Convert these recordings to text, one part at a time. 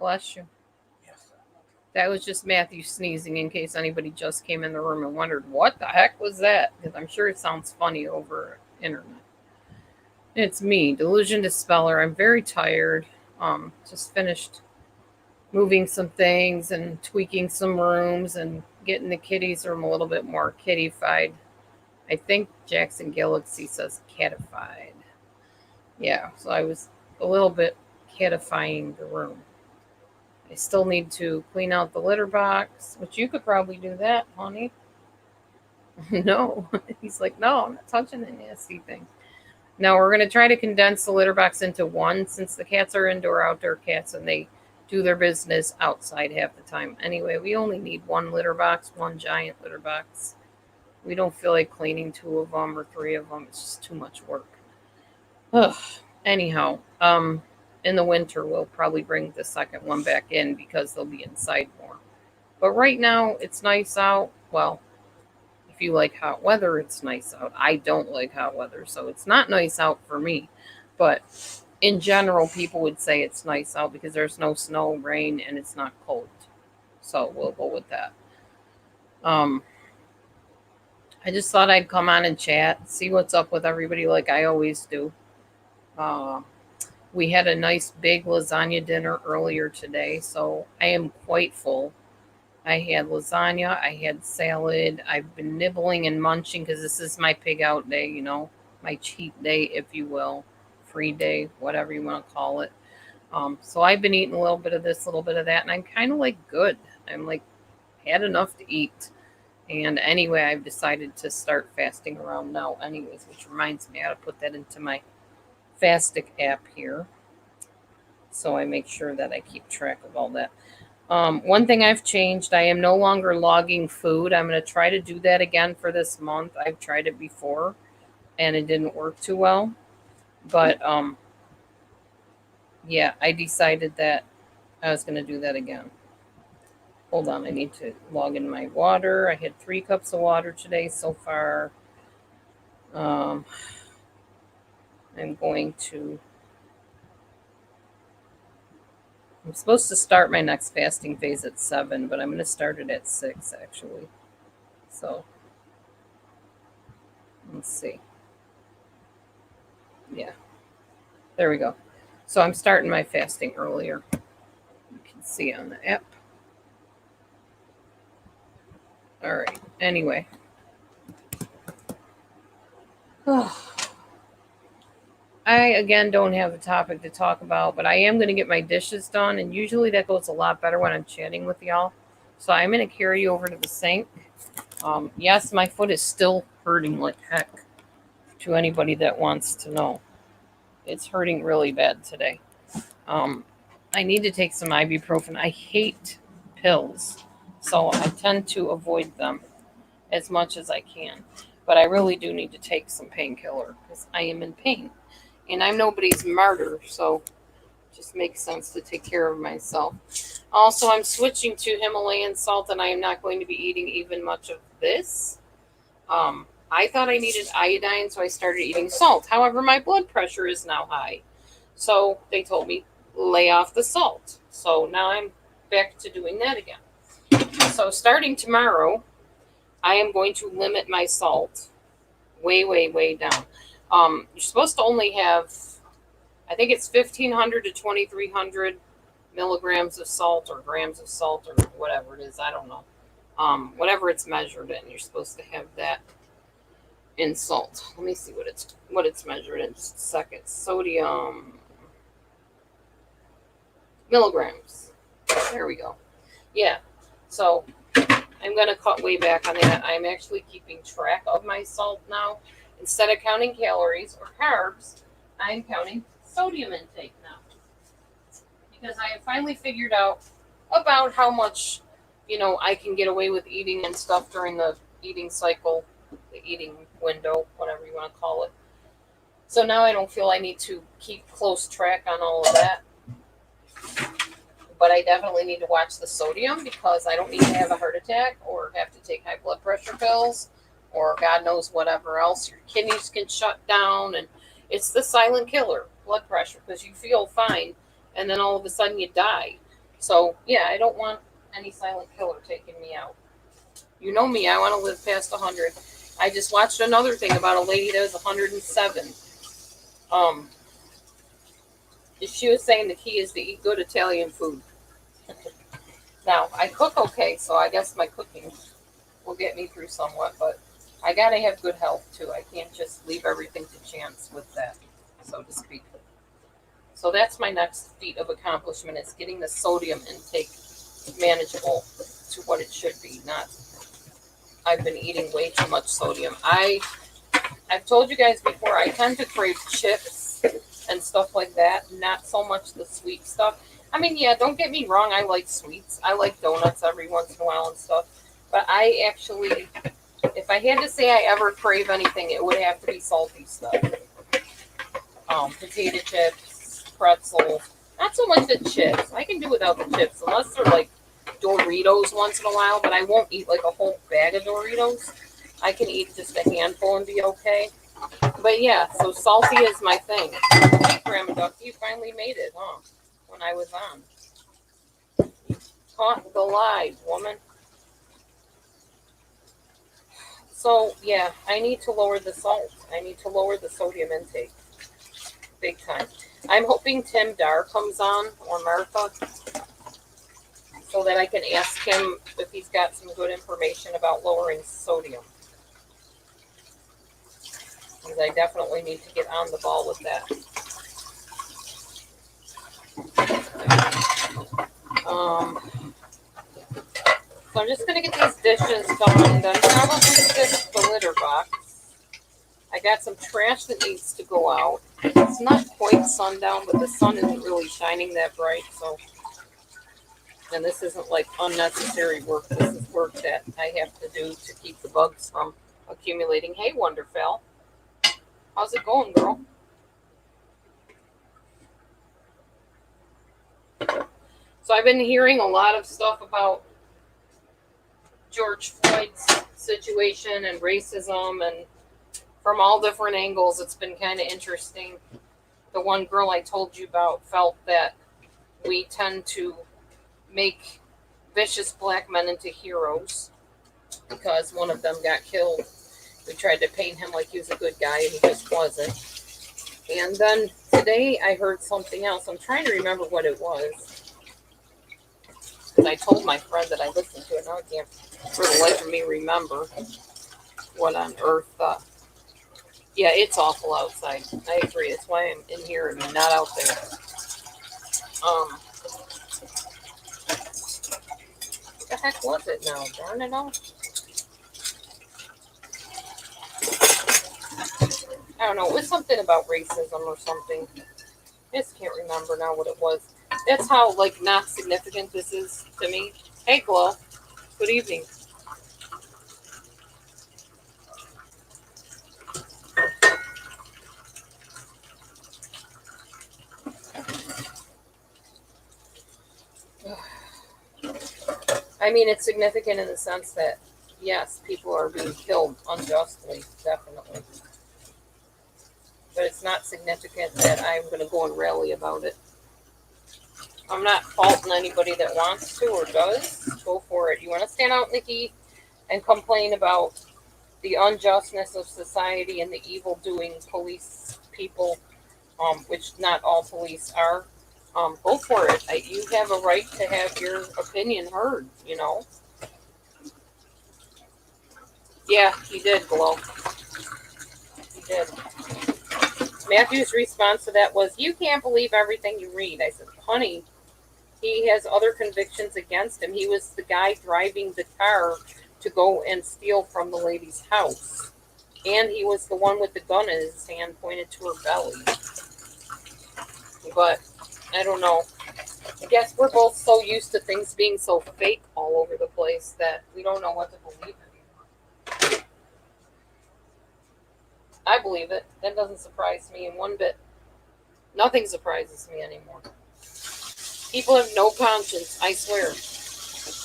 Bless you. That was just Matthew sneezing in case anybody just came in the room and wondered what the heck was that? Because I'm sure it sounds funny over internet. It's me, Delusion Dispeller. I'm very tired. Just finished moving some things and tweaking some rooms and getting the kitties room a little bit more kittified. I think Jackson Galaxy says catified. Yeah, so I was a little bit catifying the room. I still need to clean out the litter box, which you could probably do that, honey. No. He's like, no, I'm not touching the nasty thing. Now we're going to try to condense the litter box into one since the cats are indoor outdoor cats and they do their business outside half the time. Anyway, we only need one litter box, one giant litter box. We don't feel like cleaning two of them or three of them. It's just too much work. Ugh. Anyhow, in the winter we'll probably bring the second one back in because they'll be inside more. But right now it's nice out. Well, if you like hot weather, it's nice out. I don't like hot weather, so it's not nice out for me. But in general, people would say it's nice out because there's no snow, rain, and it's not cold. So we'll go with that. Um, I just thought I'd come on and chat, see what's up with everybody like I always do. Uh, we had a nice big lasagna dinner earlier today, so I am quite full. I had lasagna, I had salad. I've been nibbling and munching because this is my pig out day, my cheat day, if you will, free day, whatever you want to call it. So I've been eating a little bit of this, a little bit of that, and I'm kind of like good. I'm like had enough to eat. And anyway, I've decided to start fasting around now, anyways, which reminds me, I ought to put that into my Fastic app here so I make sure that I keep track of all that. One thing I've changed, I am no longer logging food. I'm going to try to do that again for this month. I've tried it before and it didn't work too well. But yeah, I decided that I was going to do that again. Hold on, I need to log in my water. I had 3 cups of water today so far. I'm going to. I'm supposed to start my next fasting phase at 7, but I'm going to start it at 6 actually. So let's see. Yeah, there we go. So I'm starting my fasting earlier. You can see on the app. All right. Anyway. I again don't have a topic to talk about, but I am going to get my dishes done, and usually that goes a lot better when I'm chatting with y'all. So I'm going to carry you over to the sink. Yes, my foot is still hurting like heck. To anybody that wants to know, it's hurting really bad today. I need to take some ibuprofen. I hate pills, so I tend to avoid them as much as I can. But I really do need to take some painkiller because I am in pain. And I'm nobody's martyr, so it just makes sense to take care of myself. Also, I'm switching to Himalayan salt, and I am not going to be eating even much of this. I thought I needed iodine, so I started eating salt. However, my blood pressure is now high. So they told me, lay off the salt. So now I'm back to doing that again. So starting tomorrow, I am going to limit my salt way, way, way down. You're supposed to only have, I think it's 1,500 to 2,300 milligrams of salt or grams of salt or whatever it is. I don't know. Whatever it's measured in, you're supposed to have that in salt. Let me see what it's measured in just a second. Sodium milligrams. There we go. Yeah. So I'm going to cut way back on that. I'm actually keeping track of my salt now. Instead of counting calories or carbs, I'm counting sodium intake now. Because I have finally figured out about how much, I can get away with eating and stuff during the eating cycle, the eating window, whatever you want to call it. So now I don't feel I need to keep close track on all of that. But I definitely need to watch the sodium because I don't need to have a heart attack or have to take high blood pressure pills or God knows whatever else. Your kidneys can shut down, and it's the silent killer, blood pressure, because you feel fine and then all of a sudden you die. So, yeah, I don't want any silent killer taking me out. You know me, I want to live past 100. I just watched another thing about a lady that was 107. Um, she was saying the key is to eat good Italian food. Now, I cook okay, so I guess my cooking will get me through somewhat, but I gotta have good health too. I can't just leave everything to chance with that, so to speak. So that's my next feat of accomplishment is getting the sodium intake manageable to what it should be. Not I've been eating way too much sodium. I've told you guys before I tend to crave chips and stuff like that, not so much the sweet stuff. I mean, yeah, don't get me wrong, I like sweets. I like donuts every once in a while and stuff. But I actually, if I had to say I ever crave anything, it would have to be salty stuff. Potato chips, pretzels. Not so much the chips. I can do without the chips, unless they're like Doritos once in a while, but I won't eat like a whole bag of Doritos. I can eat just a handful and be okay. But yeah, so salty is my thing. Hey, Grandma Ducky, you finally made it, huh? When I was on. Caught the live, woman. So yeah, I need to lower the salt. I need to lower the sodium intake. Big time. I'm hoping Tim Dar comes on, or Martha, so that I can ask him if he's got some good information about lowering sodium. Because I definitely need to get on the ball with that. So I'm just going to get these dishes done, then probably fix the litter box. I got some trash that needs to go out. It's not quite sundown, but the sun isn't really shining that bright, so. And this isn't like unnecessary work. This is work that I have to do to keep the bugs from accumulating. Hey, Wonderfell. How's it going, girl? So I've been hearing a lot of stuff about George Floyd's situation and racism, and from all different angles. It's been kind of interesting. The one girl I told you about felt that we tend to make vicious black men into heroes because one of them got killed. We tried to paint him like he was a good guy, and he just wasn't. And then today I heard something else. I'm trying to remember what it was. Because I told my friend that I listened to it. Now I can't for the life of me remember what on earth. Yeah, it's awful outside. I agree. That's why I'm in here and not out there. What the heck was it now? Darn it all. I don't know. It was something about racism or something. I just can't remember now what it was. That's how like not significant this is to me. Hey, Glow. Good evening. I mean, it's significant in the sense that yes, people are being killed unjustly, definitely. But it's not significant that I'm going to go and rally about it. I'm not faulting anybody that wants to or does. Go for it. You want to stand out in the heat and complain about the unjustness of society and the evil doing police people, which not all police are. Go for it. You have a right to have your opinion heard. You know. Yeah, he did, Glow. He did. Matthew's response to that was, "You can't believe everything you read." I said, "Honey, he has other convictions against him. He was the guy driving the car to go and steal from the lady's house. And he was the one with the gun in his hand pointed to her belly." But I don't know. I guess we're both so used to things being so fake all over the place that we don't know what to believe anymore. I believe it. That doesn't surprise me in one bit. Nothing surprises me anymore. People have no conscience, I swear.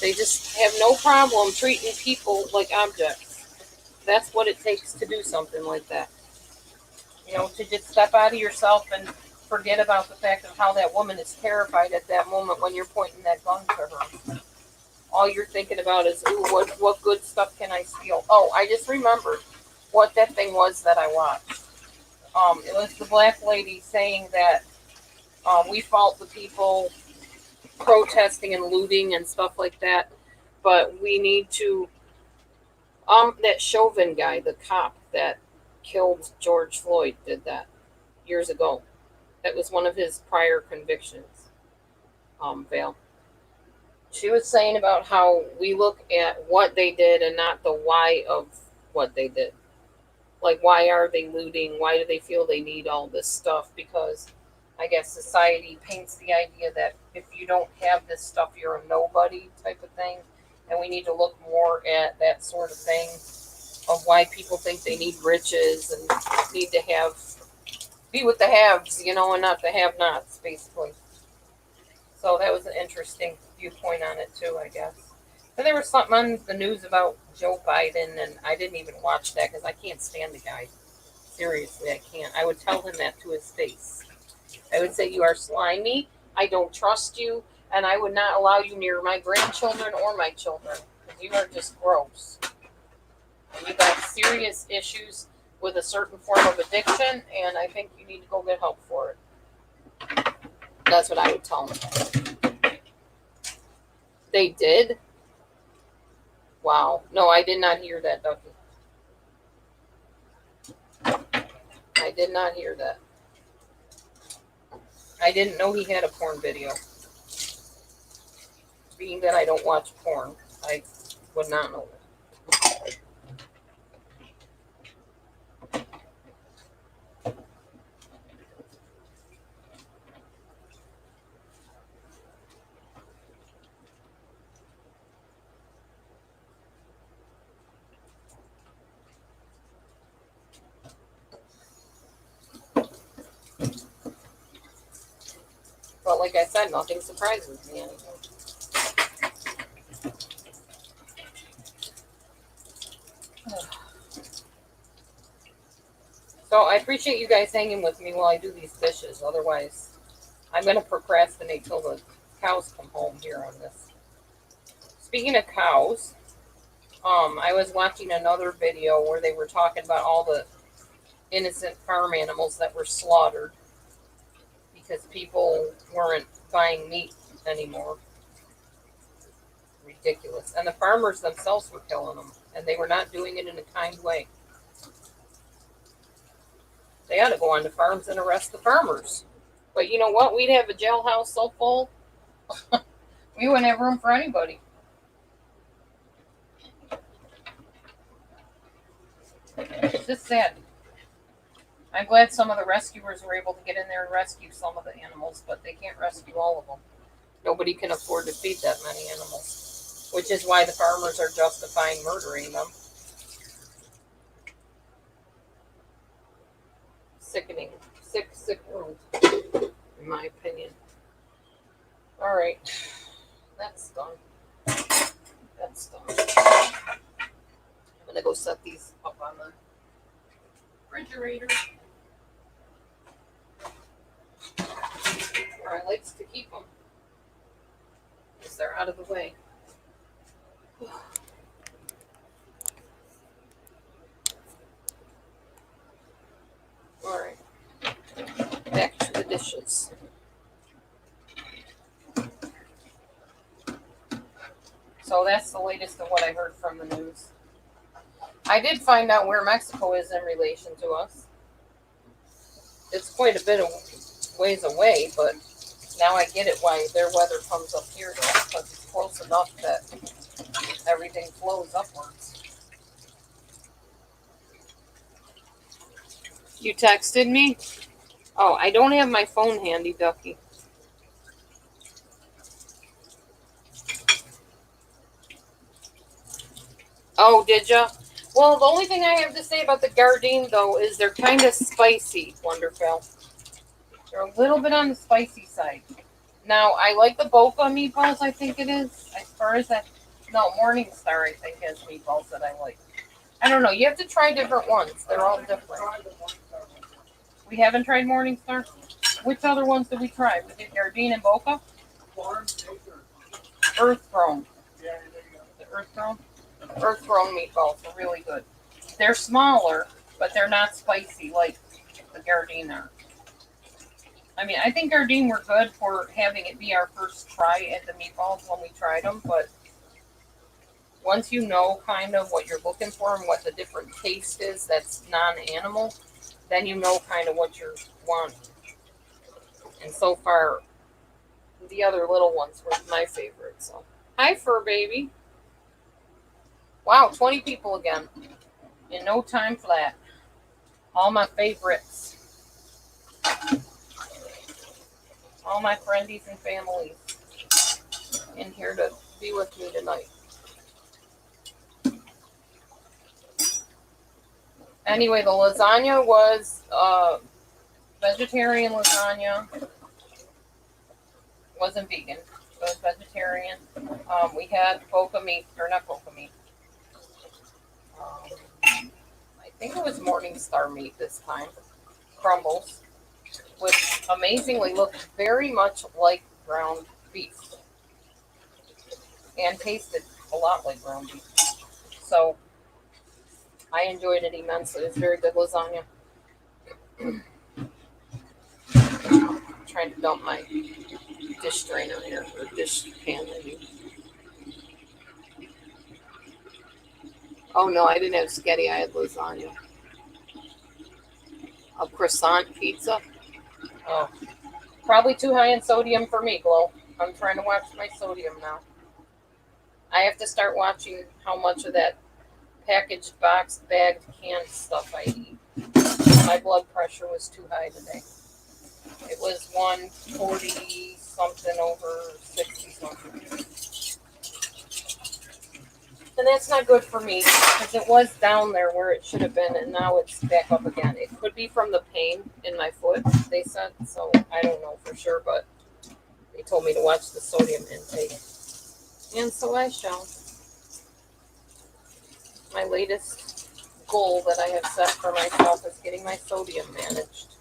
They just have no problem treating people like objects. That's what it takes to do something like that. You know, to just step out of yourself and forget about the fact of how that woman is terrified at that moment when you're pointing that gun to her. All you're thinking about is, ooh, what good stuff can I steal? Oh, I just remembered what that thing was that I watched. It was the black lady saying that we fault the people protesting and looting and stuff like that, but we need to. That Chauvin guy, the cop that killed George Floyd, did that years ago. That was one of his prior convictions. Vale. She was saying about how we look at what they did and not the why of what they did. Like, why are they looting? Why do they feel they need all this stuff? Because I guess society paints the idea that if you don't have this stuff, you're a nobody type of thing. And we need to look more at that sort of thing of why people think they need riches and need to be with the haves, and not the have nots, basically. So that was an interesting viewpoint on it, too, I guess. But there was something on the news about Joe Biden, and I didn't even watch that because I can't stand the guy. Seriously, I can't. I would tell him that to his face. I would say, "You are slimy. I don't trust you, and I would not allow you near my grandchildren or my children because you are just gross. And you got serious issues with a certain form of addiction, and I think you need to go get help for it." That's what I would tell him. They did? Wow. No, I did not hear that, Ducky. I did not hear that. I didn't know he had a porn video. Being that I don't watch porn, I would not know that. But like I said, nothing surprises me anymore. So I appreciate you guys hanging with me while I do these dishes. Otherwise, I'm going to procrastinate till the cows come home here on this. Speaking of cows, I was watching another video where they were talking about all the innocent farm animals that were slaughtered because people weren't buying meat anymore. Ridiculous. And the farmers themselves were killing them, and they were not doing it in a kind way. They ought to go on to farms and arrest the farmers. But you know what? We'd have a jailhouse so full, we wouldn't have room for anybody. It's just sad. I'm glad some of the rescuers were able to get in there and rescue some of the animals, but they can't rescue all of them. Nobody can afford to feed that many animals, which is why the farmers are justifying murdering them. Sickening. Sick world, in my opinion. All right. That's done. That's done. I'm going to go set these up on the refrigerator. Where I likes to keep them. Because they're out of the way. All right. Back to the dishes. So that's the latest of what I heard from the news. I did find out where Mexico is in relation to us. It's quite a bit of ways away, but now I get it why their weather comes up here because it's close enough that everything flows upwards. You texted me? Oh, I don't have my phone handy, Ducky. Oh, did ya? Well, the only thing I have to say about the Gardein, though, is they're kind of spicy, Wonderfell. They're a little bit on the spicy side. Now, I like the Boca meatballs, I think it is. As far as that, no, Morningstar, I think, has meatballs that I like. I don't know. You have to try different ones. They're all different. We haven't tried Morningstar? Which other ones did we try? We did Gardine and Boca? Earth grown. The earth grown? Earth grown meatballs are really good. They're smaller, but they're not spicy like the Gardine are. I mean, I think Gardine were good for having it be our first try at the meatballs when we tried them, but once you know kind of what you're looking for and what the different taste is that's non-animal, then you know kind of what you're wanting. And so far, the other little ones were my favorite. So, hi, fur baby. Wow, 20 people again in no time flat. All my favorites. All my friendies and families in here to be with me tonight. Anyway, the lasagna was vegetarian lasagna. Wasn't vegan. It was vegetarian. We had boca meat, or not boca meat. I think it was Morningstar meat this time. Crumbles, which amazingly looked very much like ground beef. And tasted a lot like ground beef. So I enjoyed it immensely. It's very good lasagna. Trying to dump my dish strainer here, or dish pan maybe. Oh no, I didn't have spaghetti, I had lasagna. A croissant pizza? Oh, probably too high in sodium for me, Glow. I'm trying to watch my sodium now. I have to start watching how much of that packaged, boxed, bagged, canned stuff I eat. My blood pressure was too high today. It was 140 something over 60 something. And that's not good for me because it was down there where it should have been and now it's back up again. It could be from the pain in my foot, they said. So I don't know for sure, but they told me to watch the sodium intake. And so I shall. My latest goal that I have set for myself is getting my sodium managed.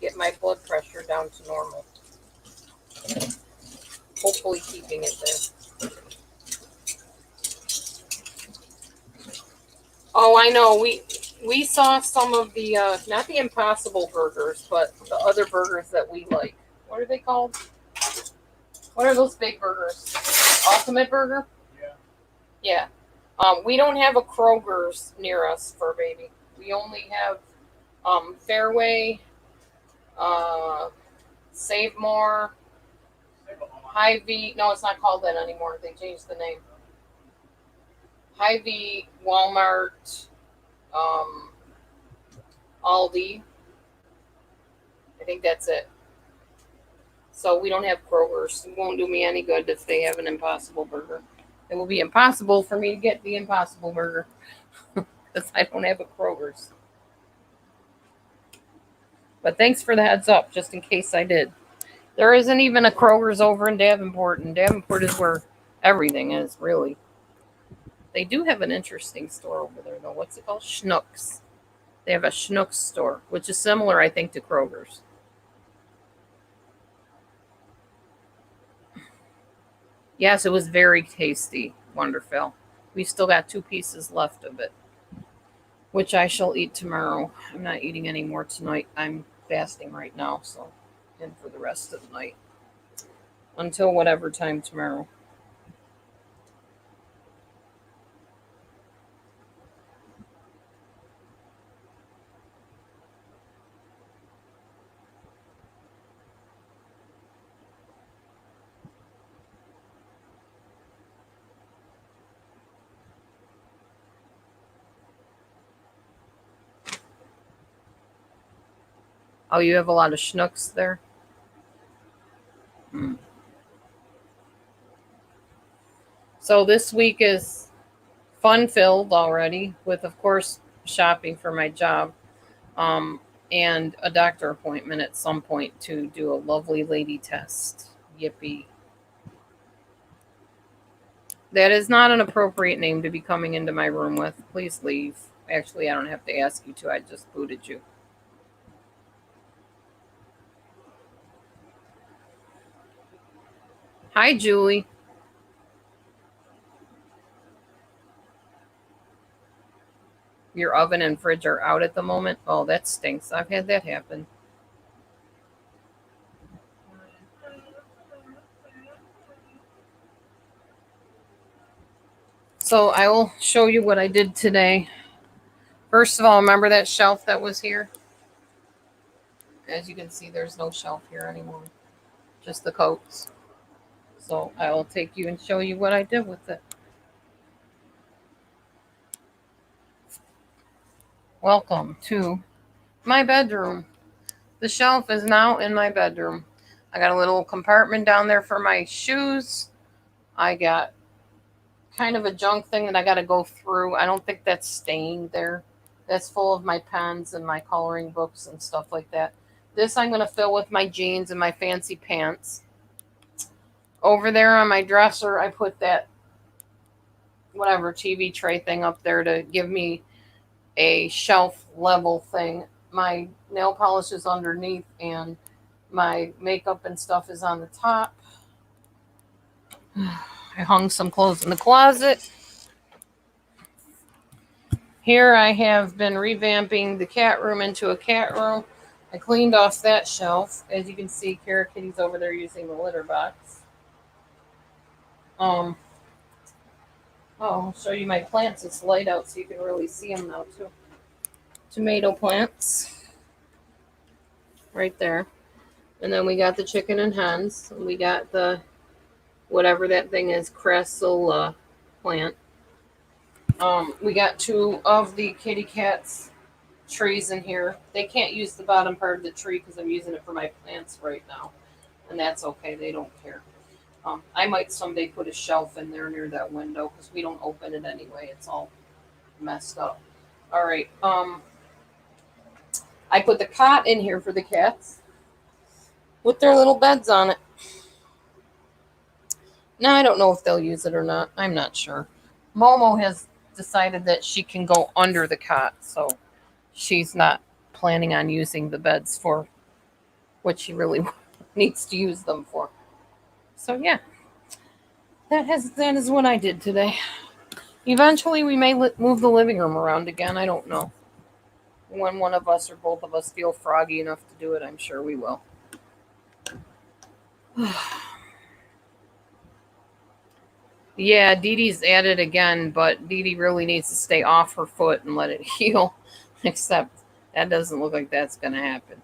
Get my blood pressure down to normal. Hopefully keeping it there. Oh, I know. We saw some of the not the Impossible burgers, but the other burgers that we like. What are they called? What are those big burgers? Ultimate Burger? Yeah. We don't have a Kroger's near us for baby. We only have Fairway, Save More, Hy-Vee. No, it's not called that anymore. They changed the name. Hy-Vee, Walmart, Aldi. I think that's it. So we don't have Kroger's. It won't do me any good if they have an Impossible Burger. It will be impossible for me to get the Impossible Burger because I don't have a Kroger's. But thanks for the heads up, just in case I did. There isn't even a Kroger's over in Davenport, and Davenport is where everything is, really. They do have an interesting store over there, though. What's it called? Schnucks. They have a Schnucks store, which is similar, I think, to Kroger's. Yes, it was very tasty. Wonderful. We still got 2 pieces left of it, which I shall eat tomorrow. I'm not eating any more tonight. I'm fasting right now, so, and for the rest of the night. Until whatever time tomorrow. Oh, you have a lot of Schnucks there? Hmm. So this week is fun-filled already with, of course, shopping for my job. And a doctor appointment at some point to do a lovely lady test. Yippee. That is not an appropriate name to be coming into my room with. Please leave. Actually, I don't have to ask you to. I just booted you. Hi, Julie. Your oven and fridge are out at the moment. Oh, that stinks. I've had that happen. So I will show you what I did today. First of all, remember that shelf that was here? As you can see, there's no shelf here anymore, just the coats. So I will take you and show you what I did with it. Welcome to my bedroom. The shelf is now in my bedroom. I got a little compartment down there for my shoes. I got kind of a junk thing that I got to go through. I don't think that's staying there. That's full of my pens and my coloring books and stuff like that. This I'm going to fill with my jeans and my fancy pants. Over there on my dresser, I put that whatever TV tray thing up there to give me a shelf level thing. My nail polish is underneath and my makeup and stuff is on the top. I hung some clothes in the closet. Here I have been revamping the cat room into a cat room. I cleaned off that shelf. As you can see, Kara Kitty's over there using the litter box. Oh, I'll show you my plants. It's light out so you can really see them now too. Tomato plants. Right there. And then we got the chicken and hens. And we got the, whatever that thing is, crassula plant. We got two of the kitty cats trees in here. They can't use the bottom part of the tree because I'm using it for my plants right now. And that's okay. They don't care. I might someday put a shelf in there near that window because we don't open it anyway. It's all messed up. All right. I put the cot in here for the cats with their little beds on it. Now, I don't know if they'll use it or not. I'm not sure. Momo has decided that she can go under the cot, so she's not planning on using the beds for what she really needs to use them for. So yeah, that is what I did today. Eventually, we may move the living room around again. I don't know. When one of us or both of us feel froggy enough to do it, I'm sure we will. Yeah, Dee Dee's at it again, but Dee Dee really needs to stay off her foot and let it heal. Except that doesn't look like that's going to happen.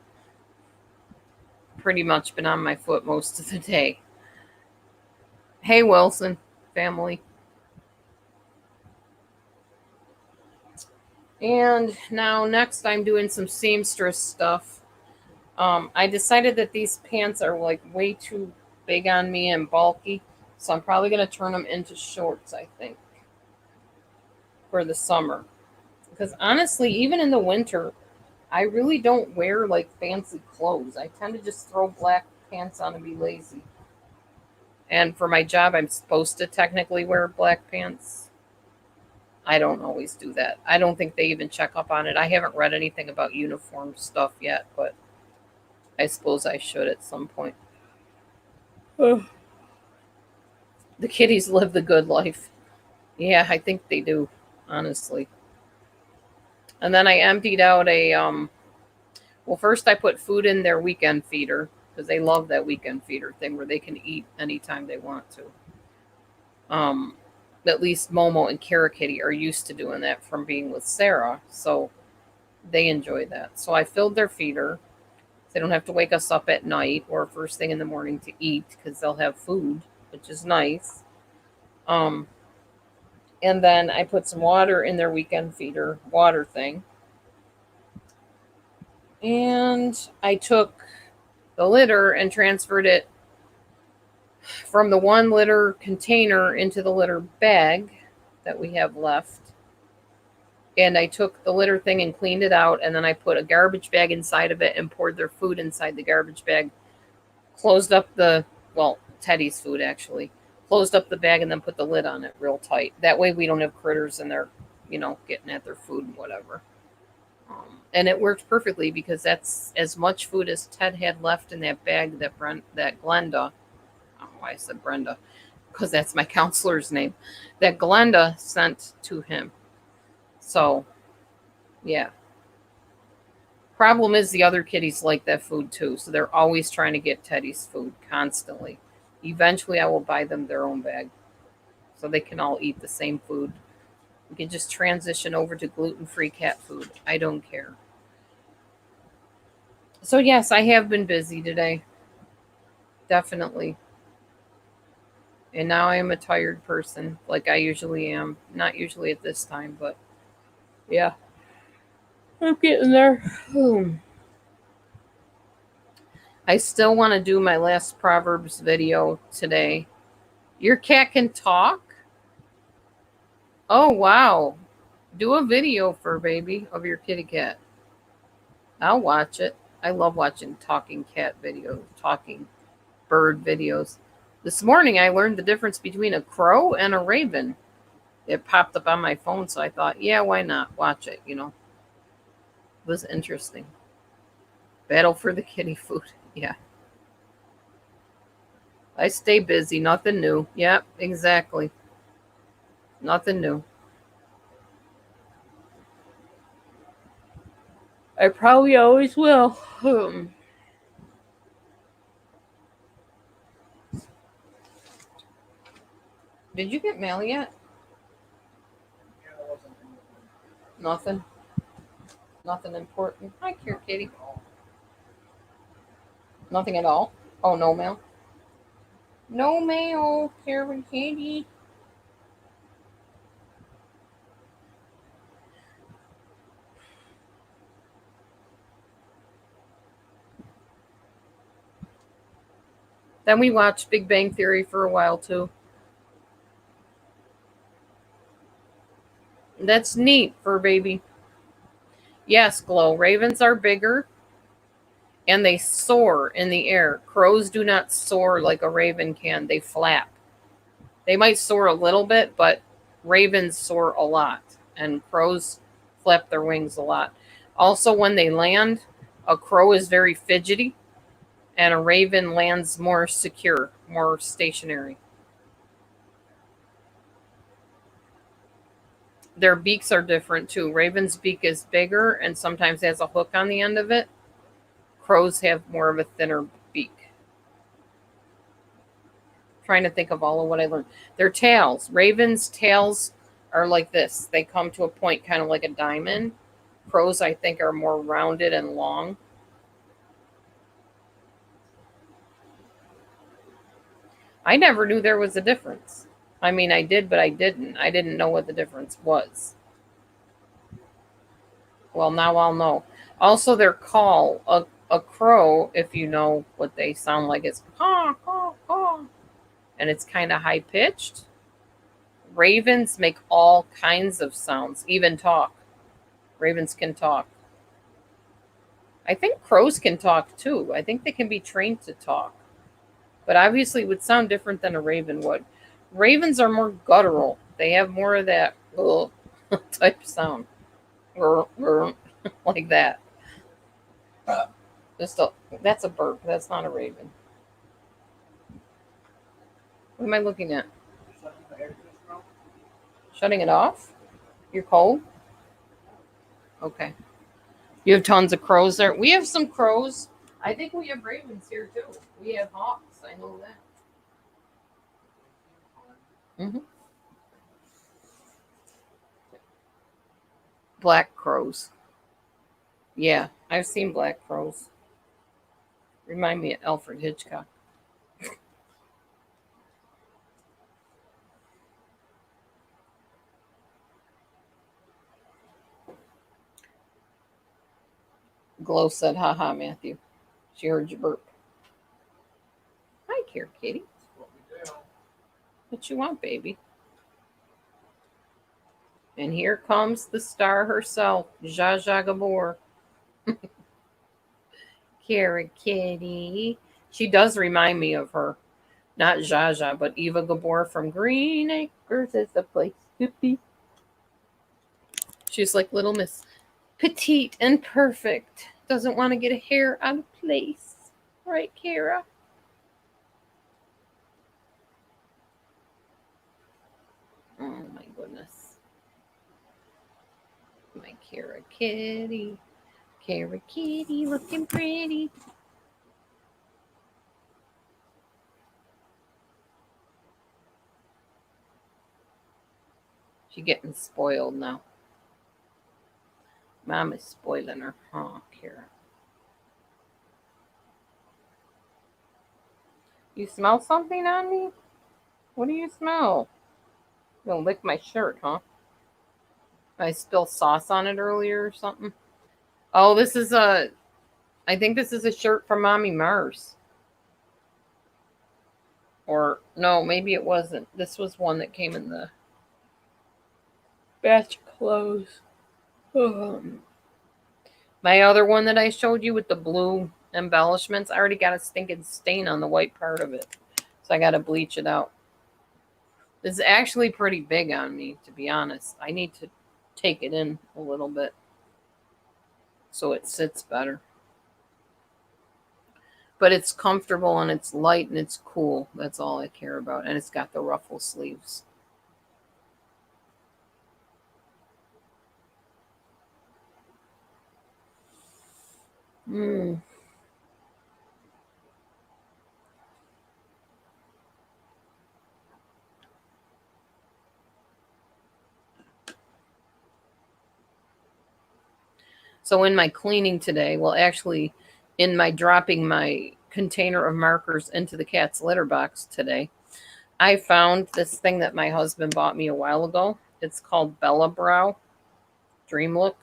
Pretty much been on my foot most of the day. Hey, Wilson family. And now next I'm doing some seamstress stuff. I decided that these pants are like way too big on me and bulky. So I'm probably going to turn them into shorts, I think, for the summer. Because honestly, even in the winter, I really don't wear like fancy clothes. I tend to just throw black pants on and be lazy. And for my job, I'm supposed to technically wear black pants. I don't always do that. I don't think they even check up on it. I haven't read anything about uniform stuff yet, but I suppose I should at some point. Ugh. The kitties live the good life. Yeah, I think they do, honestly. And then I emptied out well, first I put food in their weekend feeder because they love that weekend feeder thing where they can eat anytime they want to. At least Momo and Kara Kitty are used to doing that from being with Sarah, so they enjoy that. So I filled their feeder. They don't have to wake us up at night or first thing in the morning to eat because they'll have food, which is nice. Um, and then I put some water in their weekend feeder water thing. And I took the litter and transferred it from the one litter container into the litter bag that we have left. And I took the litter thing and cleaned it out, and then I put a garbage bag inside of it and poured their food inside the garbage bag. Closed up Teddy's food actually. Closed up the bag and then put the lid on it real tight. That way we don't have critters in there, getting at their food and whatever. And it worked perfectly because that's as much food as Ted had left in that bag that Glenda don't know why I said Brenda, because that's my counselor's name, that Glenda sent to him. So, yeah. Problem is the other kitties like that food too, so they're always trying to get Teddy's food constantly. Eventually, I will buy them their own bag so they can all eat the same food. We can just transition over to gluten-free cat food. I don't care. So, yes, I have been busy today. Definitely. And now I am a tired person, like I usually am. Not usually at this time, but yeah, I'm getting there. I still want to do my last Proverbs video today. Your cat can talk? Oh, wow. Do a video for baby of your kitty cat. I'll watch it. I love watching talking cat videos, talking bird videos. This morning I learned the difference between a crow and a raven. It popped up on my phone, so I thought, yeah, why not? Watch it, It was interesting. Battle for the kitty food. Yeah. I stay busy. Nothing new. Yep, exactly. Nothing new. I probably always will. Did you get mail yet? Nothing. Nothing important. Hi, Cure Kitty. Nothing at all. Oh, no mail. No mail, Karen Kitty. Then we watched Big Bang Theory for a while too. That's neat for a baby. Yes, Glow. Ravens are bigger and they soar in the air. Crows do not soar like a raven can. They flap. They might soar a little bit, but ravens soar a lot, and crows flap their wings a lot. Also, when they land, a crow is very fidgety, and a raven lands more secure, more stationary. Their beaks are different too. Raven's beak is bigger and sometimes has a hook on the end of it. Crows have more of a thinner beak. Trying to think of all of what I learned. Their tails. Ravens' tails are like this. They come to a point kind of like a diamond. Crows, I think, are more rounded and long. I never knew there was a difference. I mean, I did, but I didn't. I didn't know what the difference was. Well, now I'll know. Also, their call, a crow, if you know what they sound like, is caw, caw, caw. And it's kind of high pitched. Ravens make all kinds of sounds, even talk. Ravens can talk. I think crows can talk too. I think they can be trained to talk. But obviously, it would sound different than a raven would. Ravens are more guttural, they have more of that type sound. Like that. Just a, that's a burp. That's not a raven. What am I looking at? Shutting it off? You're cold? Okay. You have tons of crows there. We have some crows. I think we have ravens here too. We have hawks. I know that. Black crows. Yeah, I've seen black crows. Remind me of Alfred Hitchcock. Glow said, haha, Matthew. She heard you burp. Hi, Care Kitty. What you want, baby? And here comes the star herself, Zsa Zsa Gabor. Care Kitty. She does remind me of her. Not Zsa Zsa, but Eva Gabor from Green Acres is the place to be. She's like Little Miss Petite and perfect. Doesn't want to get a hair out of place. Right, Kara? goodness. My Kara kitty. Kara kitty looking pretty. She getting spoiled now. Mom is spoiling her, huh, Kara? You smell something on me? What do you smell? You gonna lick my shirt, huh? I spilled sauce on it earlier or something. Oh, this is a. I think this is a shirt from Mommy Mars. Or no, maybe it wasn't. This was one that came in the batch of clothes. My other one that I showed you with the blue embellishments, I already got a stinking stain on the white part of it. So I got to bleach it out. This is actually pretty big on me, to be honest. I need to take it in a little bit so it sits better. But it's comfortable and it's light and it's cool. That's all I care about. And it's got the ruffle sleeves. Mmm. So in my cleaning today, well, actually, in my dropping my container of markers into the cat's litter box today, I found this thing that my husband bought me a while ago. It's called Bella Brow Dream Look.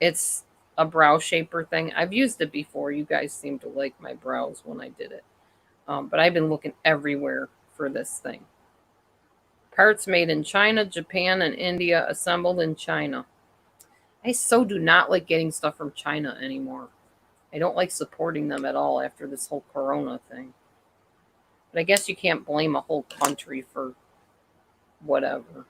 It's a brow shaper thing. I've used it before. You guys seem to like my brows when I did it. But I've been looking everywhere for this thing. Parts made in China, Japan, and India, assembled in China. I so do not like getting stuff from China anymore. I don't like supporting them at all after this whole corona thing. But I guess you can't blame a whole country for whatever.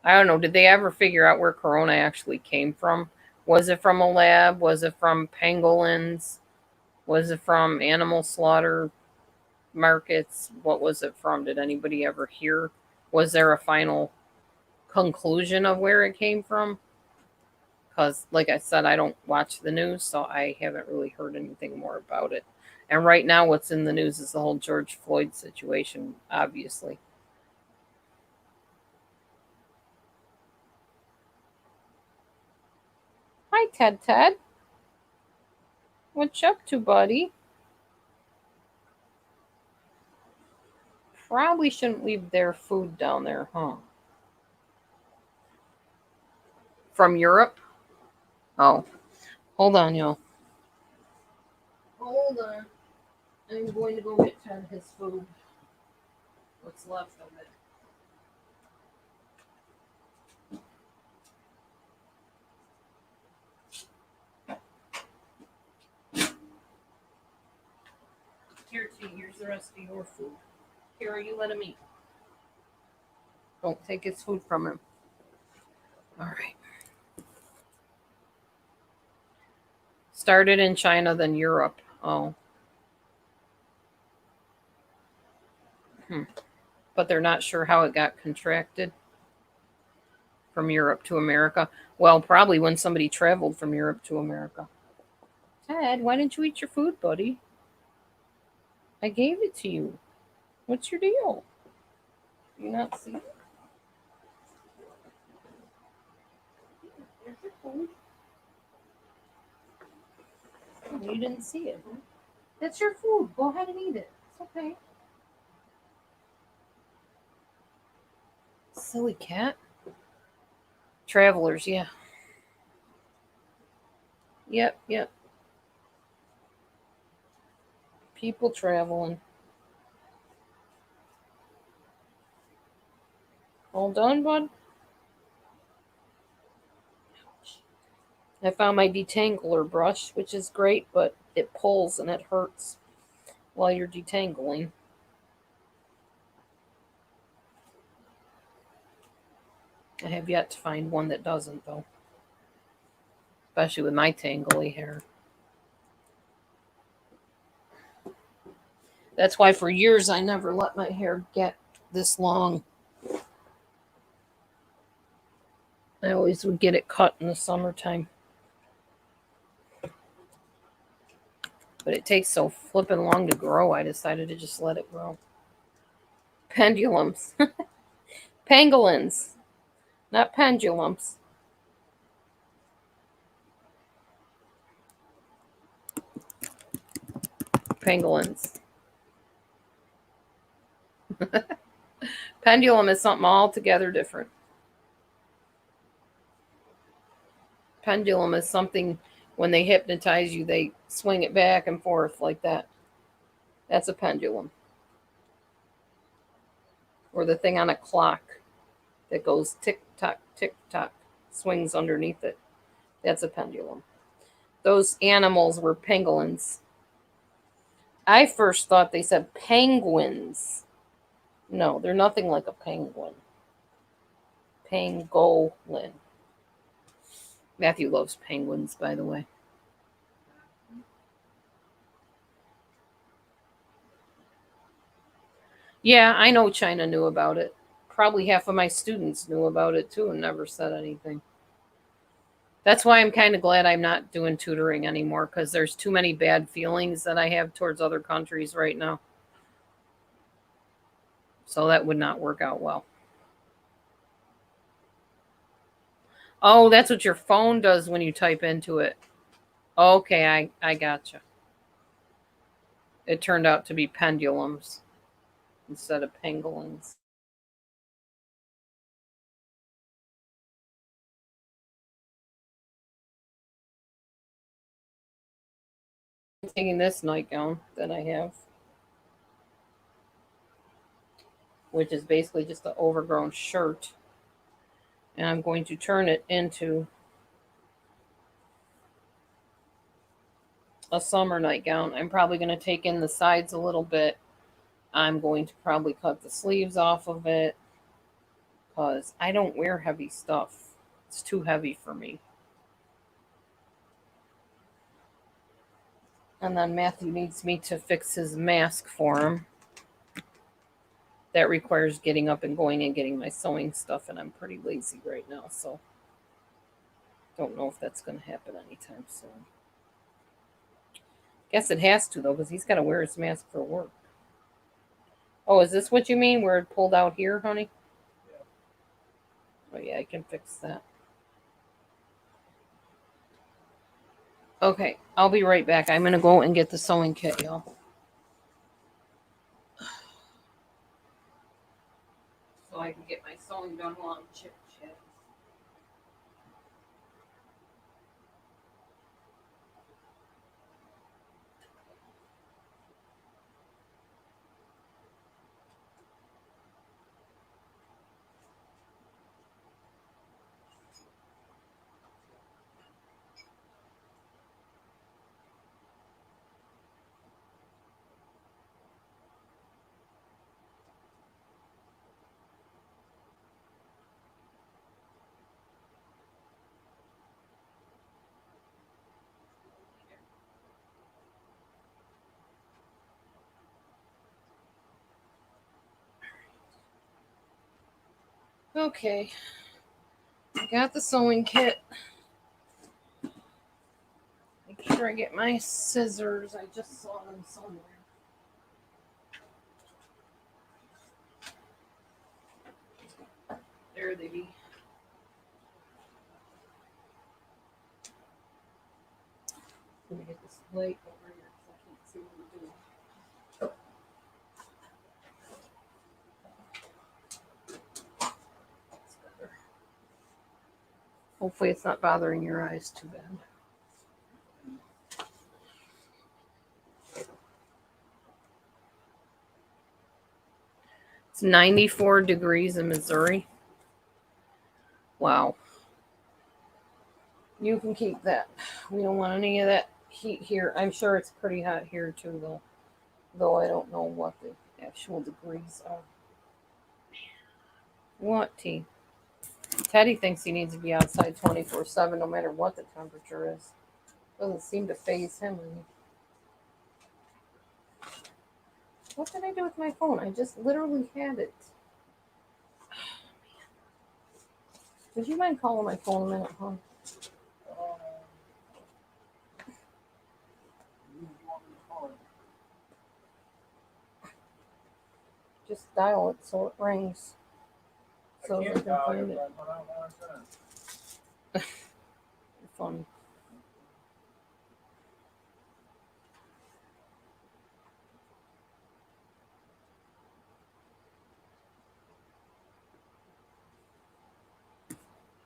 I don't know. Did they ever figure out where corona actually came from? Was it from a lab? Was it from pangolins? Was it from animal slaughter markets? What was it from? Did anybody ever hear? Was there a final conclusion of where it came from? Because, like I said, I don't watch the news, so I haven't really heard anything more about it. And right now, what's in the news is the whole George Floyd situation, obviously. Hi, Ted Ted. What you up to, buddy? Probably shouldn't leave their food down there, huh? From Europe? Oh, hold on, y'all. Hold on. I'm going to go get Ted his food. What's left of it. Here, T, here's the rest of your food. Here, you let him eat. Don't take his food from him. All right. Started in China, then Europe. Oh. But they're not sure how it got contracted from Europe to America. Well, probably when somebody traveled from Europe to America. Ted, why didn't you eat your food, buddy? I gave it to you. What's your deal? You not see it? There's your food. Oh, you didn't see it. Huh? That's your food. Go ahead and eat it. It's okay. Silly cat. Travelers, yeah. Yep, yep. People traveling. All done, bud? I found my detangler brush, which is great, but it pulls and it hurts while you're detangling. I have yet to find one that doesn't, though, especially with my tangly hair. That's why for years I never let my hair get this long. I always would get it cut in the summertime. But it takes so flippin' long to grow, I decided to just let it grow. Pendulums. Pangolins. Not pendulums. Pangolins. Pendulum is something altogether different. Pendulum is something when they hypnotize you, they swing it back and forth like that. That's a pendulum. Or the thing on a clock that goes tick tock, swings underneath it. That's a pendulum. Those animals were pangolins. I first thought they said penguins. No, they're nothing like a penguin. Pangolin. Matthew loves penguins, by the way. Yeah, I know China knew about it. Probably half of my students knew about it too and never said anything. That's why I'm kind of glad I'm not doing tutoring anymore because there's too many bad feelings that I have towards other countries right now. So that would not work out well. Oh, that's what your phone does when you type into it. Okay, I gotcha. It turned out to be pendulums instead of pangolins. I'm taking this nightgown that I have, which is basically just an overgrown shirt, and I'm going to turn it into a summer nightgown. I'm probably going to take in the sides a little bit. I'm going to probably cut the sleeves off of it because I don't wear heavy stuff. It's too heavy for me. And then Matthew needs me to fix his mask for him. That requires getting up and going and getting my sewing stuff, and I'm pretty lazy right now, so don't know if that's going to happen anytime soon. Guess it has to, though, because he's got to wear his mask for work. Oh, is this what you mean, where it pulled out here, honey? Oh, yeah, I can fix that. Okay, I'll be right back. I'm going to go and get the sewing kit, y'all. So I can get my sewing done while I'm chit chat. Okay, I got the sewing kit. Make sure I get my scissors. I just saw them somewhere. There they be. Let me get this light over here because I can't see what I'm doing. That's better. Hopefully it's not bothering your eyes too bad. It's 94 degrees in Missouri. Wow. You can keep that. We don't want any of that heat here. I'm sure it's pretty hot here too, though I don't know what the actual degrees are. What, T? Teddy thinks he needs to be outside 24/7 no matter what the temperature is. Doesn't seem to phase him any. What did I do with my phone? I just literally had it. Would you mind calling my phone a minute, huh? Just dial it so it rings. So I can find it. You're funny.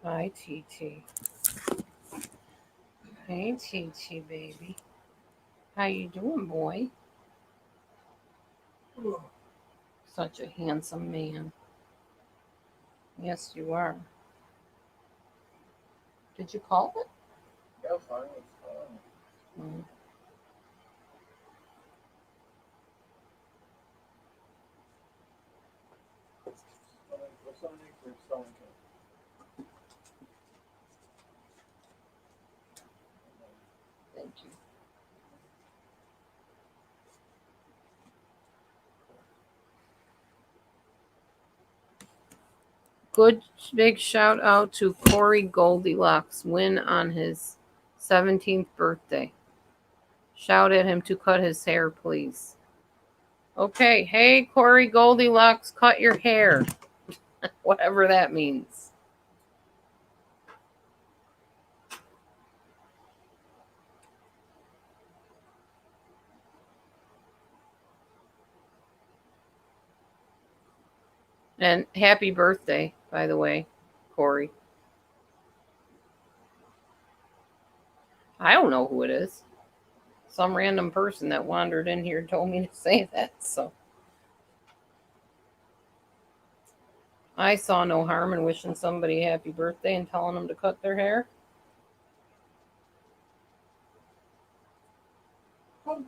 Hi, TT. Hey, TT, baby. How you doing, boy? Such a handsome man. Yes, you are. Did you call it? Yes, I was. Mm. Thank you. Good big shout out to Corey Goldilocks. Win on his 17th birthday. Shout at him to cut his hair, please. Okay, hey Corey Goldilocks, cut your hair. Whatever that means. And happy birthday, by the way, Corey. I don't know who it is. Some random person that wandered in here told me to say that, so I saw no harm in wishing somebody happy birthday and telling them to cut their hair. Oh,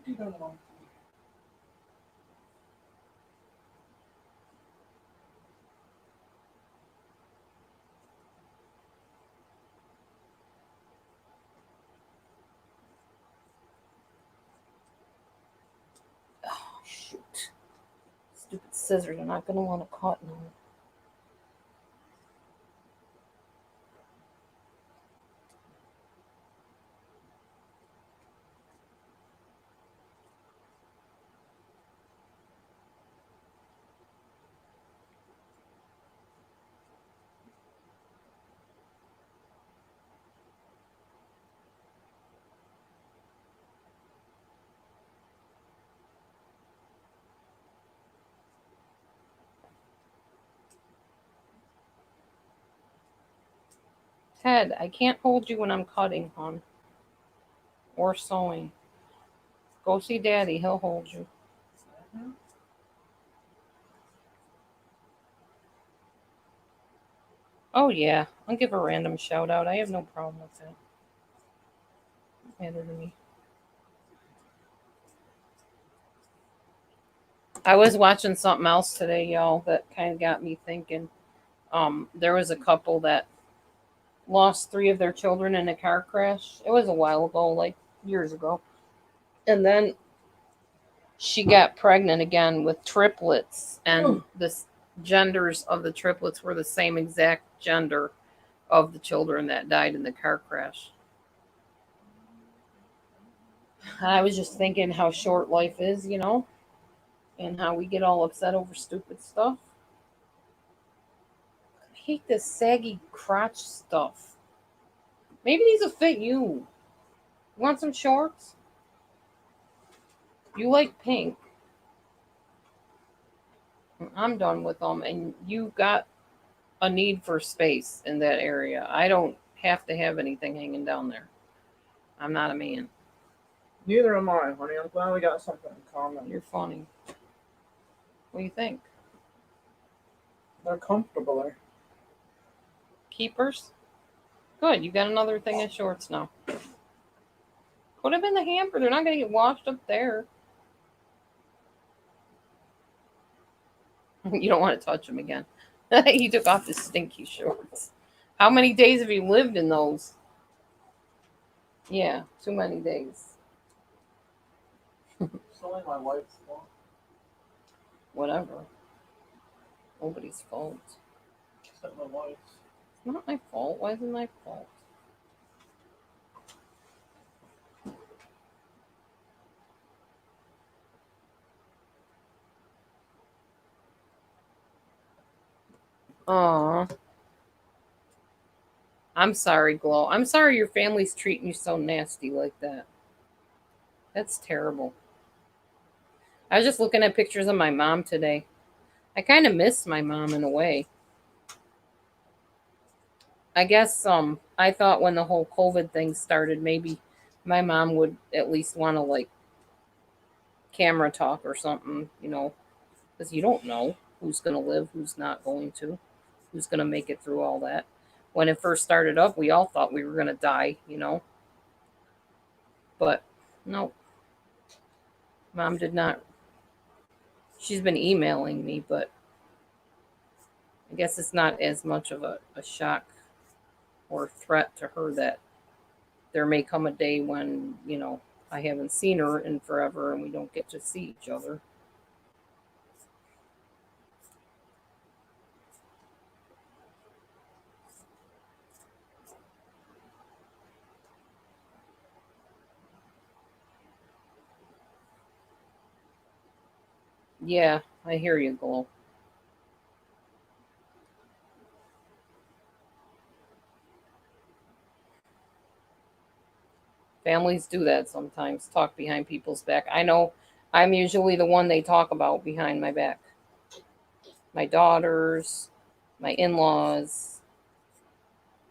shoot. Stupid scissors are not going to want to cut now. Ted, I can't hold you when I'm cutting, hon. Or sewing. Go see Daddy, he'll hold you. Oh, yeah, I'll give a random shout out. I have no problem with that. Matter to me. I was watching something else today, y'all, that kind of got me thinking. There was a couple that lost three of their children in a car crash. It was a while ago, like years ago. And then she got pregnant again with triplets, and the genders of the triplets were the same exact gender of the children that died in the car crash. And I was just thinking how short life is, and how we get all upset over stupid stuff. I hate this saggy crotch stuff. Maybe these will fit you. You want some shorts? You like pink. I'm done with them, and you got a need for space in that area. I don't have to have anything hanging down there. I'm not a man. Neither am I, honey. I'm glad we got something in common. You're funny. What do you think? They're comfortable. Keepers? Good. You got another thing of shorts now. Put them in the hamper. They're not going to get washed up there. You don't want to touch them again. He took off his stinky shorts. How many days have you lived in those? Yeah, too many days. It's only my wife's fault. Whatever. Nobody's fault. Except my wife's. It's not my fault. Why is it my fault? Aw. I'm sorry, Glow. I'm sorry your family's treating you so nasty like that. That's terrible. I was just looking at pictures of my mom today. I kind of miss my mom in a way. I guess I thought when the whole COVID thing started, maybe my mom would at least want to like camera talk or something, because you don't know who's going to live, who's not going to, who's going to make it through all that. When it first started up, we all thought we were going to die. But no, mom did not. She's been emailing me, but I guess it's not as much of a shock or threat to her that there may come a day when I haven't seen her in forever and we don't get to see each other. Yeah, I hear you, Glow. Families do that sometimes, talk behind people's back. I know I'm usually the one they talk about behind my back. My daughters, my in laws,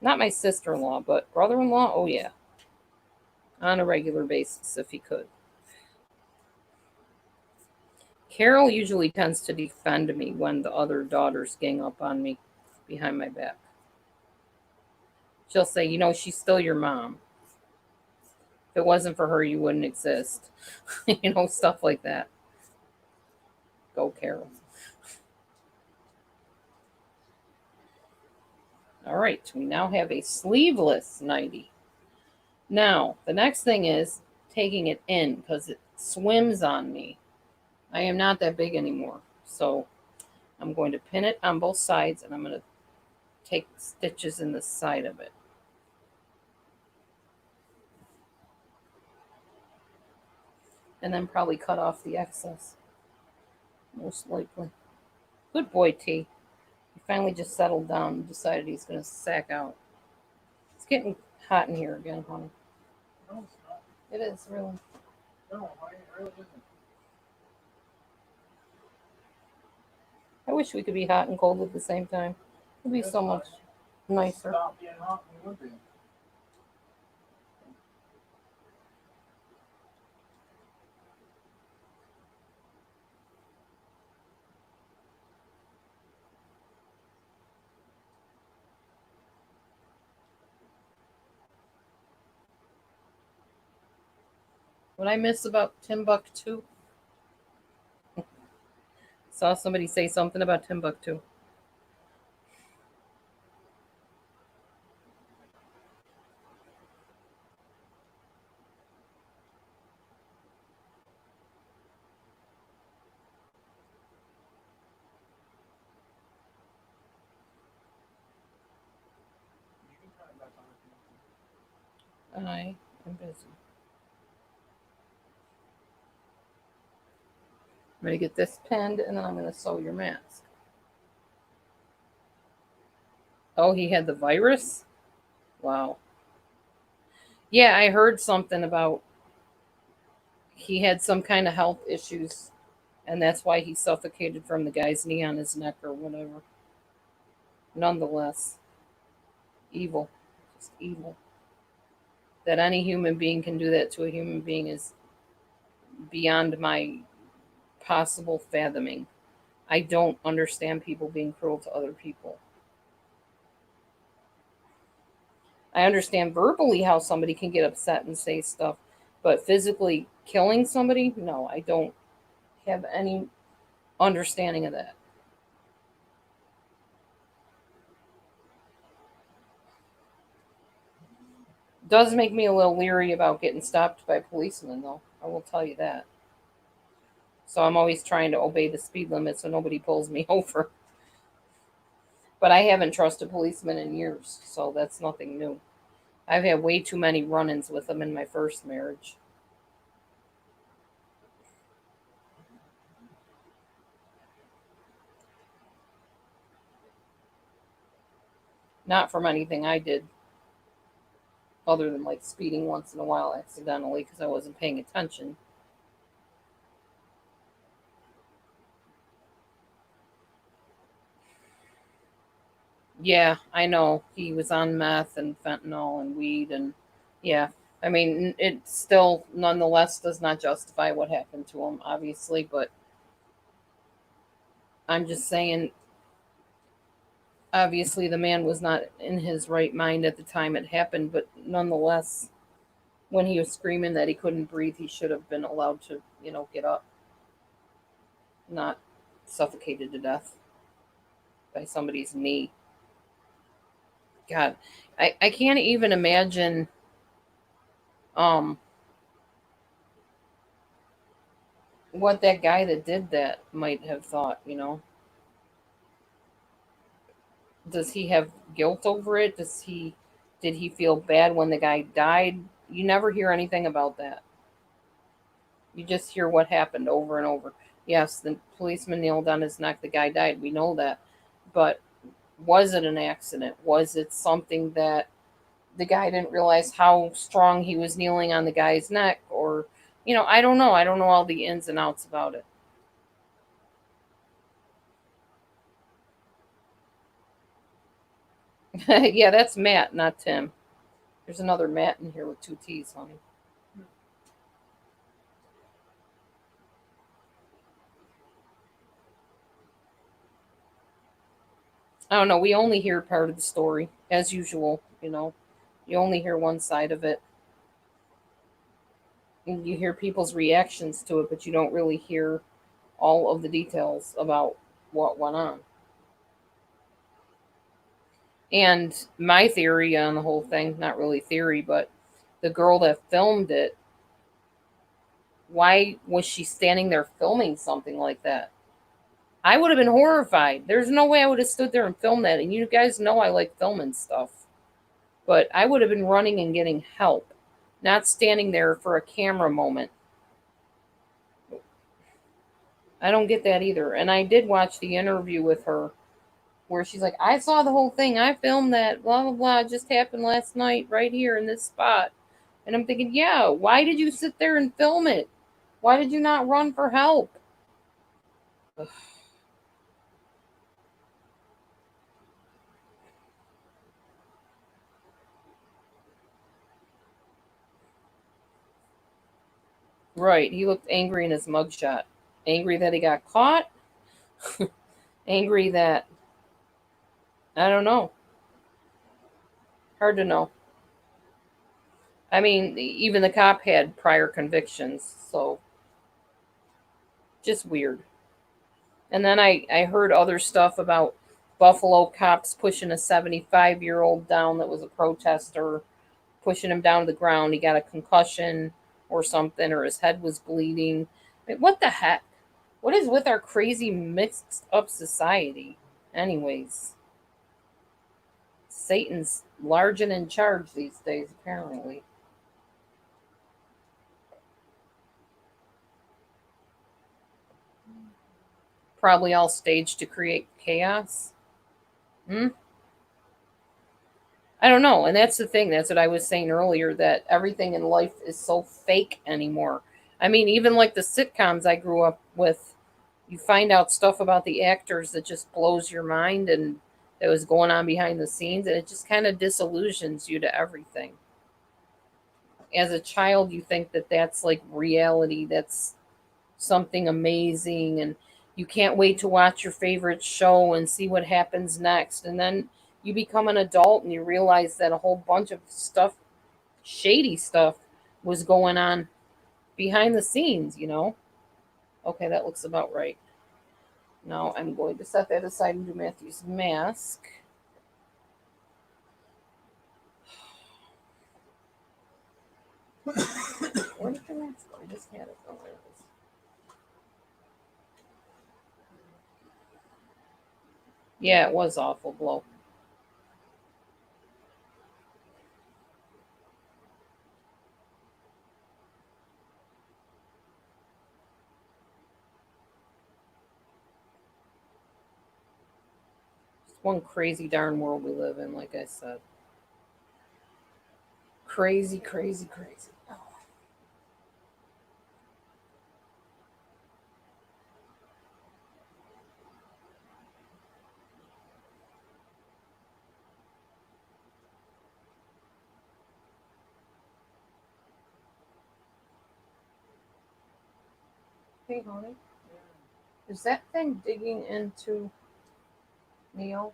not my sister in law, but brother in law, oh yeah, on a regular basis if he could. Carol usually tends to defend me when the other daughters gang up on me behind my back. She'll say, she's still your mom. If it wasn't for her, you wouldn't exist. Stuff like that. Go, Carol. All right, we now have a sleeveless nightie. Now, the next thing is taking it in because it swims on me. I am not that big anymore. So I'm going to pin it on both sides and I'm going to take stitches in the side of it. And then probably cut off the excess, most likely. Good boy, T. He finally just settled down and decided he's going to sack out. It's getting hot in here again, honey. No, it's not. It is, really. No, honey, it really isn't. I wish we could be hot and cold at the same time. It'd be It's so fine. much nicer. Stop being hot and you would be. What I miss about Timbuktu, saw somebody say something about Timbuktu. You can turn it back on if you want I am busy. I'm going to get this pinned and then I'm going to sew your mask. Oh, he had the virus? Wow. Yeah, I heard something about he had some kind of health issues and that's why he suffocated from the guy's knee on his neck or whatever. Nonetheless, evil. Just evil. That any human being can do that to a human being is beyond my possible fathoming. I don't understand people being cruel to other people. I understand verbally how somebody can get upset and say stuff, but physically killing somebody, no, I don't have any understanding of that. Does make me a little leery about getting stopped by policemen, though. I will tell you that. So I'm always trying to obey the speed limit so nobody pulls me over. But I haven't trusted policemen in years, so that's nothing new. I've had way too many run-ins with them in my first marriage. Not from anything I did, other than like speeding once in a while accidentally because I wasn't paying attention. Yeah, I know. He was on meth and fentanyl and weed and yeah. I mean, it still nonetheless does not justify what happened to him, obviously, but I'm just saying, obviously, the man was not in his right mind at the time it happened, but nonetheless, when he was screaming that he couldn't breathe, he should have been allowed to, get up, not suffocated to death by somebody's knee. God, I can't even imagine um what that guy that did that might have thought. Does he have guilt over it? Did he feel bad when the guy died? You never hear anything about that. You just hear what happened over and over. Yes, the policeman kneeled on his neck, the guy died. We know that. But was it an accident? Was it something that the guy didn't realize how strong he was kneeling on the guy's neck? Or, I don't know. I don't know all the ins and outs about it. Yeah, that's Matt, not Tim. There's another Matt in here with two T's, honey. I don't know. We only hear part of the story, as usual. You only hear one side of it. And you hear people's reactions to it, but you don't really hear all of the details about what went on. And my theory on the whole thing, not really theory, but the girl that filmed it, why was she standing there filming something like that? I would have been horrified. There's no way I would have stood there and filmed that. And you guys know I like filming stuff. But I would have been running and getting help, not standing there for a camera moment. I don't get that either. And I did watch the interview with her where she's like, I saw the whole thing. I filmed that. Blah, blah, blah. It just happened last night right here in this spot. And I'm thinking, yeah, why did you sit there and film it? Why did you not run for help? Right. He looked angry in his mugshot. Angry that he got caught. Angry that, I don't know. Hard to know. I mean, even the cop had prior convictions. So just weird. And then I heard other stuff about Buffalo cops pushing a 75-year-old down that was a protester, pushing him down to the ground. He got a concussion or something, or his head was bleeding. I mean, what the heck? What is with our crazy mixed up society? Anyways, Satan's large and in charge these days, apparently. Probably all staged to create chaos. Hmm? I don't know. And that's the thing. That's what I was saying earlier, that everything in life is so fake anymore. I mean, even like the sitcoms I grew up with, you find out stuff about the actors that just blows your mind and that was going on behind the scenes. And it just kind of disillusions you to everything. As a child, you think that that's like reality, that's something amazing. And you can't wait to watch your favorite show and see what happens next. And then you become an adult and you realize that a whole bunch of stuff, shady stuff, was going on behind the scenes. Okay, that looks about right. Now I'm going to set that aside and do Matthew's mask. Where did your mask go? I just had it. Oh, there it is. Yeah, it was awful blow. It's one crazy darn world we live in, like I said. Crazy, crazy, crazy. Hey, honey, is that thing digging into Neil?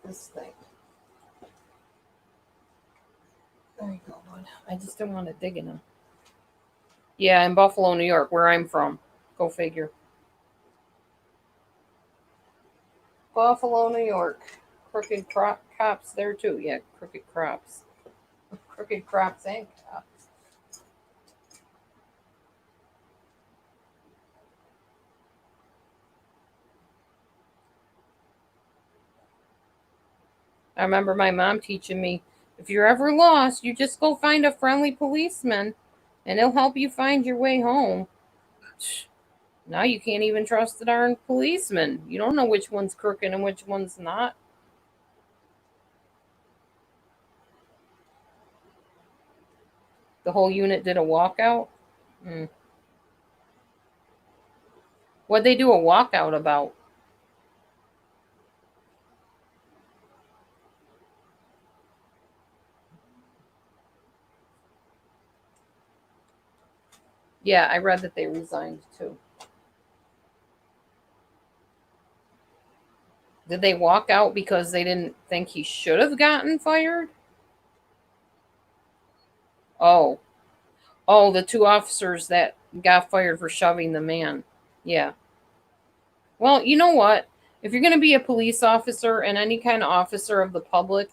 This thing. There you go, bud. I just didn't want to dig in him. Yeah, in Buffalo, New York, where I'm from. Go figure. Buffalo, New York. Crooked cops there too. Yeah, crooked crops. Crooked crops and cops. I remember my mom teaching me, if you're ever lost, you just go find a friendly policeman and he'll help you find your way home. Now you can't even trust the darn policeman. You don't know which one's crooked and which one's not. The whole unit did a walkout. Mm. What'd they do a walkout about? Yeah, I read that they resigned too. Did they walk out because they didn't think he should have gotten fired? Oh, oh, the two officers that got fired for shoving the man. Yeah. Well, you know what? If you're going to be a police officer and any kind of officer of the public,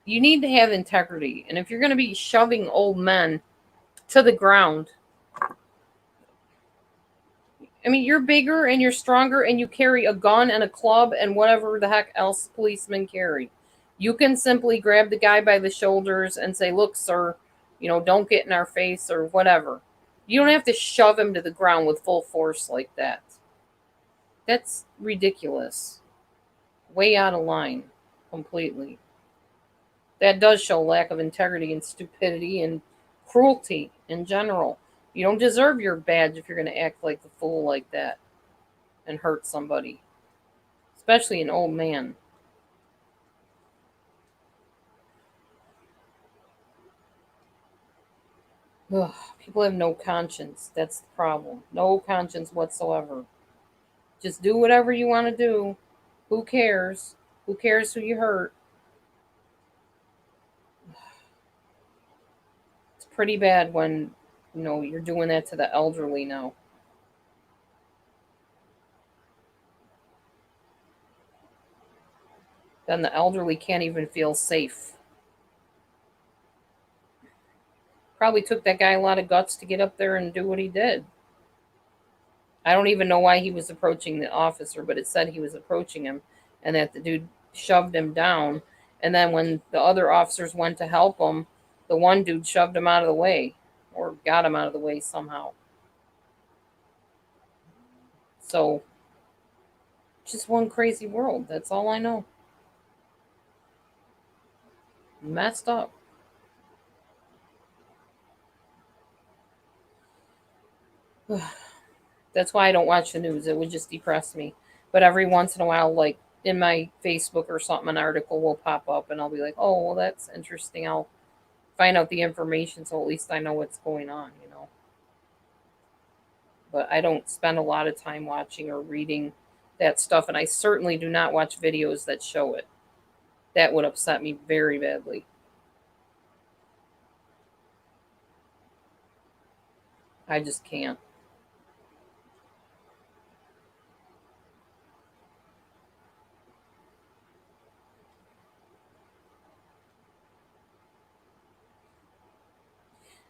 you need to have integrity. And if you're going to be shoving old men to the ground, I mean, you're bigger and you're stronger and you carry a gun and a club and whatever the heck else policemen carry. You can simply grab the guy by the shoulders and say, "Look, sir, don't get in our face," or whatever. You don't have to shove him to the ground with full force like that. That's ridiculous. Way out of line. Completely. That does show lack of integrity and stupidity and cruelty in general. You don't deserve your badge if you're going to act like the fool like that and hurt somebody, especially an old man. Ugh, people have no conscience. That's the problem. No conscience whatsoever. Just do whatever you want to do. Who cares? Who cares who you hurt? It's pretty bad when you're doing that to the elderly now. Then the elderly can't even feel safe. Probably took that guy a lot of guts to get up there and do what he did. I don't even know why he was approaching the officer, but it said he was approaching him and that the dude shoved him down. And then when the other officers went to help him, the one dude shoved him out of the way or got him out of the way somehow. So, just one crazy world. That's all I know. Messed up. That's why I don't watch the news. It would just depress me. But every once in a while, like in my Facebook or something, an article will pop up and I'll be like, oh, well, that's interesting. I'll find out the information so at least I know what's going on. But I don't spend a lot of time watching or reading that stuff. And I certainly do not watch videos that show it. That would upset me very badly. I just can't.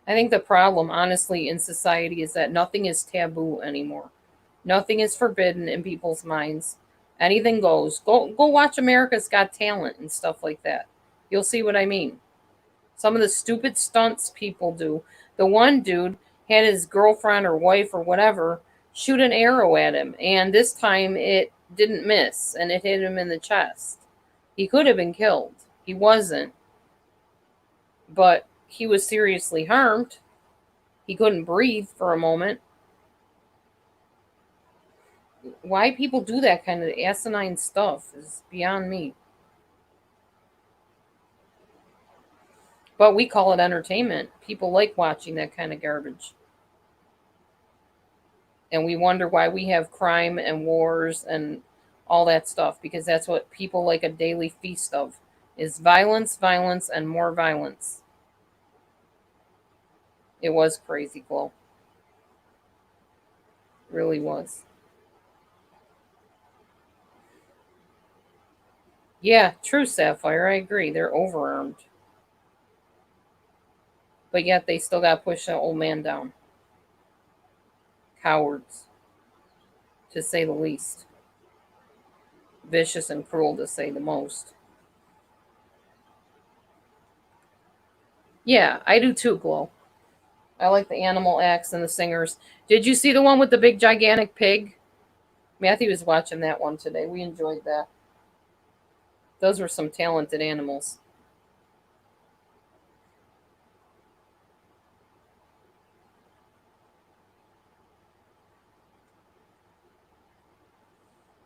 I think the problem, honestly, in society is that nothing is taboo anymore. Nothing is forbidden in people's minds. Anything goes. Go watch America's Got Talent and stuff like that. You'll see what I mean. Some of the stupid stunts people do. The one dude had his girlfriend or wife or whatever shoot an arrow at him, and this time it didn't miss and it hit him in the chest. He could have been killed. He wasn't, but he was seriously harmed. He couldn't breathe for a moment. Why people do that kind of asinine stuff is beyond me. But we call it entertainment. People like watching that kind of garbage. And we wonder why we have crime and wars and all that stuff because that's what people like a daily feast of is violence, violence, and more violence. It was crazy, Glow. Really was. Yeah, true, Sapphire. I agree. They're overarmed. But yet they still got to push an old man down. Cowards, to say the least. Vicious and cruel, to say the most. Yeah, I do too, Glow. I like the animal acts and the singers. Did you see the one with the big gigantic pig? Matthew was watching that one today. We enjoyed that. Those were some talented animals.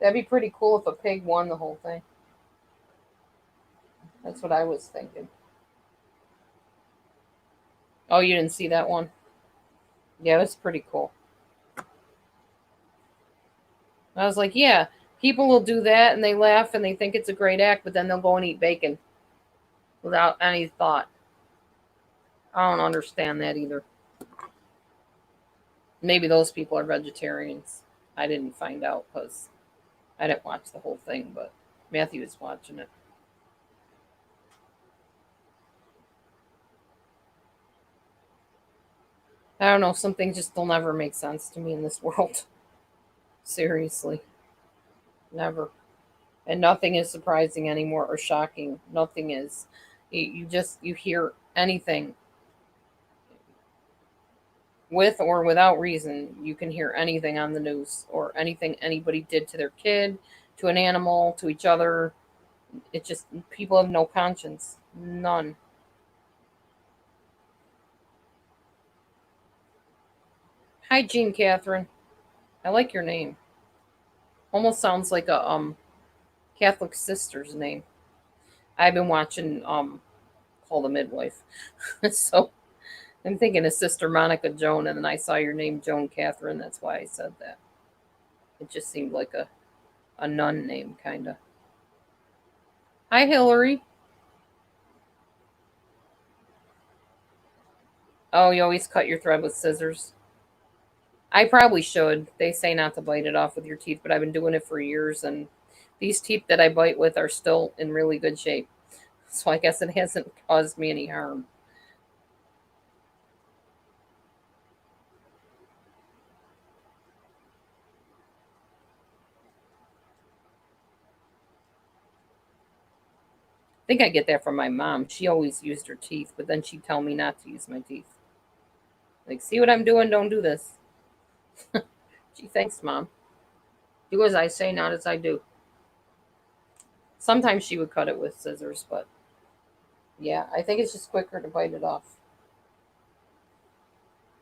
That'd be pretty cool if a pig won the whole thing. That's what I was thinking. Oh, you didn't see that one? Yeah, it was pretty cool. I was like, yeah, people will do that and they laugh and they think it's a great act, but then they'll go and eat bacon without any thought. I don't understand that either. Maybe those people are vegetarians. I didn't find out because I didn't watch the whole thing, but Matthew was watching it. I don't know. Some things just will never make sense to me in this world. Seriously. Never. And nothing is surprising anymore or shocking. Nothing is. You hear anything with or without reason. You can hear anything on the news or anything anybody did to their kid, to an animal, to each other. It just, people have no conscience. None. Hi, Jean Catherine. I like your name. Almost sounds like a Catholic sister's name. I've been watching Call the Midwife. So I'm thinking of Sister Monica Joan, and then I saw your name, Joan Catherine. That's why I said that. It just seemed like a nun name, kind of. Hi, Hillary. Oh, you always cut your thread with scissors. I probably should. They say not to bite it off with your teeth, but I've been doing it for years, and these teeth that I bite with are still in really good shape. So I guess it hasn't caused me any harm. I think I get that from my mom. She always used her teeth, but then she'd tell me not to use my teeth. Like, see what I'm doing? Don't do this. Gee, thanks, Mom. Do as I say, not as I do. Sometimes she would cut it with scissors, but yeah, I think it's just quicker to bite it off.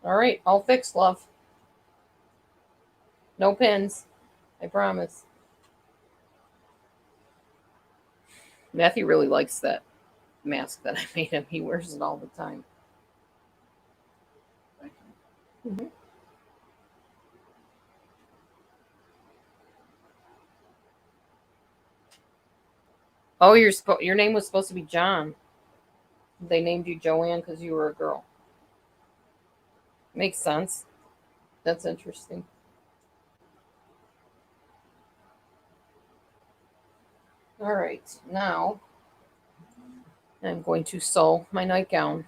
All right, all fixed, love. No pins. I promise. Matthew really likes that mask that I made him. He wears it all the time. Hmm. Oh, your name was supposed to be John. They named you Joanne because you were a girl. Makes sense. That's interesting. All right, now I'm going to sew my nightgown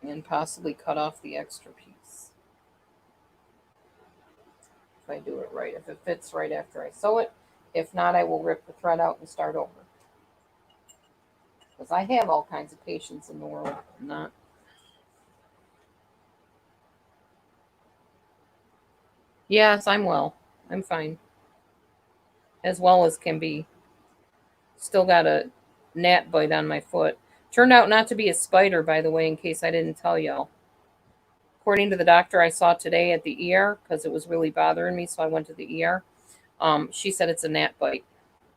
and possibly cut off the extra piece. if I do it right, if it fits right after I sew it. If not, I will rip the thread out and start over. Because I have all kinds of patience in the world. I'm not. Yes, I'm well. I'm fine. As well as can be. Still got a gnat bite on my foot. Turned out not to be a spider, by the way, in case I didn't tell y'all. According to the doctor I saw today at the ER, because it was really bothering me, so I went to the ER. She said it's a gnat bite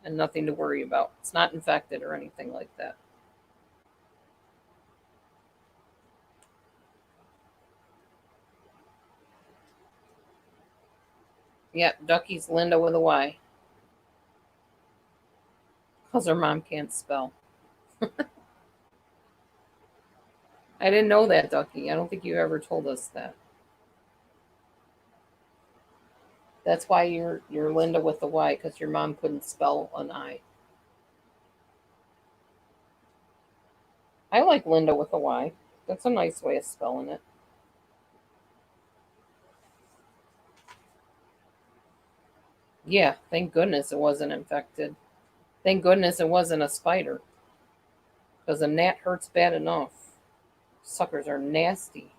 and nothing to worry about. It's not infected or anything like that. Yep, Ducky's Linda with a Y, because her mom can't spell. I didn't know that, Ducky. I don't think you ever told us that. That's why you're Linda with a Y, because your mom couldn't spell an I. I like Linda with a Y. That's a nice way of spelling it. Yeah, thank goodness it wasn't infected. Thank goodness it wasn't a spider, because a gnat hurts bad enough. Suckers are nasty.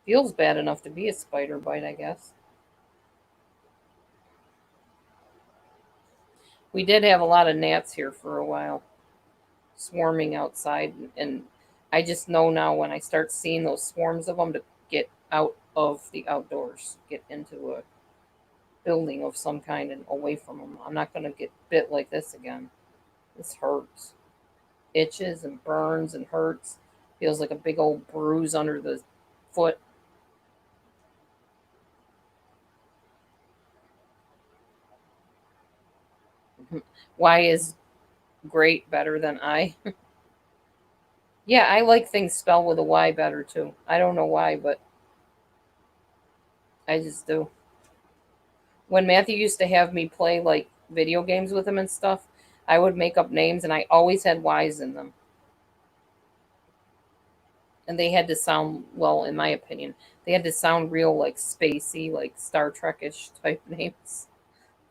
Feels bad enough to be a spider bite, I guess. We did have a lot of gnats here for a while, swarming outside, and I just know now when I start seeing those swarms of them to get out of the outdoors, get into a building of some kind and away from them. I'm not going to get bit like this again. This hurts. Itches and burns and hurts. Feels like a big old bruise under the foot. Why is great better than I? Yeah, I like things spelled with a Y better too. I don't know why, but I just do. When Matthew used to have me play like video games with him and stuff, I would make up names and I always had Y's in them. And they had to sound, well, in my opinion, they had to sound real like spacey, like Star Trek-ish type names,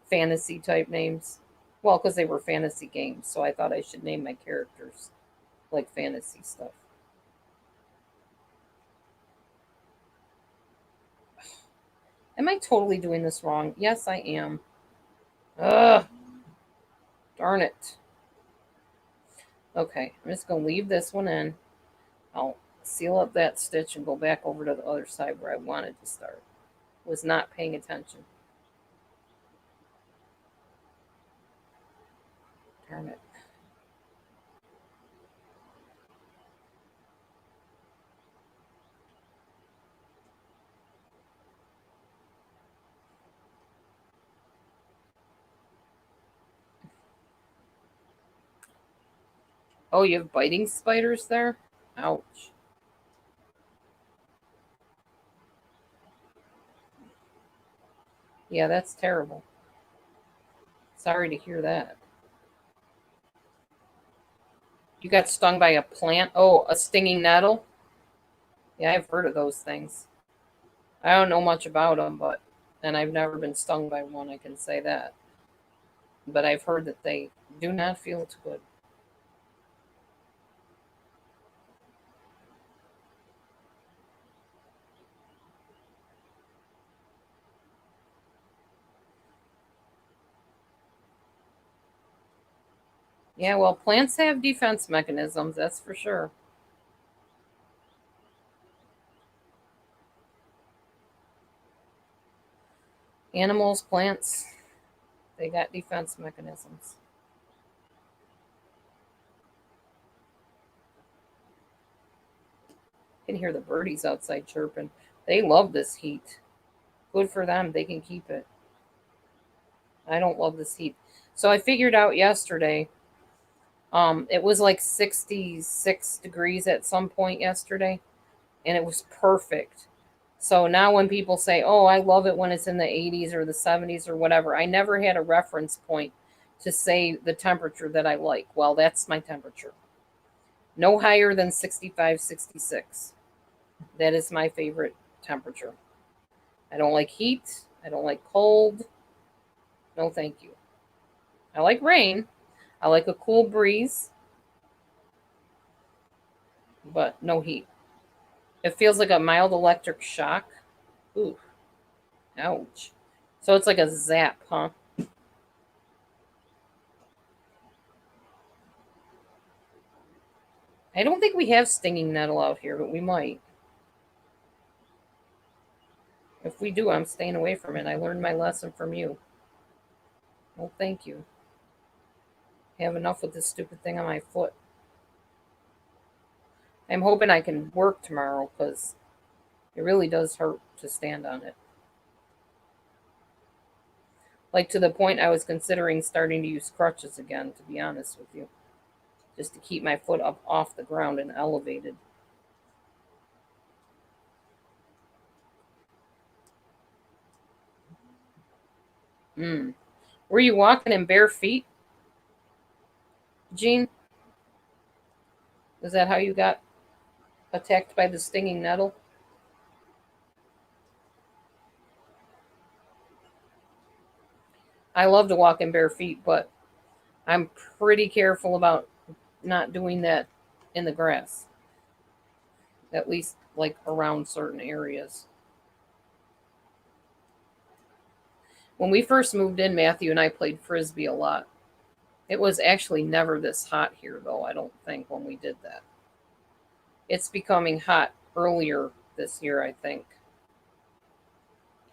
fantasy type names. Well, because they were fantasy games, so I thought I should name my characters like fantasy stuff. Am I totally doing this wrong? Yes, I am. Ugh, darn it. Okay, I'm just going to leave this one in. I'll seal up that stitch and go back over to the other side where I wanted to start. Was not paying attention. Darn it. Oh, you have biting spiders there? Ouch. Yeah, that's terrible. Sorry to hear that. You got stung by a plant? Oh, a stinging nettle? Yeah, I've heard of those things. I don't know much about them, but, and I've never been stung by one, I can say that. But I've heard that they do not feel too good. Yeah, well, plants have defense mechanisms, that's for sure. Animals, plants, they got defense mechanisms. You can hear the birdies outside chirping. They love this heat. Good for them, they can keep it. I don't love this heat. So I figured out yesterday, it was like 66 degrees at some point yesterday, and it was perfect. So now when people say, "Oh, I love it when it's in the 80s or the 70s or whatever," I never had a reference point to say the temperature that I like. Well, that's my temperature. No higher than 65, 66. That is my favorite temperature. I don't like heat. I don't like cold. No, thank you. I like rain. I like a cool breeze, but no heat. It feels like a mild electric shock. Ooh, ouch. So it's like a zap, huh? I don't think we have stinging nettle out here, but we might. If we do, I'm staying away from it. I learned my lesson from you. Well, thank you. I have enough with this stupid thing on my foot. I'm hoping I can work tomorrow because it really does hurt to stand on it. Like to the point I was considering starting to use crutches again, to be honest with you, just to keep my foot up off the ground and elevated. Hmm. Were you walking in bare feet, Jean? Is that how you got attacked by the stinging nettle? I love to walk in bare feet, but I'm pretty careful about not doing that in the grass, at least like around certain areas. When we first moved in, Matthew and I played frisbee a lot. It was actually never this hot here, though, I don't think, when we did that. It's becoming hot earlier this year, I think.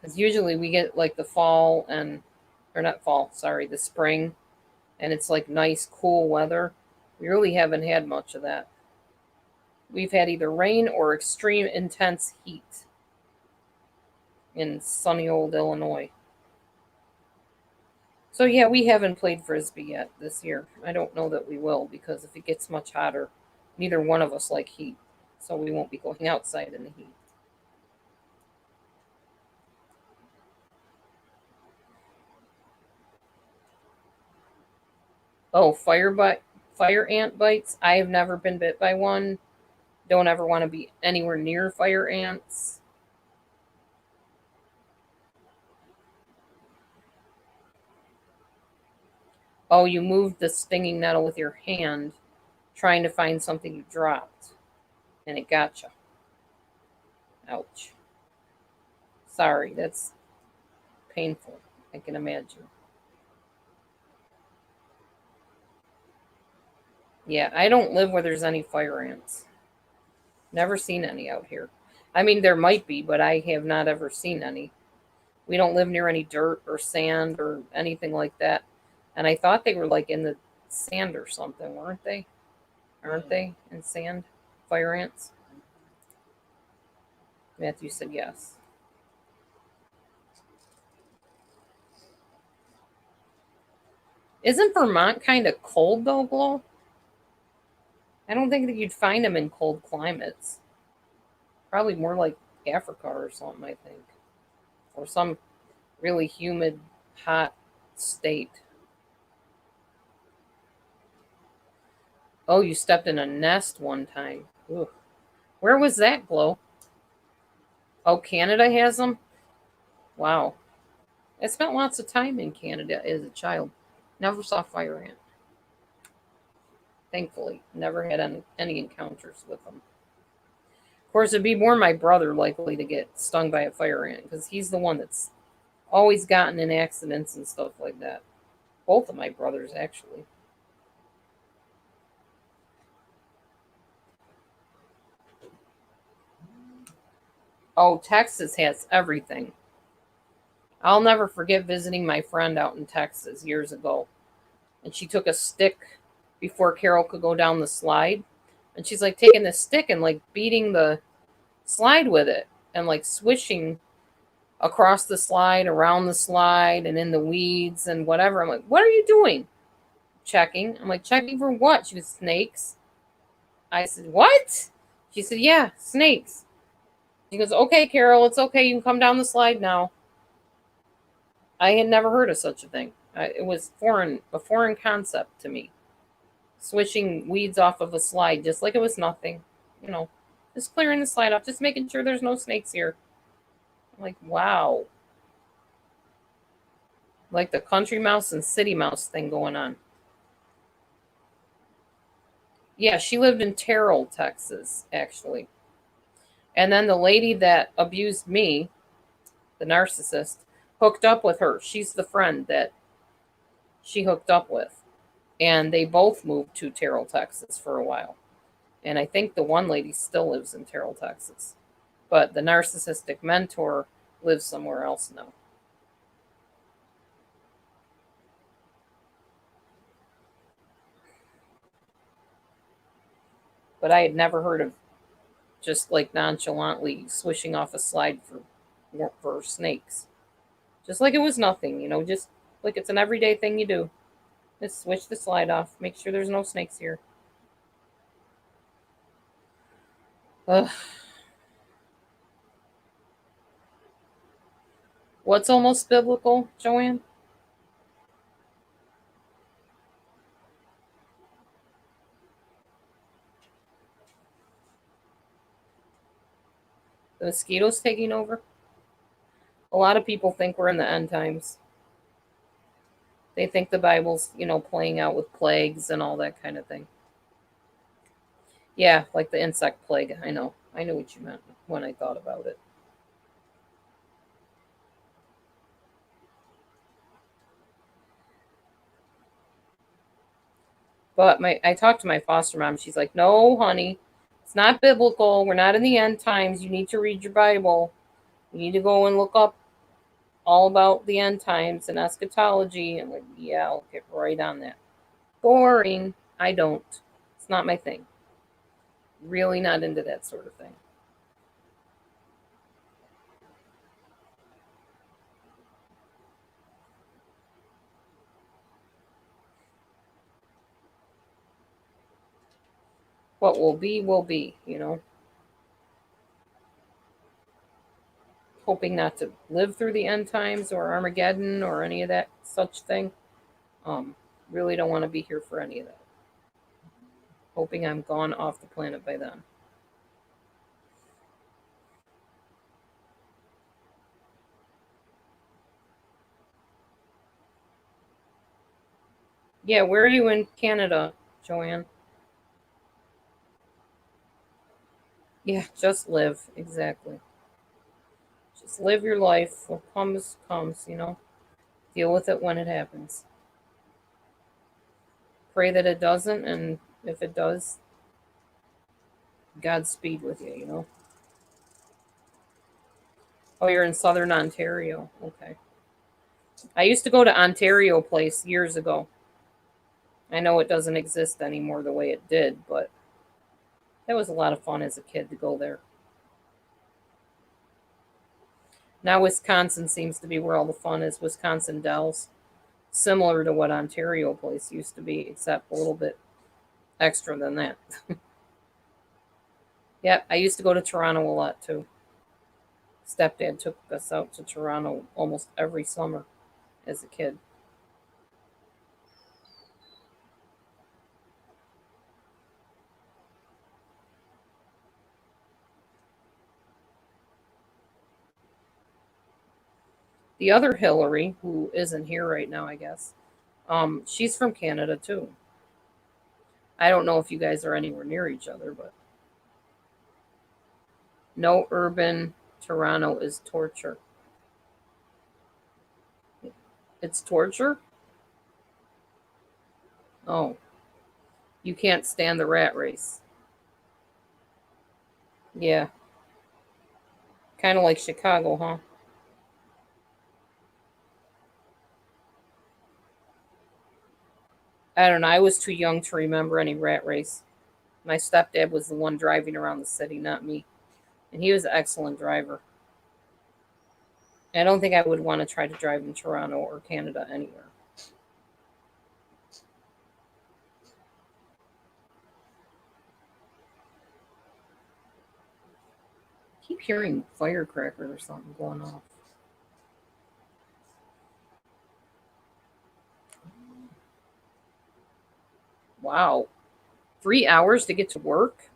Because usually we get like the fall and, or not fall, sorry, the spring, and it's like nice, cool weather. We really haven't had much of that. We've had either rain or extreme intense heat in sunny old Illinois. So yeah, we haven't played frisbee yet this year. I don't know that we will because if it gets much hotter, neither one of us like heat. So we won't be going outside in the heat. Oh, fire ant bites. I have never been bit by one. Don't ever want to be anywhere near fire ants. Oh, you moved the stinging nettle with your hand trying to find something you dropped and it got you. Ouch. Sorry, that's painful. I can imagine. Yeah, I don't live where there's any fire ants. Never seen any out here. I mean, there might be, but I have not ever seen any. We don't live near any dirt or sand or anything like that. And I thought they were like in the sand or something, weren't they? Aren't they in sand? Fire ants? Matthew said yes. Isn't Vermont kind of cold though, Glow? I don't think that you'd find them in cold climates. Probably more like Africa or something, I think. Or some really humid, hot state. Oh, you stepped in a nest one time. Ooh. Where was that, Glow? Oh, Canada has them? Wow. I spent lots of time in Canada as a child. Never saw fire ant. Thankfully, never had any encounters with them. Of course, it'd be more my brother likely to get stung by a fire ant because he's the one that's always gotten in accidents and stuff like that. Both of my brothers, actually. Oh, Texas has everything. I'll never forget visiting my friend out in Texas years ago. And she took a stick before Carol could go down the slide. And she's like taking the stick and like beating the slide with it and like swishing across the slide, around the slide, and in the weeds and whatever. I'm like, what are you doing? Checking. I'm like, checking for what? She was snakes. I said, what? She said, yeah, snakes. She goes, okay, Carol, it's okay. You can come down the slide now. I had never heard of such a thing. It was a foreign concept to me. Swishing weeds off of a slide just like it was nothing. You know, just clearing the slide off, just making sure there's no snakes here. Like, wow. Like the country mouse and city mouse thing going on. Yeah, she lived in Terrell, Texas, actually. And then the lady that abused me, the narcissist, hooked up with her. She's the friend that she hooked up with. And they both moved to Terrell, Texas for a while. And I think the one lady still lives in Terrell, Texas. But the narcissistic mentor lives somewhere else now. But I had never heard of just like nonchalantly swishing off a slide for snakes. Just like it was nothing, just like it's an everyday thing you do. Just switch the slide off, make sure there's no snakes here. Ugh. What's almost biblical, Joanne? The mosquitoes taking over? A lot of people think we're in the end times. They think the Bible's, playing out with plagues and all that kind of thing. Yeah, like the insect plague. I know. I knew what you meant when I thought about it. But I talked to my foster mom. She's like, "No, honey, it's not biblical. We're not in the end times. You need to read your Bible. You need to go and look up all about the end times and eschatology." And like, yeah, I'll get right on that. Boring. I don't. It's not my thing. Really not into that sort of thing. What will be, will be. Hoping not to live through the end times or Armageddon or any of that such thing. Um, really don't want to be here for any of that. Hoping I'm gone off the planet by then. Yeah, where are you in Canada, Joanne? Yeah, just live. Exactly. Just live your life. What comes, comes. Deal with it when it happens. Pray that it doesn't, and if it does, Godspeed with you. Oh, you're in southern Ontario. Okay. I used to go to Ontario Place years ago. I know it doesn't exist anymore the way it did, but that was a lot of fun as a kid to go there. Now Wisconsin seems to be where all the fun is. Wisconsin Dells, similar to what Ontario Place used to be, except a little bit extra than that. Yep, I used to go to Toronto a lot too. Stepdad took us out to Toronto almost every summer as a kid. The other Hillary, who isn't here right now, I guess, she's from Canada too. I don't know if you guys are anywhere near each other, but no urban Toronto is torture. It's torture? Oh, you can't stand the rat race. Yeah, kind of like Chicago, huh? I don't know. I was too young to remember any rat race. My stepdad was the one driving around the city, not me. And he was an excellent driver. I don't think I would want to try to drive in Toronto or Canada anywhere. I keep hearing firecracker or something going off. Wow. 3 hours to get to work?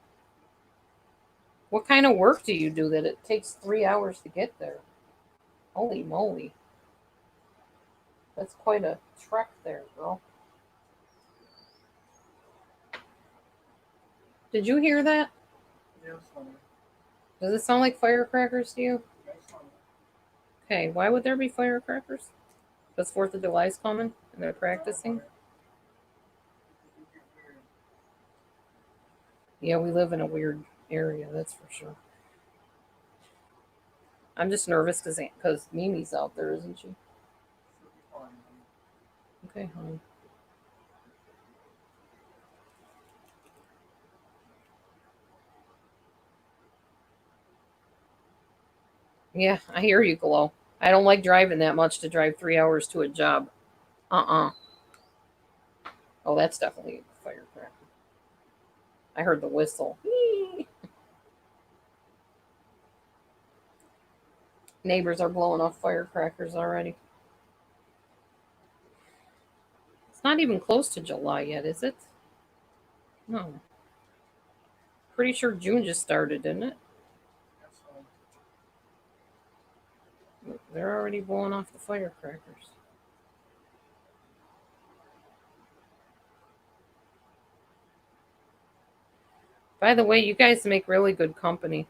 What kind of work do you do that it takes 3 hours to get there? Holy moly. That's quite a trek there, girl. Did you hear that? Yes, honey. Does it sound like firecrackers to you? Yes, honey. Okay, why would there be firecrackers? Because 4th of July's coming and they're practicing? Yeah, we live in a weird area, that's for sure. I'm just nervous because Mimi's out there, isn't she? Okay, honey. Yeah, I hear you, Glow. I don't like driving that much to drive 3 hours to a job. Uh-uh. Oh, that's definitely a firecracker. I heard the whistle. Neighbors are blowing off firecrackers already. It's not even close to July yet, is it? No. Pretty sure June just started, didn't it? Yes, honey. They're already blowing off the firecrackers. By the way, you guys make really good company.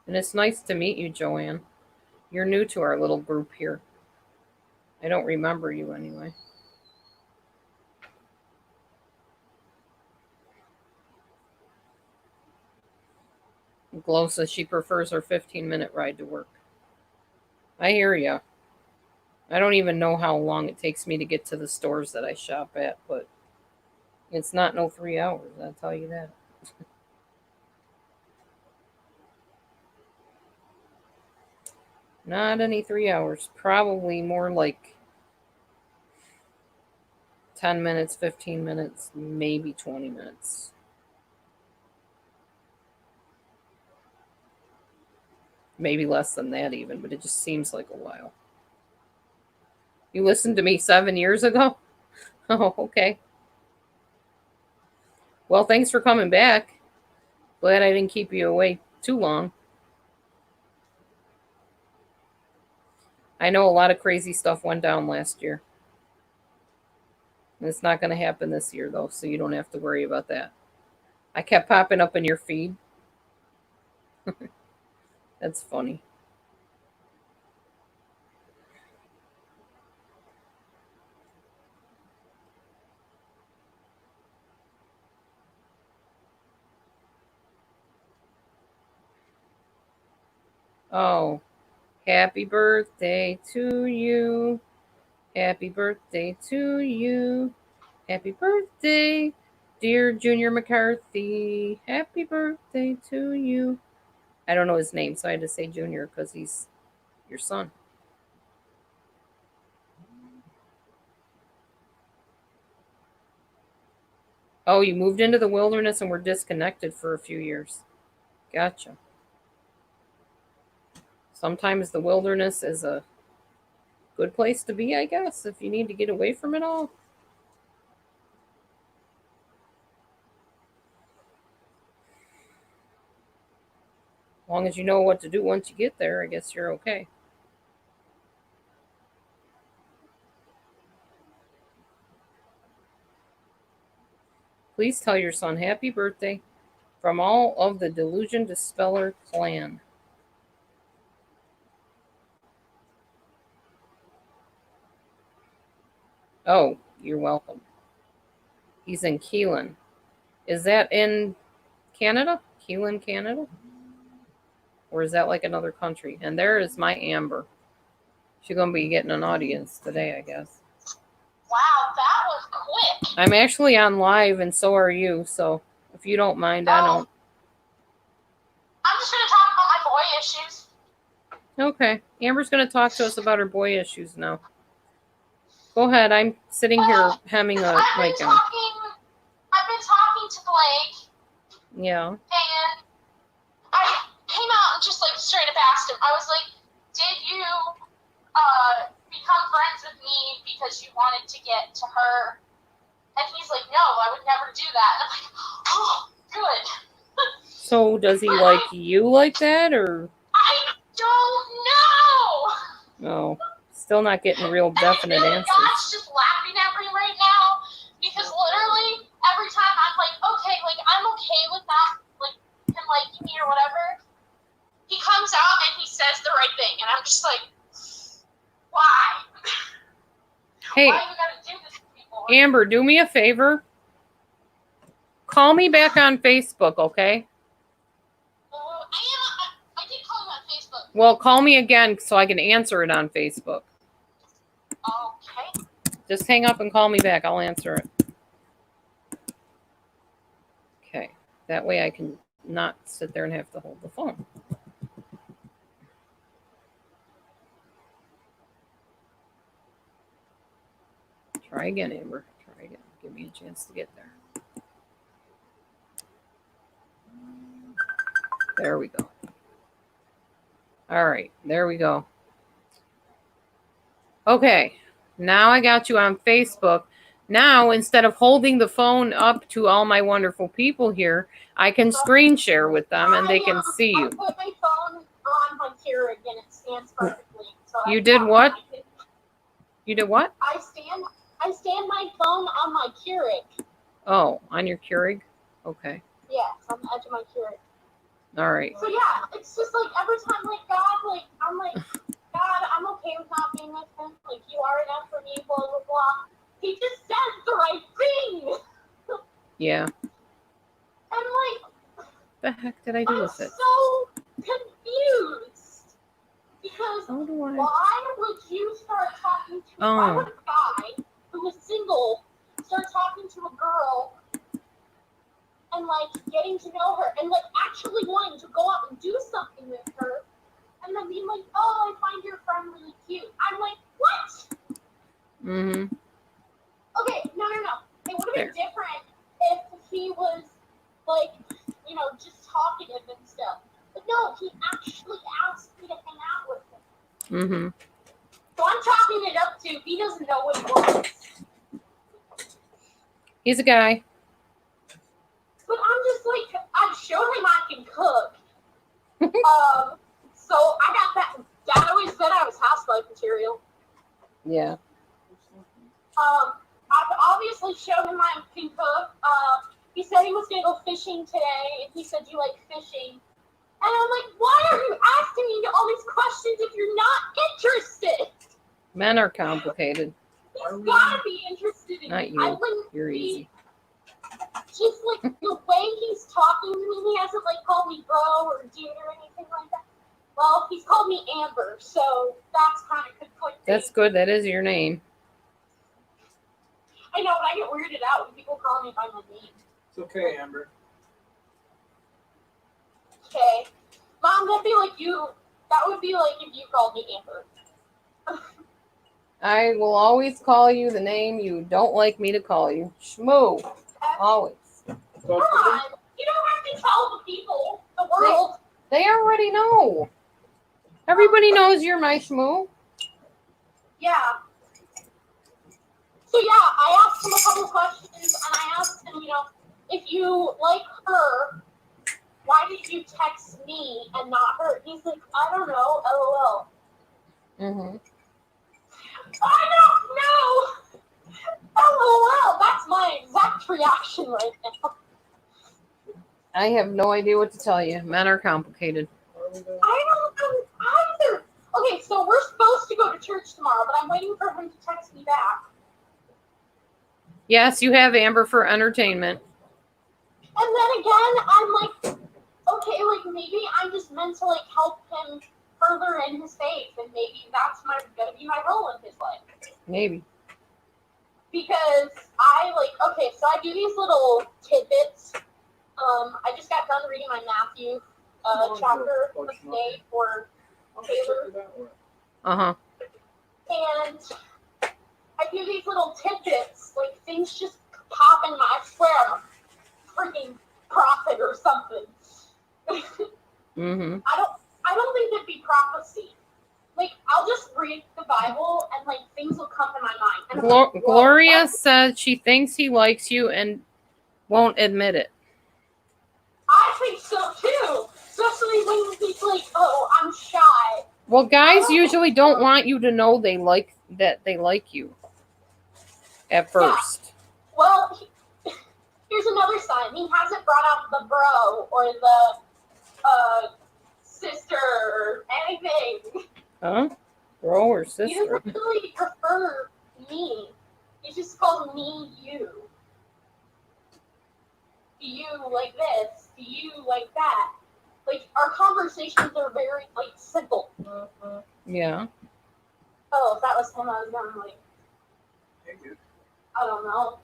And it's nice to meet you, Joanne. You're new to our little group here. I don't remember you anyway. Glow says she prefers her 15-minute ride to work. I hear ya. I don't even know how long it takes me to get to the stores that I shop at, but it's not no 3 hours, I'll tell you that. Not any 3 hours. Probably more like 10 minutes, 15 minutes, maybe 20 minutes. Maybe less than that, even, but it just seems like a while. You listened to me 7 years ago? Oh, okay. Well, thanks for coming back. Glad I didn't keep you away too long. I know a lot of crazy stuff went down last year. And it's not going to happen this year, though, so you don't have to worry about that. I kept popping up in your feed. That's funny. Oh, happy birthday to you. Happy birthday to you. Happy birthday, dear Junior McCarthy. Happy birthday to you. I don't know his name, so I had to say Junior because he's your son. Oh, you moved into the wilderness and were disconnected for a few years. Gotcha. Sometimes the wilderness is a good place to be, I guess, if you need to get away from it all. As long as you know what to do once you get there, I guess you're okay. Please tell your son happy birthday from all of the Delusion Dispeller clan. Oh, you're welcome. He's in Keelan. Is that in Canada? Keelan, Canada? Or is that like another country? And there is my Amber. She's going to be getting an audience today, I guess. Wow, that was quick. I'm actually on live, and so are you. So if you don't mind, I don't. I'm just going to talk about my boy issues. Okay. Amber's going to talk to us about her boy issues now. Go ahead. I'm sitting here hemming a mic on. I've been talking to Blake. Yeah. And I came out and just like straight up asked him. I was like, did you become friends with me because you wanted to get to her? And he's like, no, I would never do that. And I'm like, oh, good. So does he like you like that, or I don't know. no? Still not getting real definite And answers. God's just laughing at me right now because literally every time I'm like, okay, like I'm okay with that, like him liking me or whatever, he comes out and he says the right thing, and I'm just like, why? Hey, Why you gotta do this to people? Amber, do me a favor. Call me back on Facebook, okay? I did call him on Facebook. Well, call me again so I can answer it on Facebook. Okay. Just hang up and call me back. I'll answer it. Okay. That way I can not sit there and have to hold the phone. Try again, Amber. Try again. Give me a chance to get there. There we go. All right. There we go. Okay. Now I got you on Facebook. Now, instead of holding the phone up to all my wonderful people here, I can screen share with them and they can see you. I put my phone on my Keurig and it stands perfectly. So You did what? You did what? I stand my phone on my Keurig. Oh, on your Keurig? Okay. Yeah, it's on the edge of my Keurig. All right. So yeah, it's just like every time, like God, like I'm like, God, I'm okay with not being with him. Like you are enough for me, blah blah blah. He just says the right thing. Yeah. And like, The heck did I do I'm with it? so confused because How do I? why would you start talking to? Oh. Why would a guy who is single start talking to a girl and like getting to know her and like actually wanting to go out and do something with her, and then being like, "Oh, I find your friend really cute." I'm like, "What?" Mm-hmm. Okay, no. It would have been different if he was like, you know, just talkative and stuff. But no, he actually asked me to hang out with him. Mm-hmm. So I'm chalking it up to he doesn't know what he wants. He's a guy. But I'm just like, I've shown him I can cook. So I got that. Dad always said I was housewife material. Yeah. I've obviously shown him I can cook. He said he was gonna go fishing today, and he said you like fishing. And I'm like, why are you asking me all these questions if you're not interested? Men are complicated. He's gotta be interested in Not me. you. I wouldn't You're be, easy. just like the way he's talking to me, he hasn't like called me bro or dude or anything like that. Well, he's called me Amber, so that's kind of conflicting. That's good. That is your name. I know, but I get weirded out when people call me by my name. It's okay, Amber. Okay. Mom, that'd be like you. That would be like if you called me Amber. I will always call you the name you don't like me to call you. Shmoo. Always. Come on. You don't have to tell the people, the world. They already know. Everybody knows you're my Shmoo. Yeah. So yeah, I asked him a couple questions, and I asked him, you know, if you like her, why did you text me and not her? He's like, I don't know, LOL. Mm-hmm. I don't know! LOL! That's my exact reaction right now. I have no idea what to tell you. Men are complicated. I don't know either. Okay, so we're supposed to go to church tomorrow, but I'm waiting for him to text me back. Yes, you have Amber for entertainment. And then again, I'm like, okay, like maybe I'm just meant to like help him further in his faith, and maybe that's gonna be my role in his life. Maybe. Because I like, okay, so I do these little tidbits. I just got done reading my Matthew chapter for today for Taylor. Uh-huh. And I do these little tidbits, like things just pop in my, I swear I'm a freaking prophet or something. Mm-hmm. I don't think it'd be prophecy. Like, I'll just read the Bible and like things will come to my mind. And I'm like, whoa, Gloria says she thinks he likes you and won't admit it. I think so too. Especially when he's like, "Oh, I'm shy." Well, guys usually don't want you to know they like you at first. Well, here's another sign. He hasn't brought out the bro or the sister or anything. Huh? Bro or He sister? doesn't really prefer me. He just calls me you. Do you like this? Do you like that? Like, our conversations are very, like, simple. Yeah. Oh, if that was him, I was gonna, like, Hey, dude. I don't know.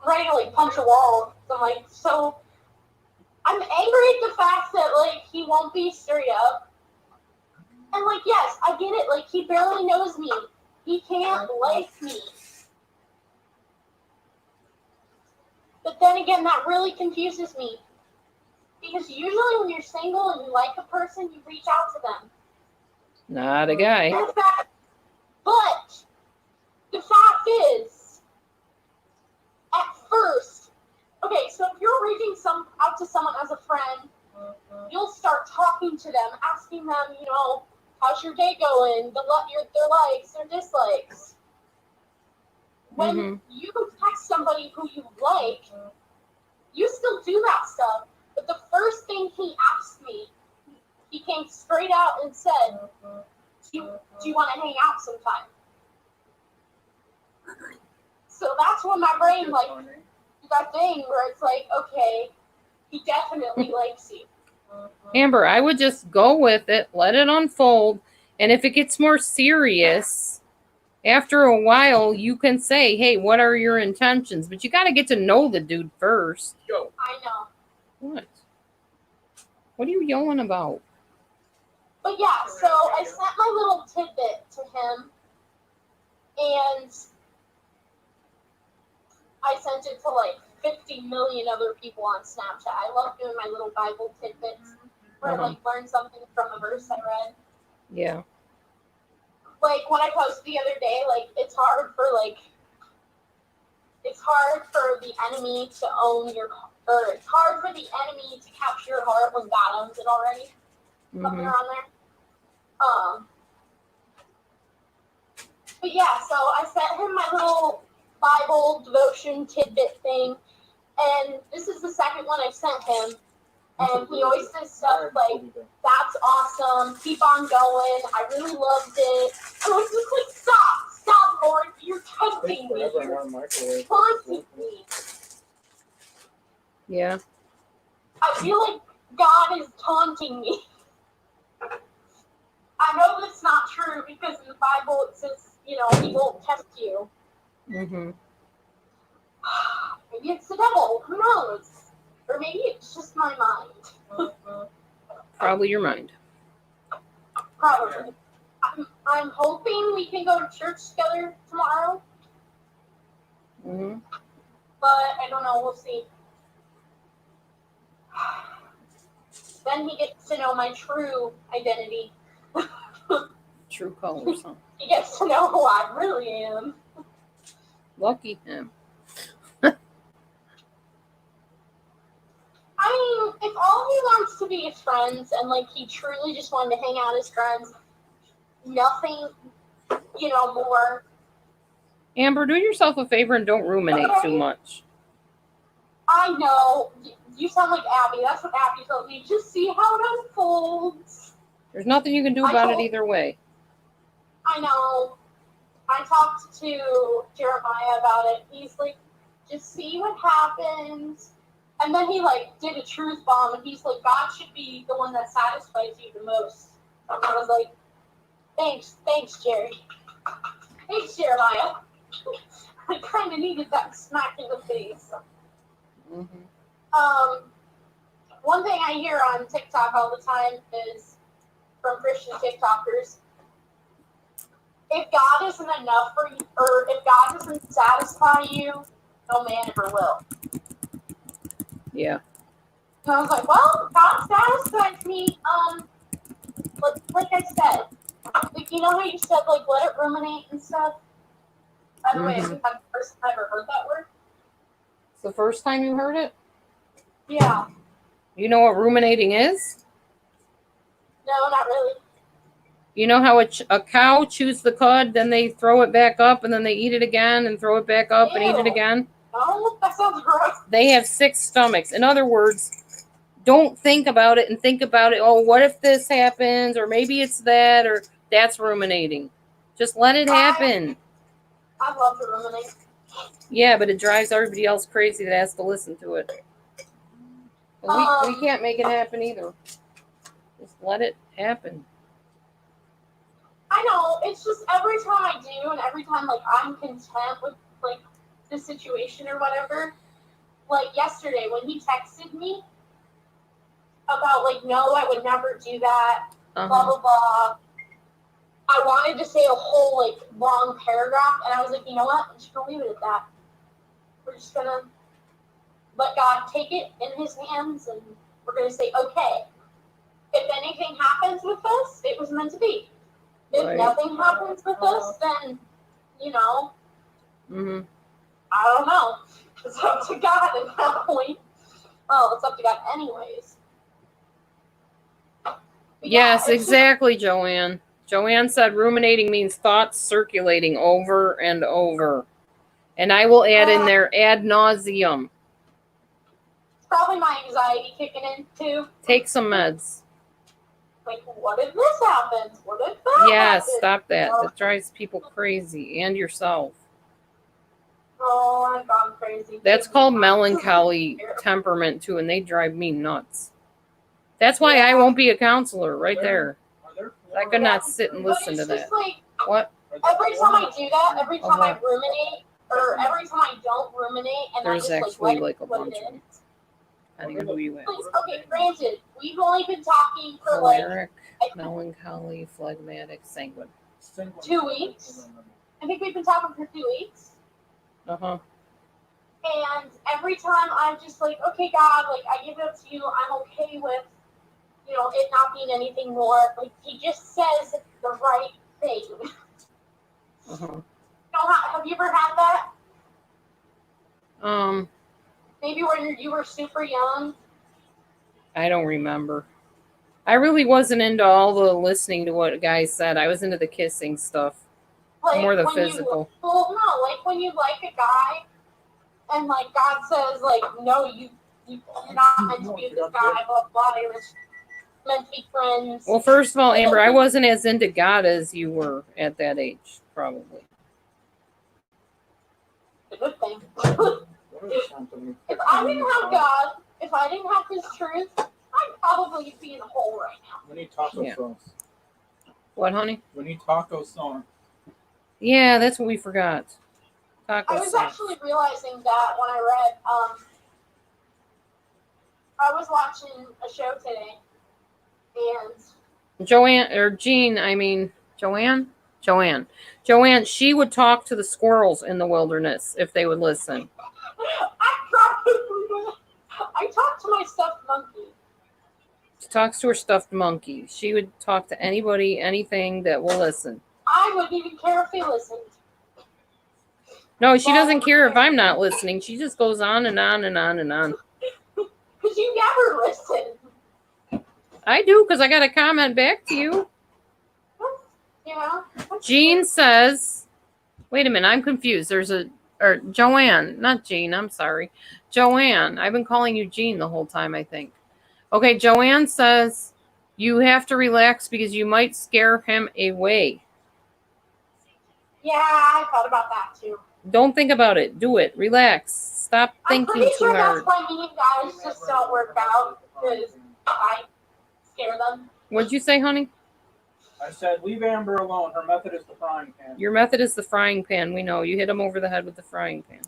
I'm ready to, like, punch a wall. So I'm like, so, I'm angry at the fact that, like, he won't be straight up. And, like, yes, I get it. Like, he barely knows me. He can't like me. But then again, that really confuses me. Because usually when you're single and you like a person, you reach out to them. Not a guy. But the fact is, at first, okay, so if you're reaching out to someone as a friend, you'll start talking to them, asking them, you know, how's your day going? Their likes, their dislikes. When you text somebody who you like, you still do that stuff. But the first thing he asked me, he came straight out and said, do you want to hang out sometime? So that's when my brain, like, that thing where it's like, okay, he definitely likes you. Amber, I would just go with it, let it unfold, and if it gets more serious, after a while, you can say, hey, what are your intentions? But you got to get to know the dude first. Yo. I know. What? What are you yelling about? But yeah, so I sent my little tidbit to him, and I sent it to like 50 million other people on Snapchat. I love doing my little Bible tidbits where I like learn something from a verse I read. Yeah. Like when I posted the other day, like it's hard for the enemy to own your, or it's hard for the enemy to capture your heart when God owns it already. Something around there. But yeah, so I sent him my little Bible devotion tidbit thing, and this is the second one I sent him, and he always says stuff like, that's awesome, keep on going, I really loved it. And I was just like, stop, Lord, you're tempting me, you're taunting me. Yeah. I feel like God is taunting me. I know that's not true because in the Bible it says, you know, he won't test you. Mm-hmm. Maybe it's the devil, who knows? Or maybe it's just my mind. Probably your mind. Probably. I'm hoping we can go to church together tomorrow, Mm-hmm. but I don't know, we'll see. Then he gets to know my true identity. True colors, huh? He gets to know who I really am. Lucky him. I mean, if all he wants to be is friends and like he truly just wanted to hang out as friends, nothing, you know, more. Amber, do yourself a favor and don't ruminate too much. I know. You sound like Abby. That's what Abby told me. Just see how it unfolds. There's nothing you can do about it either way. I know. I talked to Jeremiah about it. He's like, just see what happens. And then he like did a truth bomb, and he's like, God should be the one that satisfies you the most. And I was like, thanks, Jerry. Thanks, Jeremiah. I kind of needed that smack in the face. Mm-hmm. One thing I hear on TikTok all the time is from Christian TikTokers, if God isn't enough for you, or if God doesn't satisfy you, no man ever will. Yeah. And I was like, well, God satisfies me. Like I said, like you know how you said like let it ruminate and stuff. By the way, I think that's the first time I ever heard that word. It's the first time you heard it? Yeah. You know what ruminating is? No, not really. You know how a cow chews the cud, then they throw it back up, and then they eat it again, and throw it back up, and eat it Ew. again? Oh, that sounds gross. They have 6 stomachs. In other words, don't think about it and think about it. Oh, what if this happens? Or maybe it's that, or that's ruminating. Just let it happen. I love to ruminate. Yeah, but it drives everybody else crazy that has to listen to it. But we can't make it happen either. Just let it happen. I know, it's just every time I do, and every time, like, I'm content with, like, the situation or whatever. Like, yesterday, when he texted me about, like, no, I would never do that, blah, blah, blah. I wanted to say a whole, like, long paragraph, and I was like, you know what? I'm just gonna leave it at that. We're just gonna let God take it in his hands, and we're gonna say, okay, if anything happens with us, it was meant to be. If nothing happens with us, then, you know, I don't know. It's up to God at that point. Well, it's up to God anyways. But Yes, yeah, exactly, Joanne. Joanne said ruminating means thoughts circulating over and over. And I will add in there ad nauseum. It's probably my anxiety kicking in too. Take some meds. Like, what if this happens? What if that Yes, happens? stop that. That drives people crazy, and yourself. Oh, I've gone crazy. That's called melancholy temperament too, and they drive me nuts. That's why I won't be a counselor right there. I could not sit and listen to that. Like, What? Every time I do that, every time I ruminate, or every time I don't ruminate, and there's I just actually like a bunch of them. Depending on who you ask. Okay, granted, we've only been talking for Choleric, melancholy, phlegmatic, sanguine. 2 weeks. I think we've been talking for 2 weeks. Uh-huh. And every time I'm just like, okay, God, like, I give it up to you. I'm okay with, you know, it not being anything more. Like, he just says the right thing. Uh-huh. You know, have you ever had that? Maybe when you were super young? I don't remember. I really wasn't into all the listening to what guys said. I was into the kissing stuff. Like, more the physical. Well, no, like when you like a guy and like God says like, no, you're not meant to be with this guy, blah blah, you're meant to be friends. Well, first of all, Amber, I wasn't as into God as you were at that age, probably. A good thing. If I didn't have God, if I didn't have His truth, I'd probably be in a hole right now. We need taco sauce. What, honey? We need taco sauce. Yeah, that's what we forgot. Taco I was sauce. actually realizing that when I read, I was watching a show today, and Joanne, she would talk to the squirrels in the wilderness if they would listen. I talk to my stuffed monkey. She talks to her stuffed monkey. She would talk to anybody, anything that will listen. I wouldn't even care if they listened. No, she doesn't care if I'm not listening. She just goes on and on and on and on. Because you never listen. I do, because I got to comment back to you. Yeah. Jean says, wait a minute, I'm confused. Joanne, not Jean, I'm sorry. Joanne, I've been calling you Jean the whole time, I think. Okay, Joanne says, you have to relax because you might scare him away. Yeah, I thought about that too. Don't think about it. Do it. Relax. Stop thinking too hard. I'm pretty sure that's why me and guys just don't work out, because I scare them. What'd you say, honey? I said, leave Amber alone. Her method is the frying pan. Your method is the frying pan. We know. You hit him over the head with the frying pan.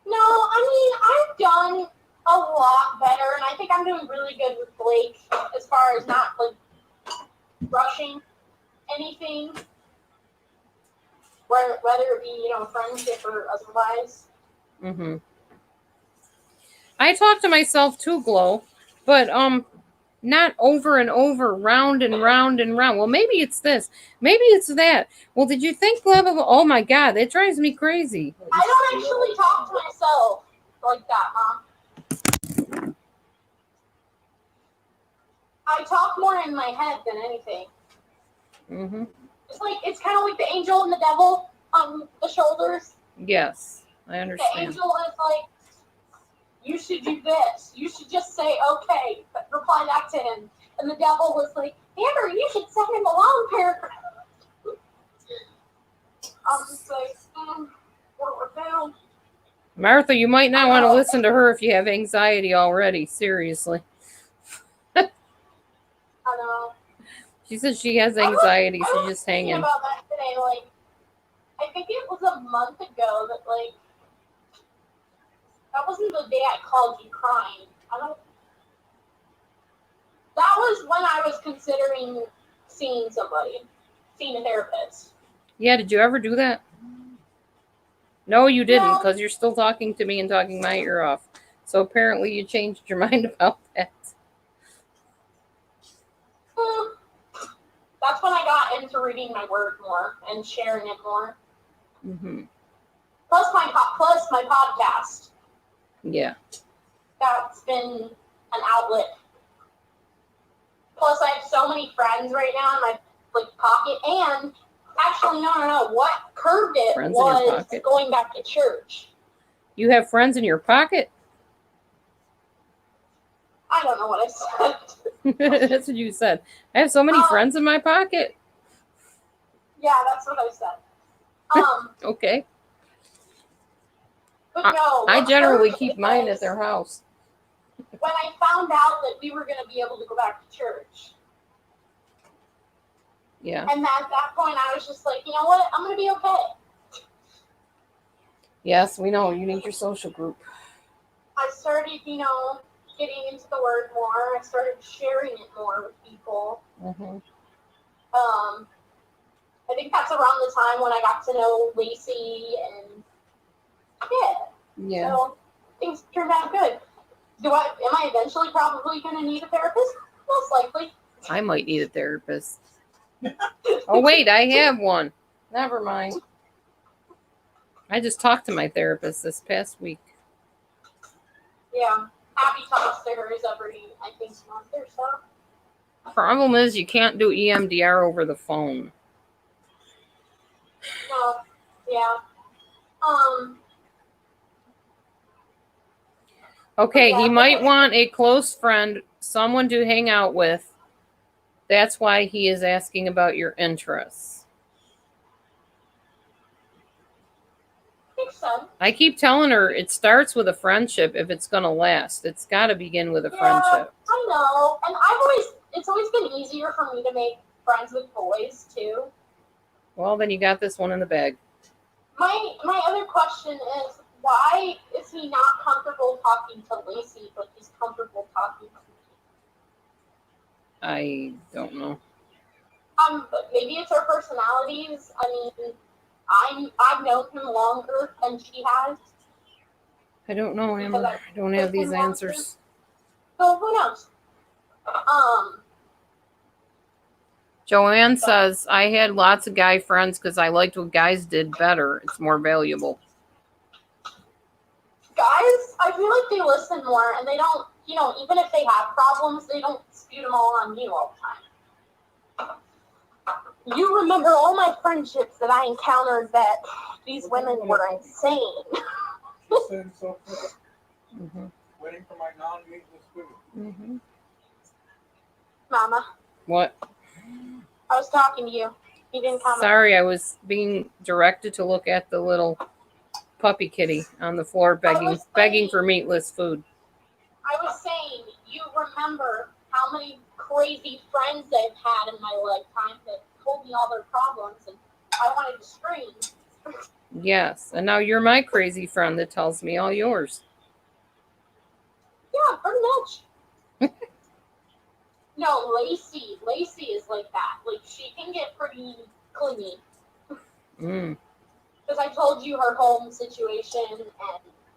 No, I mean, I've done a lot better, and I think I'm doing really good with Blake as far as not, like, rushing anything, whether it be, you know, friendship or otherwise. Mm-hmm. I talk to myself too, Glow, but not over and over, round and round and round. Well, maybe it's this. Maybe it's that. Well, did you think blah, blah, blah? Oh, my God. That drives me crazy. I don't actually talk to myself like that, Mom. I talk more in my head than anything. Mm-hmm. It's kind of like the angel and the devil on the shoulders. Yes, I The understand. angel is like, you should do this. You should just say okay. But reply back to him. And the devil was like, Amber, you should send him a long paragraph. I'm just like, we're down. Martha, you might not want to listen to her if you have anxiety already. Seriously. I know. She says she has anxiety. I She's was just thinking hanging. about that today. Like, I think it was a month ago that, like, that wasn't the day I called you crying. That was when I was considering seeing a therapist. Yeah, did you ever do that? No, you didn't, No. because you're still talking to me and talking my ear off. So apparently you changed your mind about that. That's when I got into reading my word more and sharing it more. Mm-hmm. Plus my podcast. Yeah. That's been an outlet. Plus, I have so many friends right now in my pocket, and actually, no. What curved it Friends in your was pocket? going back to church. You have friends in your pocket? I don't know what I said. That's what you said. I have so many friends in my pocket. Yeah, that's what I said. Okay. But no, I generally curved keep mine was at their house. when I found out that we were going to be able to go back to church. Yeah. And at that point, I was just like, you know what? I'm going to be okay. Yes, we know. You need your social group. I started, getting into the word more. I started sharing it more with people. Mm-hmm. I think that's around the time when I got to know Lacey and Yeah. So things turned out good. Am I eventually probably going to need a therapist? Most likely. I might need a therapist. Oh, wait, I have one. Never mind. I just talked to my therapist this past week. Yeah. Abby talks to hers every, I think, month or so. Problem is, you can't do EMDR over the phone. No. Yeah. Okay, he Yeah. might want a close friend, someone to hang out with. That's why he is asking about your interests. Makes sense. I keep telling her it starts with a friendship if it's going to last. It's got to begin with a friendship. I know. And it's always been easier for me to make friends with boys, too. Well, then you got this one in the bag. My other question is, why is he not comfortable talking to Lacey, but he's comfortable talking to me? I don't know. Maybe it's our personalities. I mean, I've known him longer than she has. I don't know, Amber. I don't have these answers. So who knows? Joanne says, I had lots of guy friends because I liked what guys did better. It's more valuable. Guys, I feel like they listen more, and they don't, even if they have problems, they don't spew them all on you all the time. You remember all my friendships that I encountered that these women were insane. She said so quick. Mm-hmm. Waiting for my non-meatless food. Mm-hmm. Mama, What? I was talking to you. You didn't comment. Sorry, I was being directed to look at the little puppy kitty on the floor begging for meatless food. I was saying, you remember how many crazy friends I've had in my lifetime that told me all their problems, and I wanted to scream. Yes, and now you're my crazy friend that tells me all yours. Yeah, pretty much. No, Lacey is like that. Like, she can get pretty clingy. Mm. Because I told you her home situation, and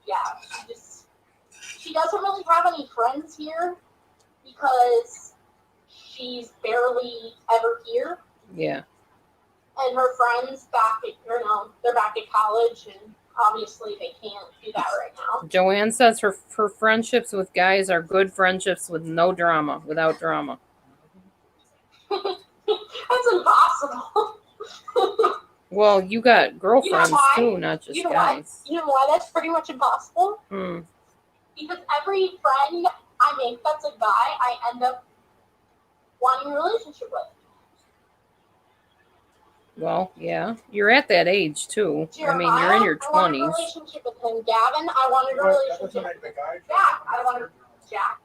yeah, she doesn't really have any friends here because she's barely ever here. Yeah. And her friends they're back at college, and obviously they can't do that right now. Joanne says her friendships with guys are good friendships with no drama, without drama. That's impossible. Well, you got girlfriends why? too, not just You know why? guys. You know why that's pretty much impossible? Because every friend I make that's a guy, I end up wanting a relationship with. Well, yeah. You're at that age too. Jeremiah, I mean, you're in your I wanted a 20s. relationship with him. Gavin, I wanted a That relationship doesn't with make the guy. Jack. I wanted Jack.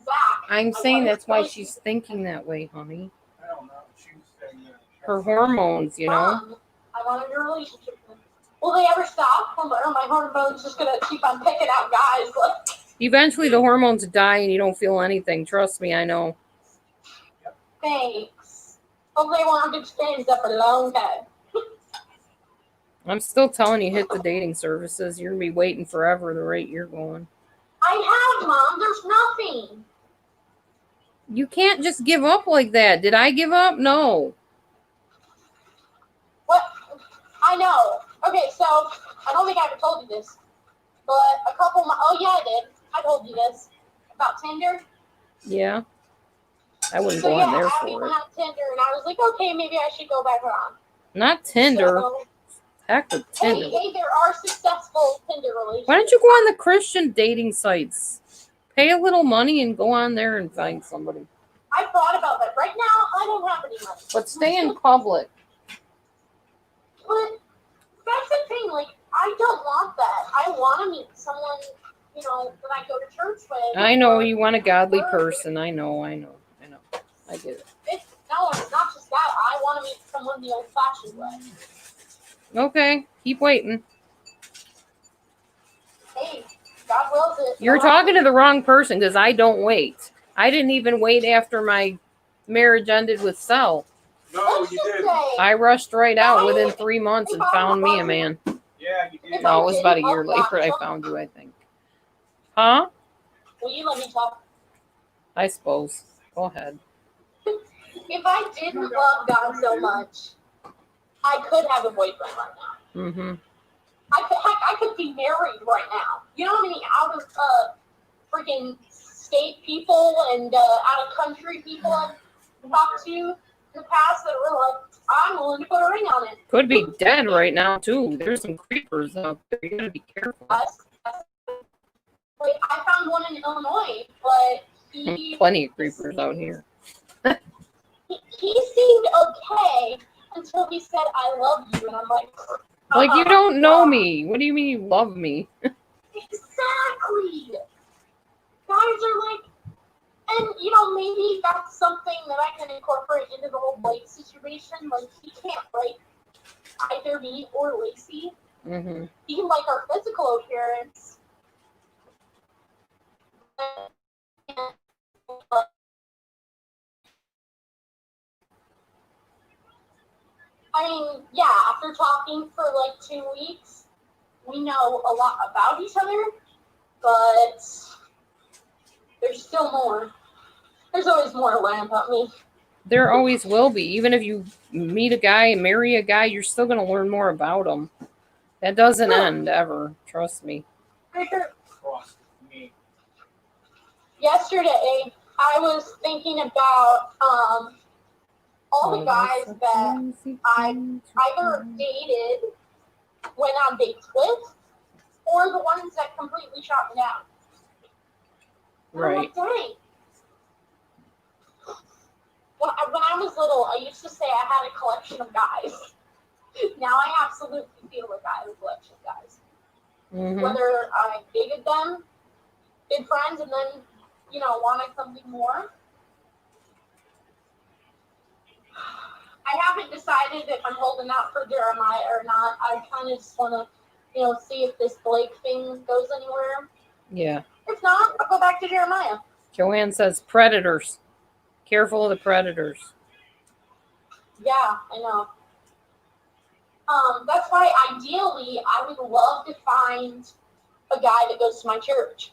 Zach. I'm I saying wanted that's a why relationship she's thinking that way, honey. I don't know. She was saying that. Her hormones, you know. I wanted a relationship with him. Will they ever stop? Or my hormones just gonna keep on picking out guys? Like, Eventually the hormones die and you don't feel anything. Trust me, I know. thanks. Hopefully I won't have to experience that for a long time. I'm still telling you, hit the dating services. You're going to be waiting forever the rate you're going. I have, Mom. There's nothing. You can't just give up like that. Did I give up? No. What? I know. Okay, so I don't think I ever told you this, but a couple months. Oh yeah, I did. I told you this about Tinder. Yeah. I wouldn't So go yeah, on there Abby for went it. on Tinder, and I was like, okay, maybe I should go back on. Not Tinder. So, Heck with Tinder. hey, there are successful Tinder relationships. Why don't you go on the Christian dating sites? Pay a little money and go on there and find somebody. I thought about that. Right now, I don't have any money. But stay in public. But that's the thing. Like, I don't want that. I want to meet someone, you know, that I go to church with. I know you want a godly person. I know. I get it. No, it's not just that. I want to meet someone the old-fashioned way. Okay. Keep waiting. Hey, God wills it. You're talking to the wrong person because I don't wait. I didn't even wait after my marriage ended with Sel. No, you didn't. I rushed right out within 3 months and found me a man. Yeah, you did. No, it was about a year later I found you, I think. Huh? Will you let me talk? I suppose. Go ahead. If I didn't love God so much, I could have a boyfriend right now. Mm-hmm. I could be married right now. You know how many out of freaking state people and out of country people I've talked to in the past that were like, I'm willing to put a ring on it. Could be dead right now, too. There's some creepers out there. You gotta be careful. Like, I found one in Illinois, but he... Plenty of creepers out here. He seemed okay until he said, I love you, and I'm like... Like, you don't know me. What do you mean you love me? Exactly. Guys are like, and you know, maybe that's something that I can incorporate into the whole Blake situation. Like, he can't like either me or Lacey. Mm-hmm. He can like our physical appearance. I mean, yeah, after talking for like 2 weeks, we know a lot about each other, but there's still more. There's always more to learn about me. There always will be. Even if you meet a guy and marry a guy, you're still going to learn more about him. That doesn't end ever. Trust me. Trust me. Yesterday, I was thinking about all the guys that I either dated, went on dates with, or the ones that completely shot me down. And I'm like, Right. dang. When I was little, I used to say I had a collection of guys. Now I absolutely feel like I have a collection of guys. Mm-hmm. Whether I dated them, been friends, and then, you know, wanted something more. I haven't decided if I'm holding out for Jeremiah or not. I kind of just want to, you know, see if this Blake thing goes anywhere. Yeah. If not, I'll go back to Jeremiah. Joanne says predators. Careful of the predators. Yeah, I know. That's why ideally I would love to find a guy that goes to my church.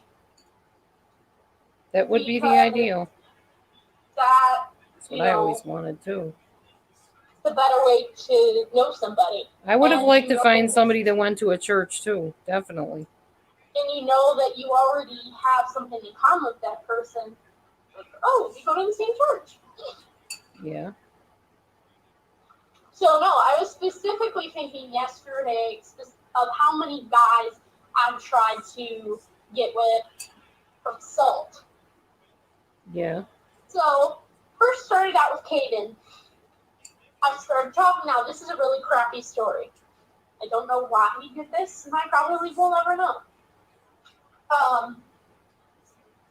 That would be the ideal. That's what I always wanted too. The better way to know somebody. I would have liked to find somebody that went to a church too, definitely. And you know that you already have something in common with that person. Like, oh, you go to the same church. Yeah. So no, I was specifically thinking yesterday of how many guys I've tried to get with from Salt. Yeah. So first started out with Caden. I started talking. Now this is a really crappy story. I don't know why he did this, and I probably will never know.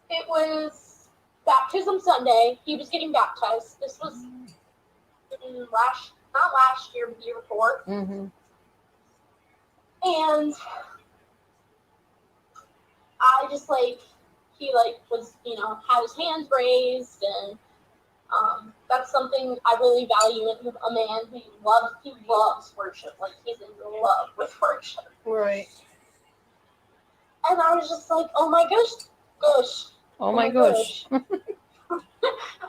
It was baptism Sunday. He was getting baptized. This was not last year, but the year before. Mm-hmm. And I just he was had his hands raised, and that's something I really value in a man who loves worship. Like he's in love with worship. Right. And I was just like, oh my gosh. Oh my gosh.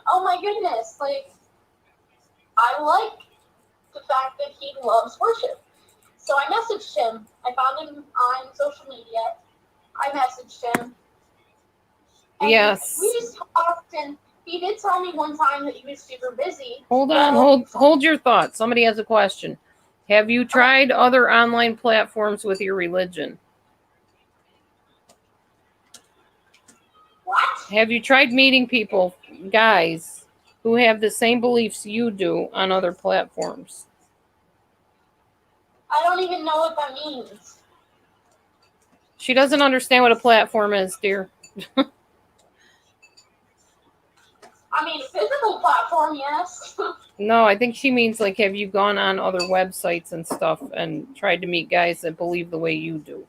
Oh my goodness. Like, I like the fact that he loves worship. So I messaged him. I found him on social media. I messaged him. And Yes. we just talked, and he did tell me one time that he was super busy. Hold on. Hold your thoughts. Somebody has a question. Have you tried other online platforms with your religion? What? Have you tried meeting people, guys, who have the same beliefs you do on other platforms? I don't even know what that means. She doesn't understand what a platform is, dear. I mean, physical platform, yes. No, I think she means like, have you gone on other websites and stuff and tried to meet guys that believe the way you do?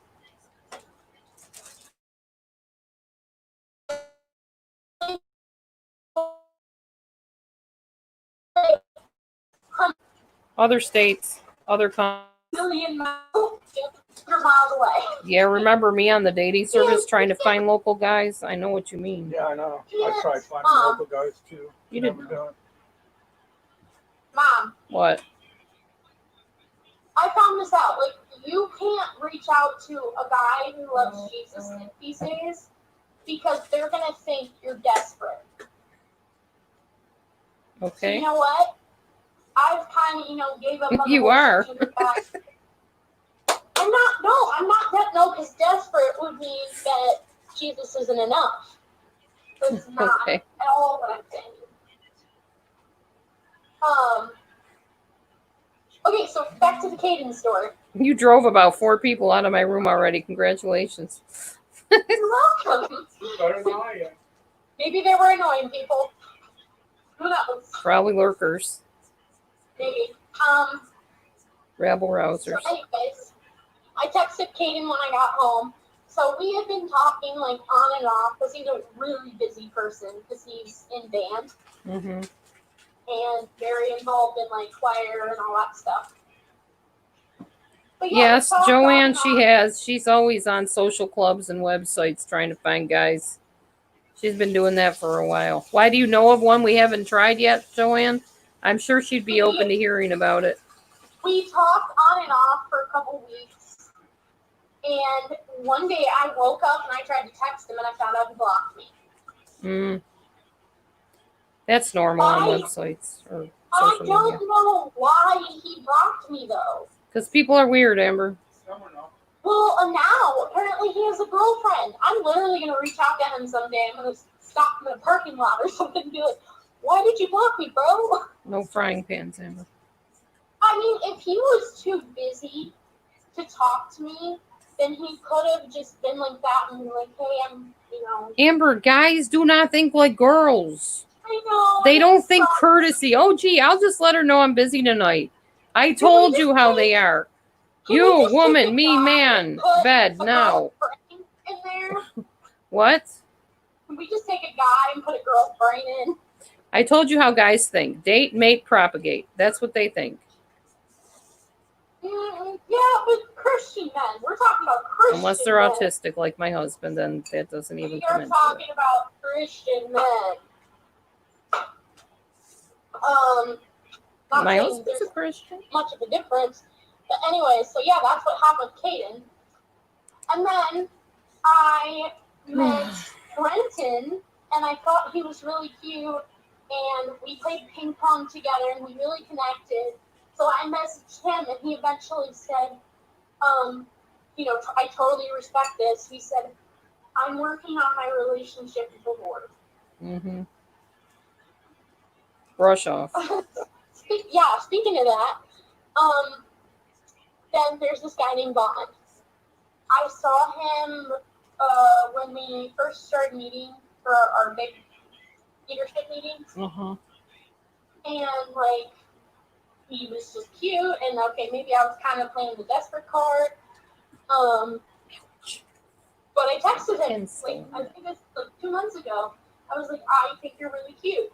Other states, other countries. Million miles, 100 miles away. Yeah, remember me on the dating service trying to find local guys? I know what you mean. Yeah, I know. I tried finding local guys too. You Never did. done. Mom, What? I found this out. Like, you can't reach out to a guy who loves Jesus these days because they're gonna think you're desperate. Okay. So you know what? I've kind of, gave up on You the are. I'm not, no, because desperate would mean that Jesus isn't enough. That's not Okay. at all what I'm saying. Okay, so back to the Caden story. You drove about 4 people out of my room already. Congratulations. You're welcome. Better than I am. Maybe they were annoying people. Who knows? Probably lurkers. Maybe. Rabble So rousers. anyways, I texted Caden when I got home. So we had been talking like on and off because he's a really busy person because he's in band Mm-hmm. and very involved in like choir and all that stuff. But yeah, Yes, we talked Joanne, on and on. she's always on social clubs and websites trying to find guys. She's been doing that for a while. Why do you know of one we haven't tried yet, Joanne? I'm sure she'd be open to hearing about it. We talked on and off for a couple weeks. And one day I woke up and I tried to text him and I found out he blocked me. That's normal on Why? websites or I social don't media. know why he blocked me though. Because people are weird, Amber. Some are not. Well, now apparently he has a girlfriend. I'm literally gonna reach out to him someday. I'm gonna stop him in a parking lot or something and be like, "Why did you block me, bro?" No frying pans, Amber. I mean, if he was too busy to talk to me, then he could have just been like that and be like, "Hey, Amber, guys do not think like girls. I know." They and don't it think sucks. courtesy. Oh, gee, I'll just let her know I'm busy tonight. I Can we told just you how take- they are. Can we You, just take woman, a me, guy man, and put bed, a now. girl's brain in there? What? Can we just take a guy and put a girl's brain in? I told you how guys think. Date, mate, propagate. That's what they think. Yeah, but Christian men. We're talking about Christian Unless they're men. autistic like my husband, then that doesn't even We come are into talking it. about Christian men. Not My saying husband's there's a Christian. much of a difference. But anyway, so yeah, that's what happened with Caden. And then I met Brenton, and I thought he was really cute. and we played ping pong together, and we really connected. So I messaged him, and he eventually said, I totally respect this. He said, I'm working on my relationship with the Lord. Mm-hmm. Brush off. Speaking of that, then there's this guy named Vaughn. I saw him when we first started meeting for our big leadership meetings, Uh-huh. and like he was just cute, and okay, maybe I was kind of playing the desperate card. But I texted him like I think it's like 2 months ago. I was like, I think you're really cute,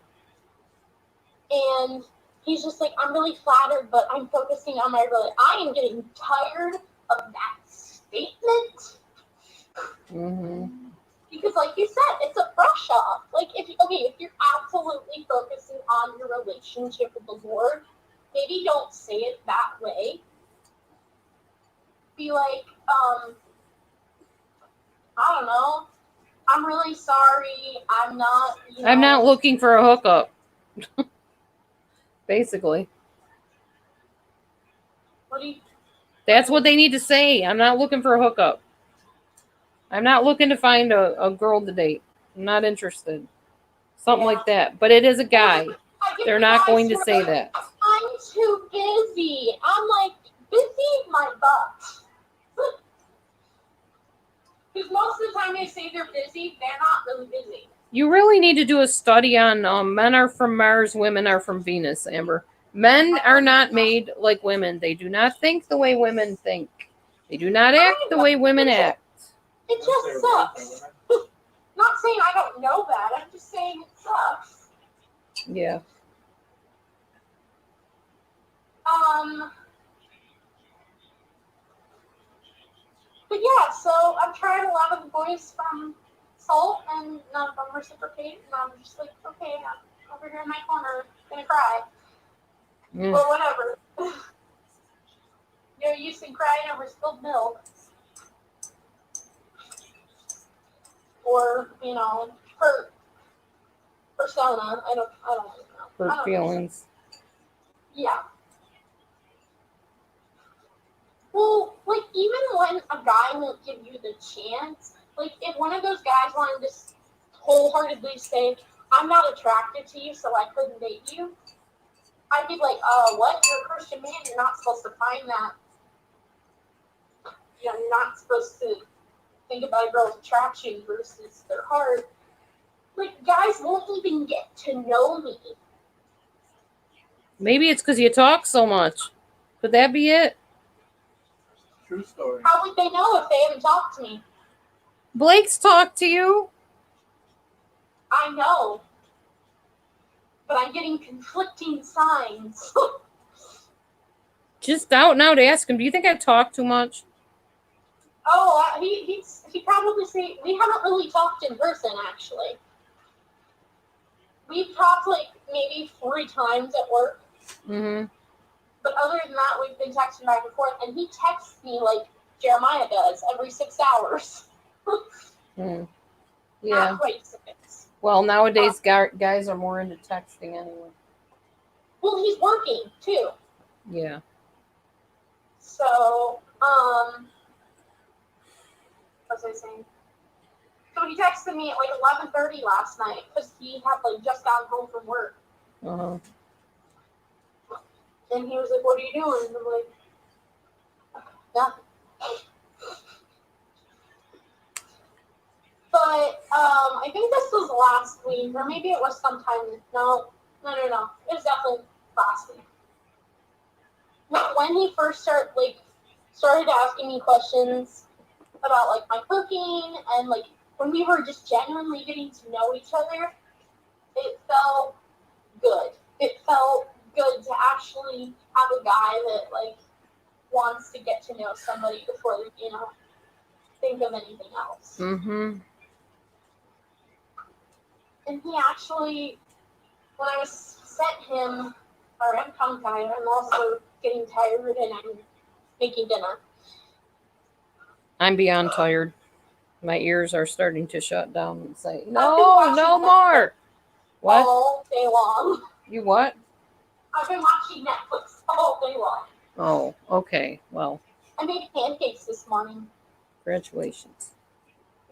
and he's just like, I'm really flattered, but I'm focusing on my really. I am getting tired of that statement. Mm-hmm. Because, like you said, it's a brush off. Like, if you're absolutely focusing on your relationship with the Lord, maybe don't say it that way. Be like, I don't know. I'm really sorry. I'm not. I'm not looking for a hookup. Basically. What do you? That's what they need to say. I'm not looking for a hookup. I'm not looking to find a girl to date. I'm not interested. Something like that. But it is a guy. They're not going to say that. I'm too busy. I'm like, busy my butt. Because most of the time they say they're busy, they're not really busy. You really need to do a study on men are from Mars, women are from Venus, Amber. Men are not made like women. They do not think the way women think. They do not act the way women act. It just sucks. Not saying I don't know that. I'm just saying it sucks. Yeah. But yeah, so I've tried a lot of the boys from Salt, and none of them reciprocate. And I'm just like, okay, I'm over here in my corner, gonna cry. Mm. Well, whatever. No use in crying over spilled milk. Or, hurt persona. I don't know. Hurt feelings. Yeah. Well, like, even when a guy won't give you the chance, like, if one of those guys wanted to wholeheartedly say, I'm not attracted to you, so I couldn't date you, I'd be like, what? You're a Christian man. You're not supposed to find that. You're not supposed to think about a girl's attraction versus their heart. Like, guys won't even get to know me. Maybe it's because you talk so much. Could that be it? True story. How would they know if they haven't talked to me? Blake's talked to you. I know. But I'm getting conflicting signs. Just out and out ask him, do you think I talk too much? Oh, he probably say we haven't really talked in person actually. We've talked like maybe 3 times at work. Mm-hmm. But other than that, we've been texting back and forth, and he texts me like Jeremiah does every 6 hours. Yeah. Not quite 6. Well, nowadays guys are more into texting anyway. Well, he's working too. Yeah. So, what was I saying? So he texted me at like 11:30 last night because he had like just gotten home from work. Uh-huh. And he was like, "What are you doing?" And I'm like, "Nothing." But I think this was last week, or maybe it was sometime. No. It was definitely last week. When he first started asking me questions about like my cooking, and like when we were just genuinely getting to know each other, it felt good. It felt good to actually have a guy that like wants to get to know somebody before they, think of anything else. Mm-hmm. And he actually, when I was sent him, or I'm tongue tied, I'm also getting tired and I'm making dinner. I'm beyond tired. My ears are starting to shut down and say, no more. What? all day long. You what? I've been watching Netflix all day long. Oh, okay. Well, I made pancakes this morning. congratulations.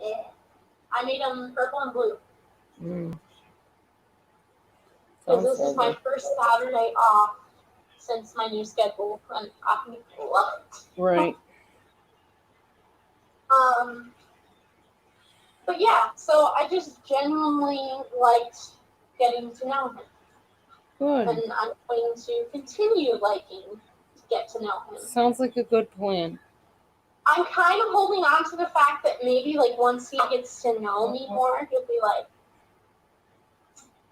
Yeah. I made them purple and blue. Mm, Because sounds this is my lovely. first Saturday off since my new schedule, and I love it. Right. But yeah, so I just genuinely liked getting to know him. Good. And I'm going to continue liking to get to know him. Sounds like a good plan. I'm kind of holding on to the fact that maybe, like, once he gets to know me more, he'll be like,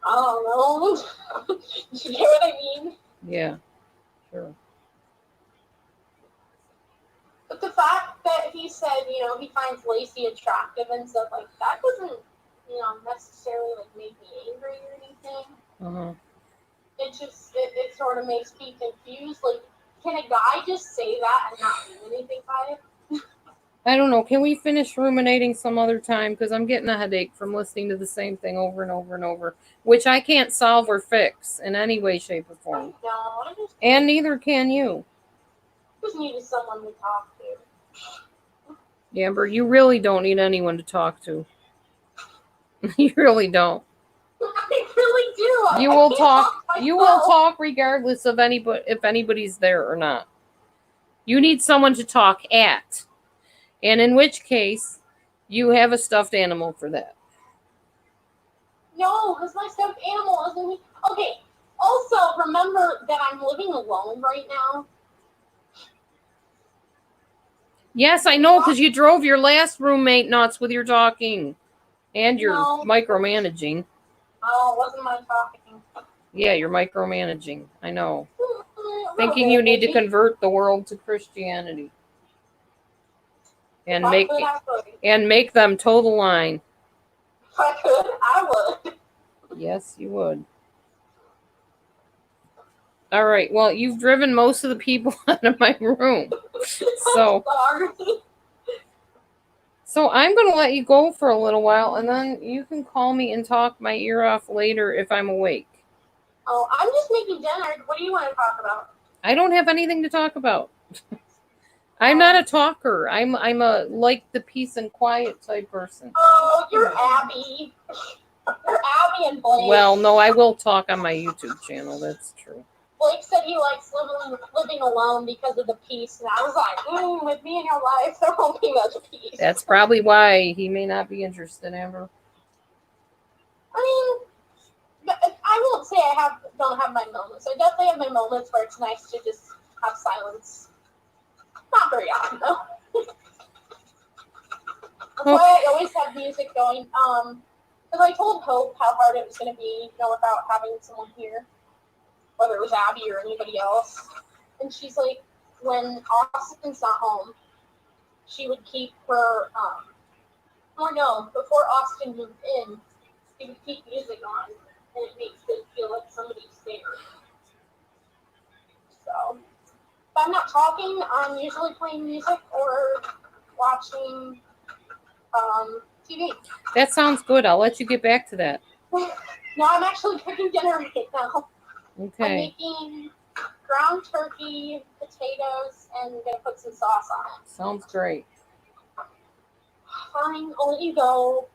I don't know. You get what I mean? Yeah, sure. But the fact that he said, he finds Lacey attractive and stuff like that doesn't, necessarily, like, make me angry or anything. Uh-huh. It sort of makes me confused. Like, can a guy just say that and not mean anything by it? I don't know. Can we finish ruminating some other time? Because I'm getting a headache from listening to the same thing over and over and over, which I can't solve or fix in any way, shape, or form. No, I And neither can you. just needed someone to talk to. Amber, you really don't need anyone to talk to. You really don't. I really do. You I will can't talk. by You will myself. talk regardless of anybody, if anybody's there or not. You need someone to talk at, and in which case, you have a stuffed animal for that. No, because my stuffed animal isn't. Okay. Also, remember that I'm living alone right now. Yes, I know, because you drove your last roommate nuts with your talking and your No. micromanaging. Oh, it wasn't my talking. Yeah, you're micromanaging. I know. A Thinking little you bit, need to maybe. convert the world to Christianity and If I make could, I would. and make them toe the line. If I could, I would. Yes, you would. All right. Well, you've driven most of the people out of my room. So Sorry. So I'm going to let you go for a little while, and then you can call me and talk my ear off later if I'm awake. Oh, I'm just making dinner. What do you want to talk about? I don't have anything to talk about. I'm not a talker. I'm a like the peace and quiet type person. Oh, you're Abby. You're Abby and Blake. Well, no, I will talk on my YouTube channel. That's true. Blake said he likes living alone because of the peace, and I was like, with me in your life, there won't be much peace. That's probably why he may not be interested, Amber. I mean, I won't say I don't have my moments. I definitely have my moments where it's nice to just have silence. Not very often, though. That's why I always have music going. Because I told Hope how hard it was going to be, without having someone here, whether it was Abby or anybody else. And she's like, when Austin's not home, she would keep her, or no, before Austin moved in, she would keep music on, and it makes it feel like somebody's there. So, if I'm not talking, I'm usually playing music or watching TV. That sounds good. I'll let you get back to that. No, I'm actually cooking dinner right now. Okay. I'm making ground turkey, potatoes, and I'm going to put some sauce on it. Sounds great. Fine, I'll let you go.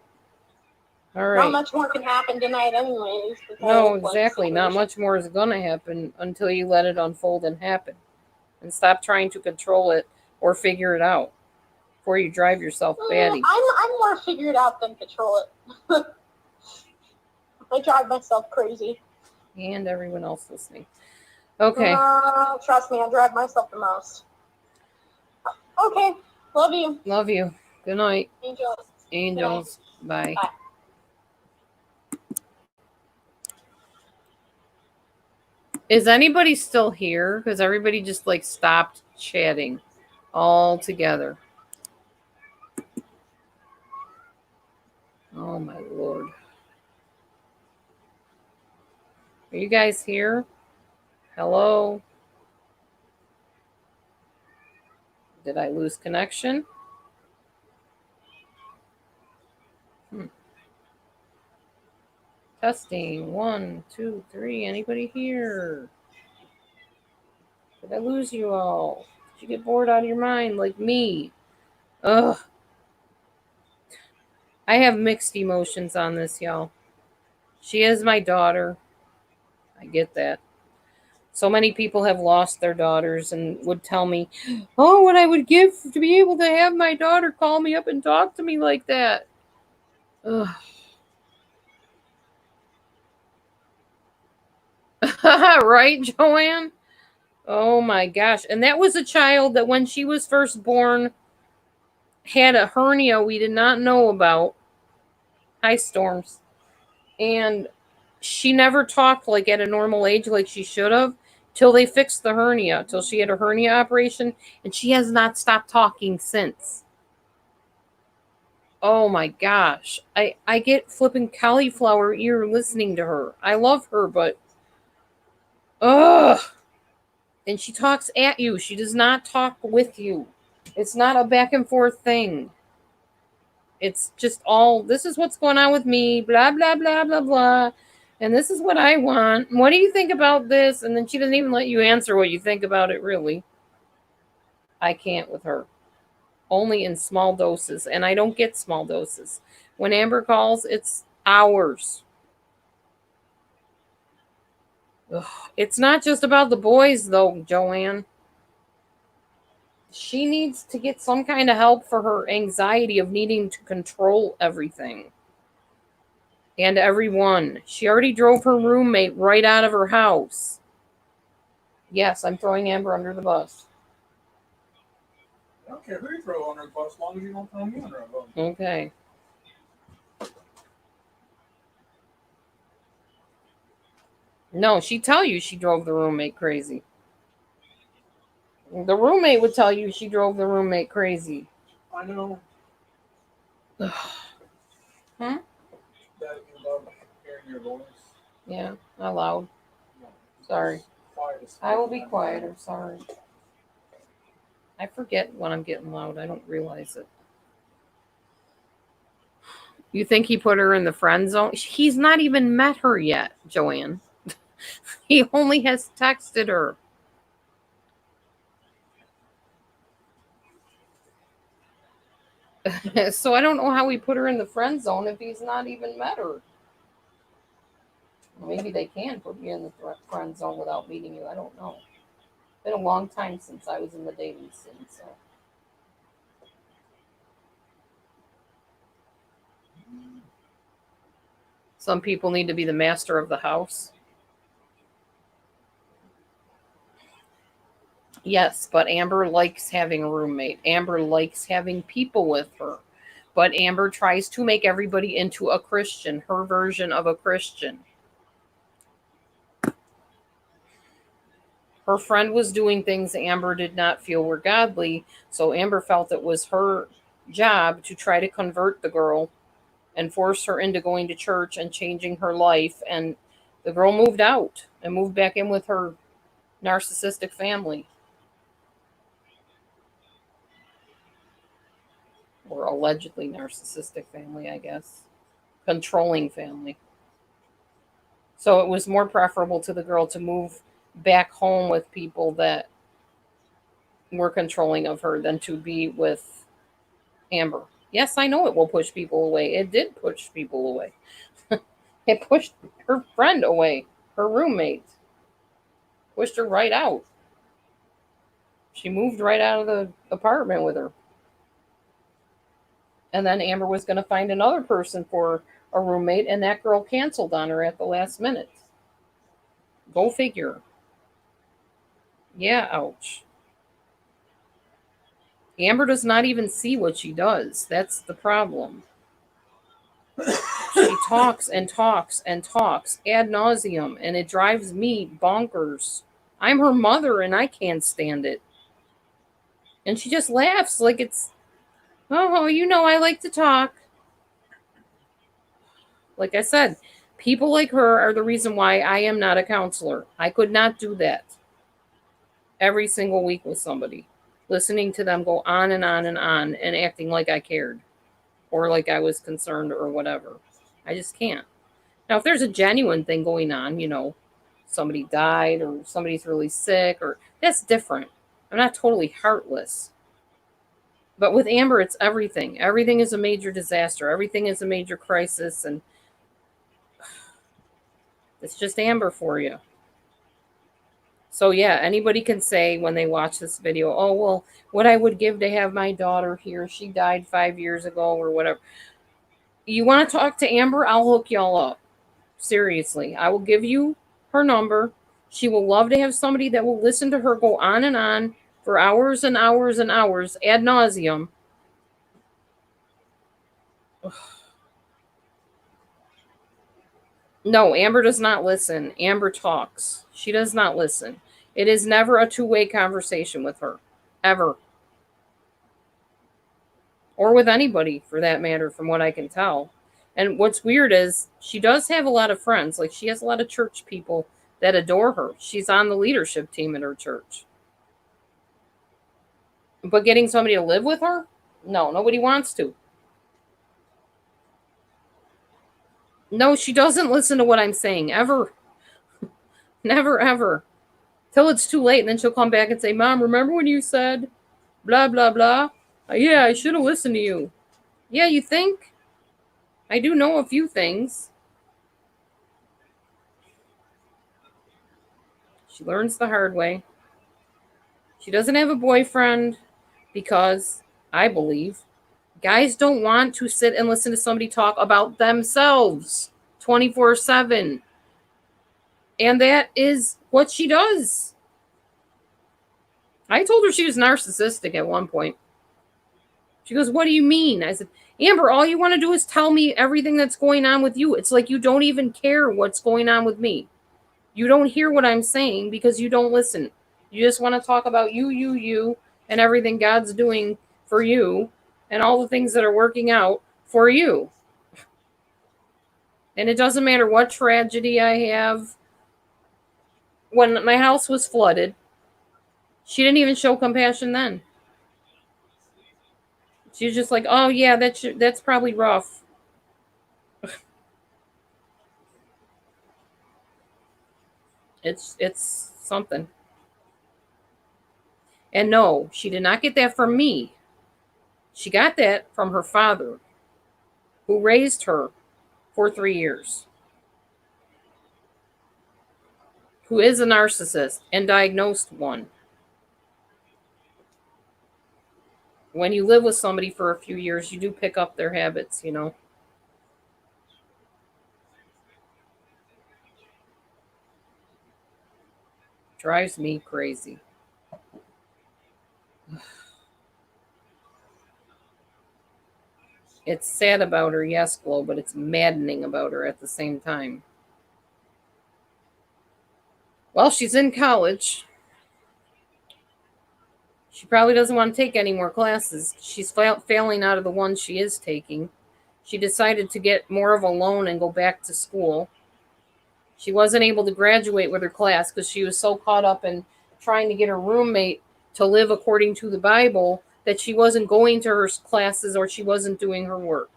All right. Not much more can happen tonight anyways. No, exactly. Not much more is going to happen until you let it unfold and happen. And stop trying to control it or figure it out before you drive yourself batty. I'm more figure it out than control it. I drive myself crazy. And everyone else listening. Okay. Trust me, I drive myself the most. Okay. Love you. Love you. Good night. Angels. Angels. Bye. Bye. Is anybody still here? Because everybody just like stopped chatting all together. Oh my Lord. Are you guys here? Hello? Did I lose connection? Testing. 1, 2, 3. Anybody here? Did I lose you all? Did you get bored out of your mind like me? Ugh. I have mixed emotions on this, y'all. She is my daughter. I get that. So many people have lost their daughters and would tell me, oh, what I would give to be able to have my daughter call me up and talk to me like that. Ugh. Right, Joanne? Oh my gosh. And that was a child that when she was first born had a hernia we did not know about. Hi, Storms. And she never talked like at a normal age like she should have till they fixed the hernia, till she had a hernia operation, and she has not stopped talking since. Oh my gosh. I get flipping cauliflower ear listening to her. I love her, but ugh. And she talks at you. She does not talk with you. It's not a back and forth thing. It's just all, this is what's going on with me, blah, blah, blah, blah, blah. And this is what I want. What do you think about this? And then she doesn't even let you answer what you think about it, really. I can't with her. Only in small doses. And I don't get small doses. When Amber calls, it's hours. Ugh. It's not just about the boys, though, Joanne. She needs to get some kind of help for her anxiety of needing to control everything and everyone. She already drove her roommate right out of her house. Yes, I'm throwing Amber under the bus. I don't care who you throw under the bus as long as you don't throw me under a bus. Okay. No, she'd tell you she drove the roommate crazy. The roommate would tell you she drove the roommate crazy. I know Huh? that you love hearing your voice. Yeah, not loud. Sorry. I will be quieter. Sorry. I forget when I'm getting loud. I don't realize it. You think he put her in the friend zone? He's not even met her yet, Joanne. He only has texted her. So I don't know how he put her in the friend zone if he's not even met her. Maybe they can put you in the friend zone without meeting you. I don't know. It's been a long time since I was in the dating scene, so. Some people need to be the master of the house. Yes, but Amber likes having a roommate. Amber likes having people with her. But Amber tries to make everybody into a Christian, her version of a Christian. Her friend was doing things Amber did not feel were godly, so Amber felt it was her job to try to convert the girl and force her into going to church and changing her life. And the girl moved out and moved back in with her narcissistic family. Or allegedly narcissistic family, I guess. Controlling family. So it was more preferable to the girl to move back home with people that were controlling of her than to be with Amber. Yes, I know it will push people away. It did push people away. It pushed her friend away, her roommate. Pushed her right out. She moved right out of the apartment with her. And then Amber was going to find another person for a roommate, and that girl canceled on her at the last minute. Go figure. Yeah, ouch. Amber does not even see what she does. That's the problem. She talks and talks and talks ad nauseum, and it drives me bonkers. I'm her mother, and I can't stand it. And she just laughs like it's, oh, you know, I like to talk. Like I said, people like her are the reason why I am not a counselor. I could not do that every single week with somebody, listening to them go on and on and on and acting like I cared or like I was concerned or whatever. I just can't. Now, if there's a genuine thing going on, somebody died or somebody's really sick, or that's different. I'm not totally heartless. But with Amber, it's everything. Everything is a major disaster. Everything is a major crisis, and it's just Amber for you. So yeah, anybody can say when they watch this video, "Oh well, what I would give to have my daughter here. She died 5 years ago, or whatever." You want to talk to Amber? I'll hook y'all up. Seriously, I will give you her number. She will love to have somebody that will listen to her go on and on for hours and hours and hours ad nauseum. No, Amber does not listen. Amber talks. She does not listen. It is never a two-way conversation with her, ever, or with anybody for that matter, from what I can tell. And what's weird is she does have a lot of friends. Like, she has a lot of church people that adore her. She's on the leadership team at her church. But getting somebody to live with her? No, nobody wants to. No, she doesn't listen to what I'm saying, ever. Never, ever. Till it's too late, and then she'll come back and say, Mom, remember when you said blah, blah, blah? Yeah, I should have listened to you. Yeah, you think? I do know a few things. She learns the hard way. She doesn't have a boyfriend because, I believe, guys don't want to sit and listen to somebody talk about themselves 24/7. And that is what she does. I told her she was narcissistic at one point. She goes, What do you mean? I said, Amber, all you want to do is tell me everything that's going on with you. It's like you don't even care what's going on with me. You don't hear what I'm saying because you don't listen. You just want to talk about you, and everything God's doing for you and all the things that are working out for you. And it doesn't matter what tragedy I have. When my house was flooded, she didn't even show compassion then. She was just like, "Oh yeah, that's probably rough." It's something. And no, she did not get that from me. She got that from her father, who raised her for 3 years, who is a narcissist and diagnosed one. When you live with somebody for a few years, you do pick up their habits. Drives me crazy. It's sad about her, yes, Glow, but it's maddening about her at the same time. Well, she's in college. She probably doesn't want to take any more classes. She's failing out of the ones she is taking. She decided to get more of a loan and go back to school. She wasn't able to graduate with her class because she was so caught up in trying to get her roommate to live according to the Bible that she wasn't going to her classes or she wasn't doing her work.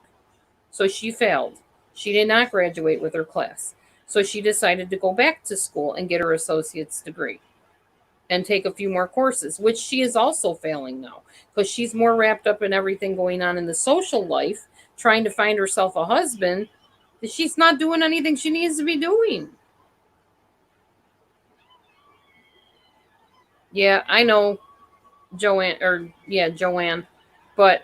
So she failed. She did not graduate with her class. So she decided to go back to school and get her associate's degree and take a few more courses, which she is also failing now because she's more wrapped up in everything going on in the social life, trying to find herself a husband, that she's not doing anything she needs to be doing. Yeah, I know, Joanne, but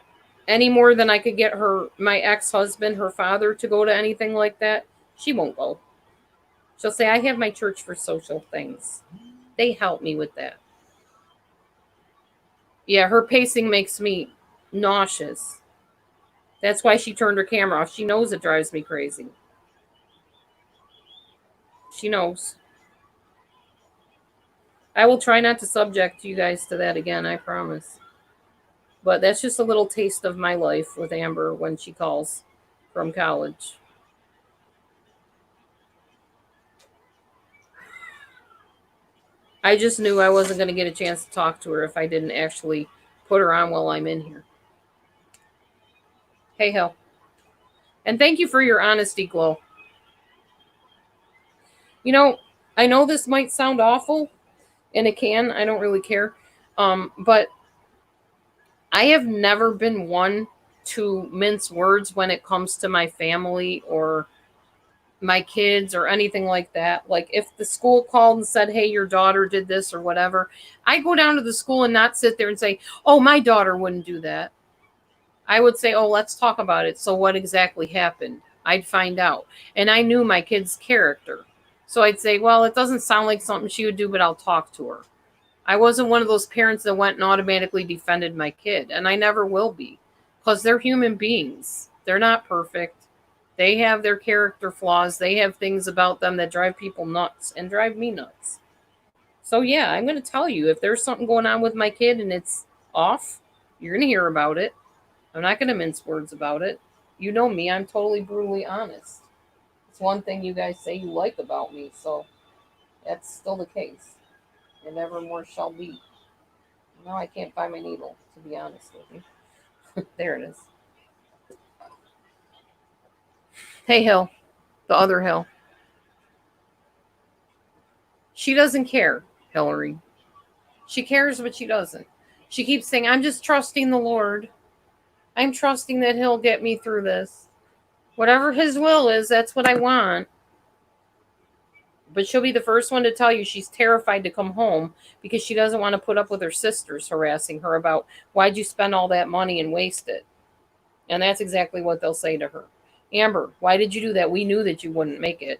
any more than I could get my ex-husband, her father, to go to anything like that, she won't go. She'll say, I have my church for social things. They help me with that. Yeah, her pacing makes me nauseous. That's why she turned her camera off. She knows it drives me crazy. She knows. I will try not to subject you guys to that again, I promise. But that's just a little taste of my life with Amber when she calls from college. I just knew I wasn't going to get a chance to talk to her if I didn't actually put her on while I'm in here. Hey, hell. And thank you for your honesty, Glow. You know, I know this might sound awful, and it can. I don't really care. But I have never been one to mince words when it comes to my family or my kids or anything like that. Like if the school called and said, "Hey, your daughter did this" or whatever, I go down to the school and not sit there and say, "Oh, my daughter wouldn't do that." I would say, "Oh, let's talk about it. So what exactly happened?" I'd find out. And I knew my kid's character. So I'd say, "Well, it doesn't sound like something she would do, but I'll talk to her." I wasn't one of those parents that went and automatically defended my kid, and I never will be, because they're human beings. They're not perfect. They have their character flaws. They have things about them that drive people nuts and drive me nuts. So, yeah, I'm going to tell you if there's something going on with my kid and it's off, you're going to hear about it. I'm not going to mince words about it. You know me, I'm totally brutally honest. It's one thing you guys say you like about me, so that's still the case. And evermore shall be. Now I can't find my needle, to be honest with you. There it is. Hey, Hill. The other Hill. She doesn't care, Hillary. She cares, but she doesn't. She keeps saying, "I'm just trusting the Lord. I'm trusting that He'll get me through this. Whatever His will is, that's what I want." But she'll be the first one to tell you she's terrified to come home because she doesn't want to put up with her sisters harassing her about, "Why'd you spend all that money and waste it?" And that's exactly what they'll say to her. "Amber, why did you do that? We knew that you wouldn't make it.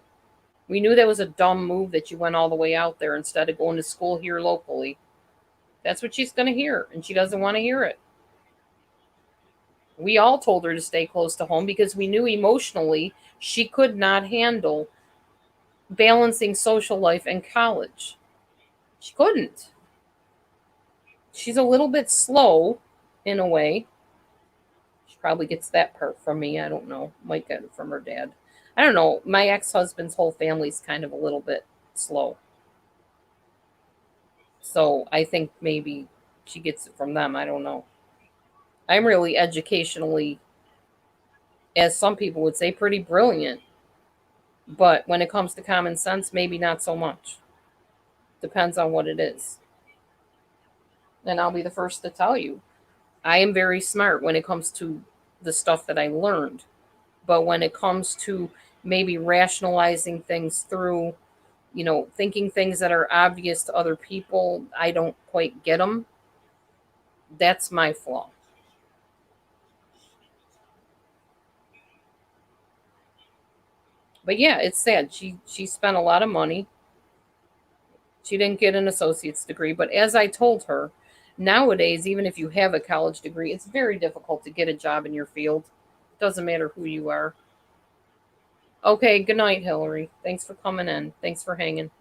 We knew that was a dumb move that you went all the way out there instead of going to school here locally." That's what she's going to hear, and she doesn't want to hear it. We all told her to stay close to home because we knew emotionally she could not handle balancing social life and college. She couldn't. She's a little bit slow in a way. She probably gets that part from me. I don't know. Might get it from her dad. I don't know. My ex husband's whole family's kind of a little bit slow. So I think maybe she gets it from them. I don't know. I'm really educationally, as some people would say, pretty brilliant. But when it comes to common sense, maybe not so much. Depends on what it is. And I'll be the first to tell you, I am very smart when it comes to the stuff that I learned. But when it comes to maybe rationalizing things through, thinking things that are obvious to other people, I don't quite get them. That's my flaw. But yeah, it's sad. She spent a lot of money. She didn't get an associate's degree, but as I told her, nowadays even if you have a college degree, it's very difficult to get a job in your field. Doesn't matter who you are. Okay, good night, Hillary. Thanks for coming in. Thanks for hanging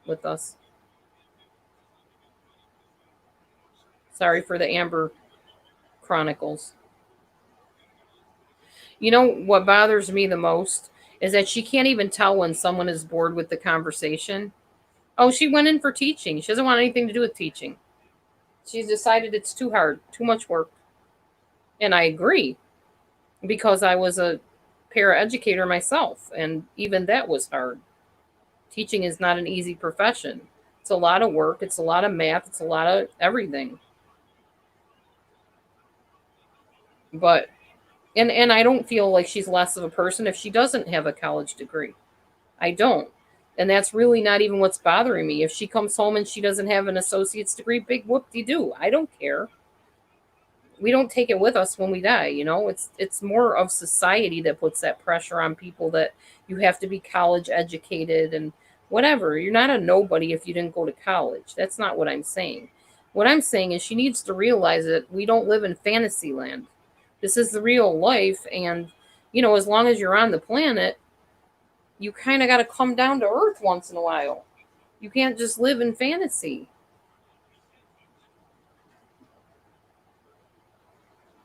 with us. Sorry for the Amber Chronicles. You know what bothers me the most is that she can't even tell when someone is bored with the conversation. Oh, she went in for teaching. She doesn't want anything to do with teaching. She's decided it's too hard, too much work. And I agree because I was a paraeducator myself, and even that was hard. Teaching is not an easy profession. It's a lot of work, it's a lot of math, it's a lot of everything. But and I don't feel like she's less of a person if she doesn't have a college degree. I don't. And that's really not even what's bothering me. If she comes home and she doesn't have an associate's degree, big whoop de doo. I don't care. We don't take it with us when we die. It's more of society that puts that pressure on people that you have to be college educated and whatever. You're not a nobody if you didn't go to college. That's not what I'm saying. What I'm saying is she needs to realize that we don't live in fantasy land. This is the real life, and as long as you're on the planet, you kind of got to come down to earth once in a while. You can't just live in fantasy.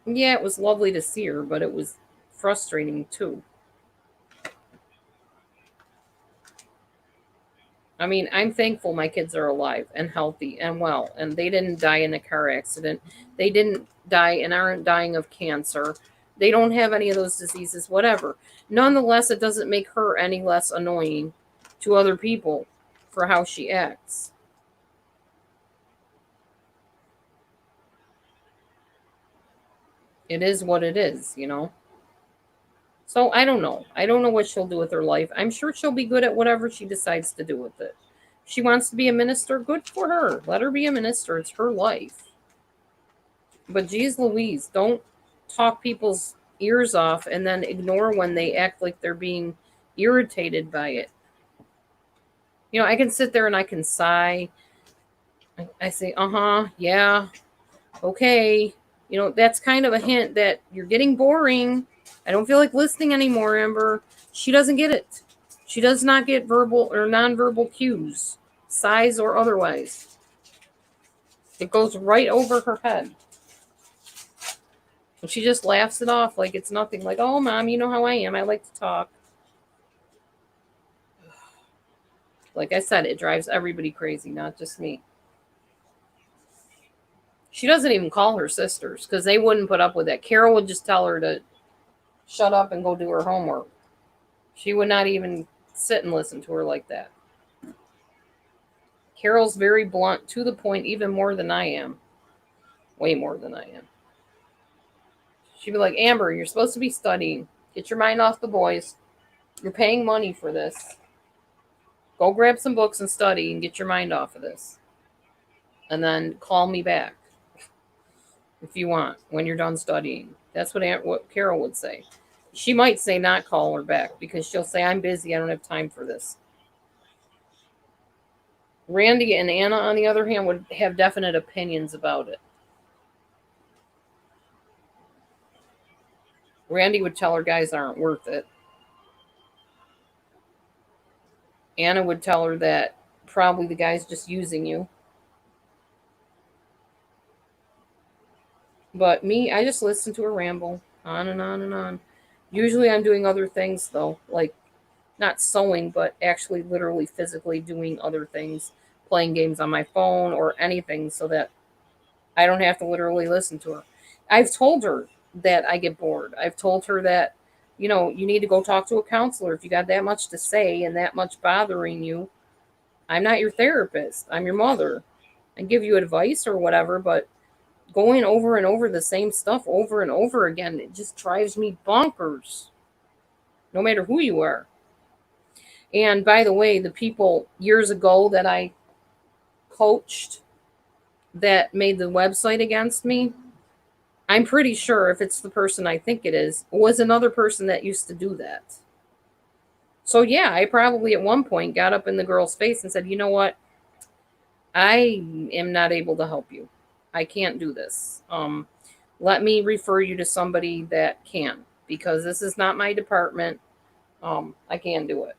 Yeah, it was lovely to see her, but it was frustrating too. I mean, I'm thankful my kids are alive and healthy and well, and they didn't die in a car accident. They didn't die and aren't dying of cancer. They don't have any of those diseases, whatever. Nonetheless, it doesn't make her any less annoying to other people for how she acts. It is what it is, you know? So I don't know. I don't know what she'll do with her life. I'm sure she'll be good at whatever she decides to do with it. She wants to be a minister, good for her. Let her be a minister. It's her life. But geez Louise, don't talk people's ears off and then ignore when they act like they're being irritated by it. You know, I can sit there and I can sigh. I say, yeah, okay. You know, that's kind of a hint that you're getting boring. I don't feel like listening anymore, Amber. She doesn't get it. She does not get verbal or nonverbal cues, sighs or otherwise. It goes right over her head. And she just laughs it off like it's nothing. Like, oh, Mom, you know how I am. I like to talk. Like I said, it drives everybody crazy, not just me. She doesn't even call her sisters because they wouldn't put up with it. Carol would just tell her to shut up and go do her homework. She would not even sit and listen to her like that. Carol's very blunt, to the point, even more than I am. Way more than I am. She'd be like, Amber, you're supposed to be studying. Get your mind off the boys. You're paying money for this. Go grab some books and study and get your mind off of this. And then call me back if you want when you're done studying. That's what Carol would say. She might say not call her back because she'll say, I'm busy. I don't have time for this. Randy and Anna, on the other hand, would have definite opinions about it. Randy would tell her guys aren't worth it. Anna would tell her that probably the guy's just using you. But me, I just listen to her ramble on and on and on. Usually I'm doing other things though, like not sewing, but actually literally physically doing other things, playing games on my phone or anything so that I don't have to literally listen to her. I've told her that I get bored. I've told her that, you know, you need to go talk to a counselor if you got that much to say and that much bothering you. I'm not your therapist. I'm your mother. I give you advice or whatever, but going over and over the same stuff over and over again, it just drives me bonkers, no matter who you are. And by the way, the people years ago that I coached that made the website against me, I'm pretty sure if it's the person I think it is, was another person that used to do that. So yeah, I probably at one point got up in the girl's face and said, you know what? I am not able to help you. I can't do this. Let me refer you to somebody that can, because this is not my department. I can't do it.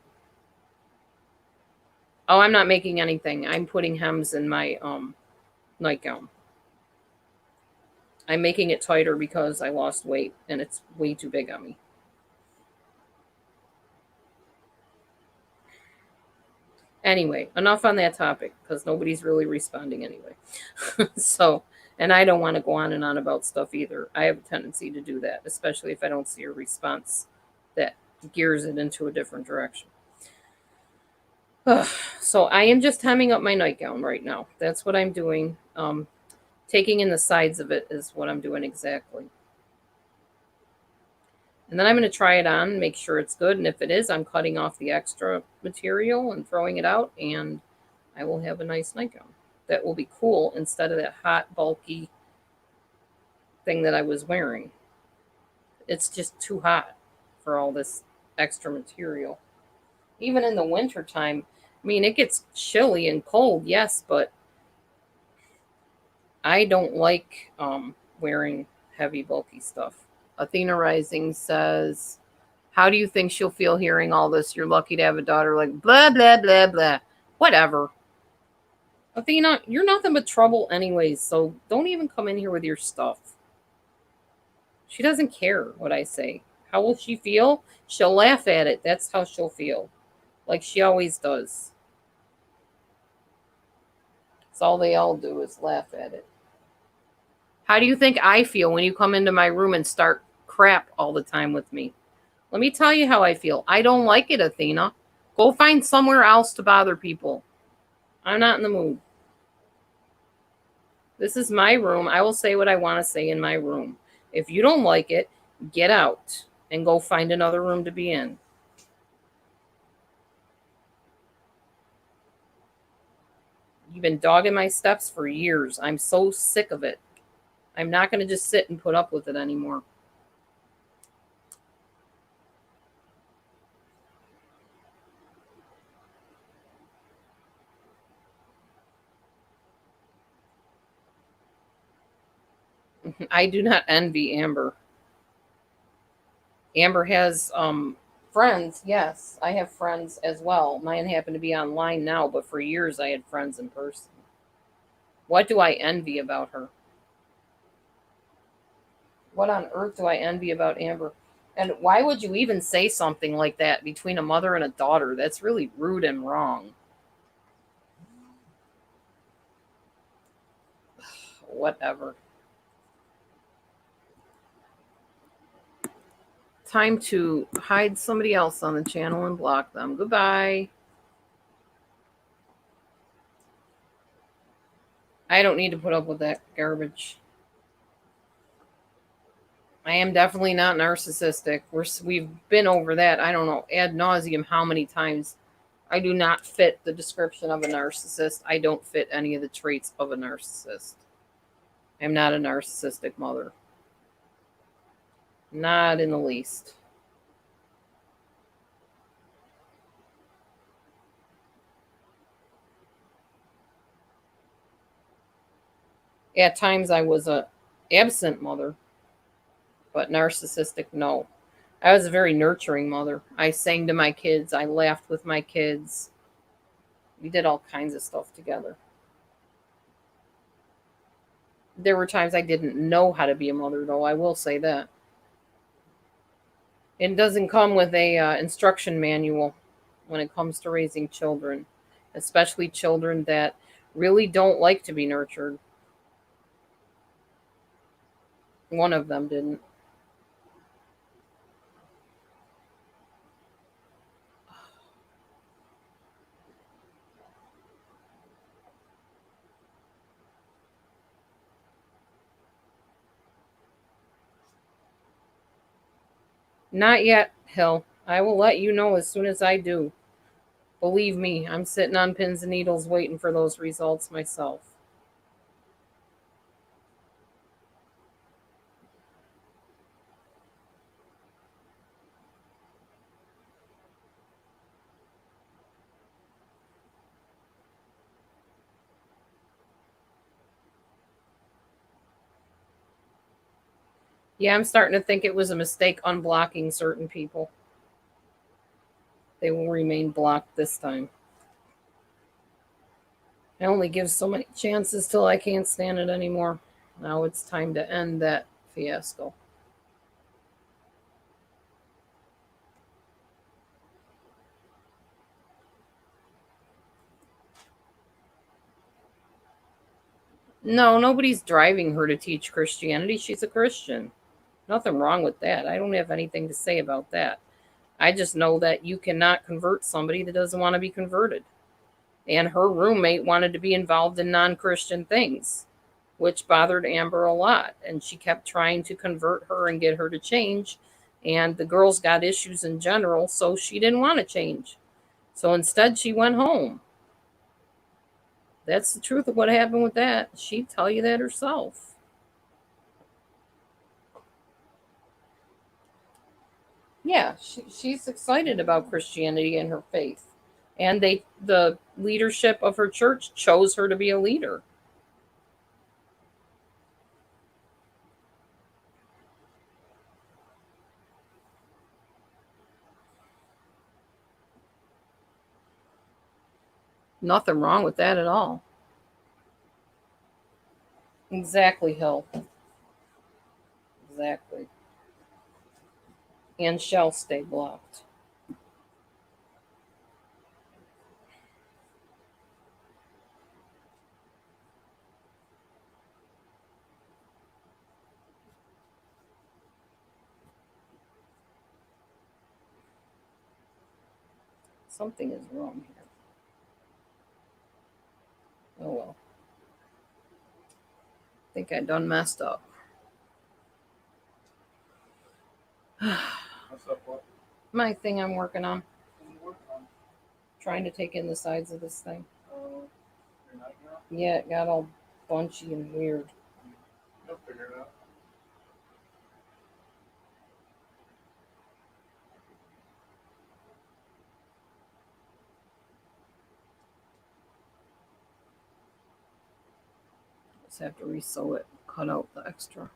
Oh, I'm not making anything. I'm putting hems in my nightgown. I'm making it tighter because I lost weight and it's way too big on me. Anyway, enough on that topic because nobody's really responding anyway. So, and I don't want to go on and on about stuff either. I have a tendency to do that, especially if I don't see a response that gears it into a different direction. So I am just hemming up my nightgown right now. That's what I'm doing. Taking in the sides of it is what I'm doing exactly. And then I'm going to try it on, make sure it's good. And if it is, I'm cutting off the extra material and throwing it out. And I will have a nice nightgown that will be cool instead of that hot, bulky thing that I was wearing. It's just too hot for all this extra material. Even in the wintertime, I mean, it gets chilly and cold, yes, but I don't like wearing heavy, bulky stuff. Athena Rising says, how do you think she'll feel hearing all this? You're lucky to have a daughter like blah, blah, blah, blah. Whatever. Athena, you're nothing but trouble anyways, so don't even come in here with your stuff. She doesn't care what I say. How will she feel? She'll laugh at it. That's how she'll feel. Like she always does. That's all they all do is laugh at it. How do you think I feel when you come into my room and start crap all the time with me? Let me tell you how I feel. I don't like it, Athena. Go find somewhere else to bother people. I'm not in the mood. This is my room. I will say what I want to say in my room. If you don't like it, get out and go find another room to be in. You've been dogging my steps for years. I'm so sick of it. I'm not going to just sit and put up with it anymore. I do not envy Amber. Amber has friends. Yes, I have friends as well. Mine happen to be online now, but for years I had friends in person. What do I envy about her? What on earth do I envy about Amber? And why would you even say something like that between a mother and a daughter? That's really rude and wrong. Whatever. Time to hide somebody else on the channel and block them. Goodbye. I don't need to put up with that garbage. I am definitely not narcissistic. We've been over that. I don't know ad nauseum how many times. I do not fit the description of a narcissist. I don't fit any of the traits of a narcissist. I'm not a narcissistic mother. Not in the least. At times I was a absent mother, but narcissistic, no. I was a very nurturing mother. I sang to my kids. I laughed with my kids. We did all kinds of stuff together. There were times I didn't know how to be a mother, though. I will say that. It doesn't come with a instruction manual when it comes to raising children, especially children that really don't like to be nurtured. One of them didn't. Not yet, Hill. I will let you know as soon as I do. Believe me, I'm sitting on pins and needles waiting for those results myself. Yeah, I'm starting to think it was a mistake unblocking certain people. They will remain blocked this time. I only give so many chances till I can't stand it anymore. Now it's time to end that fiasco. No, nobody's driving her to teach Christianity. She's a Christian. Nothing wrong with that. I don't have anything to say about that. I just know that you cannot convert somebody that doesn't want to be converted. And her roommate wanted to be involved in non Christian things, which bothered Amber a lot. And she kept trying to convert her and get her to change. And the girl's got issues in general, so she didn't want to change. So instead, she went home. That's the truth of what happened with that. She'd tell you that herself. Yeah, she's excited about Christianity and her faith. And the leadership of her church chose her to be a leader. Nothing wrong with that at all. Exactly, Hill. Exactly. And shall stay blocked. Something is wrong here. Oh well. I think I done messed up. What's up, what? My thing I'm working on. What are you working on? Trying to take in the sides of this thing. Your nightmare? Yeah, it got all bunchy and weird. You'll figure it out. Just have to re-sew it, cut out the extra.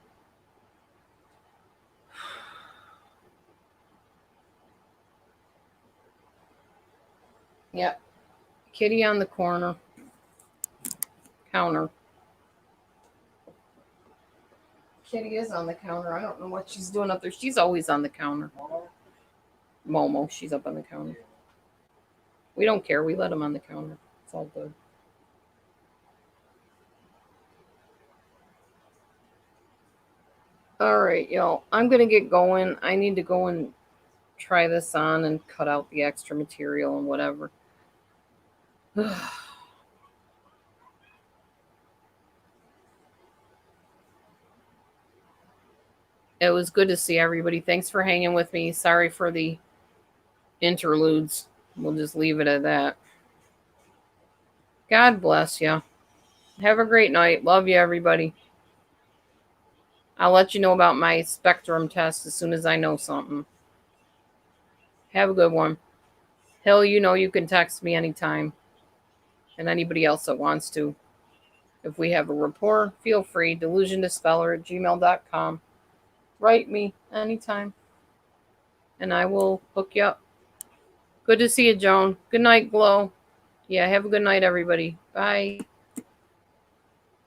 Yep. Kitty on the counter. Kitty is on the counter. I don't know what she's doing up there. She's always on the counter. Momo, she's up on the counter. We don't care. We let them on the counter. It's all good. All right, y'all. I'm going to get going. I need to go and try this on and cut out the extra material and whatever. It was good to see everybody. Thanks for hanging with me. Sorry for the interludes. We'll just leave it at that. God bless you. Have a great night. Love you, everybody. I'll let you know about my spectrum test as soon as I know something. Have a good one. Hill, you know you can text me anytime. And anybody else that wants to. If we have a rapport, feel free. delusiondispeller@gmail.com. Write me anytime. And I will hook you up. Good to see you, Joan. Good night, Glow. Yeah, have a good night, everybody. Bye.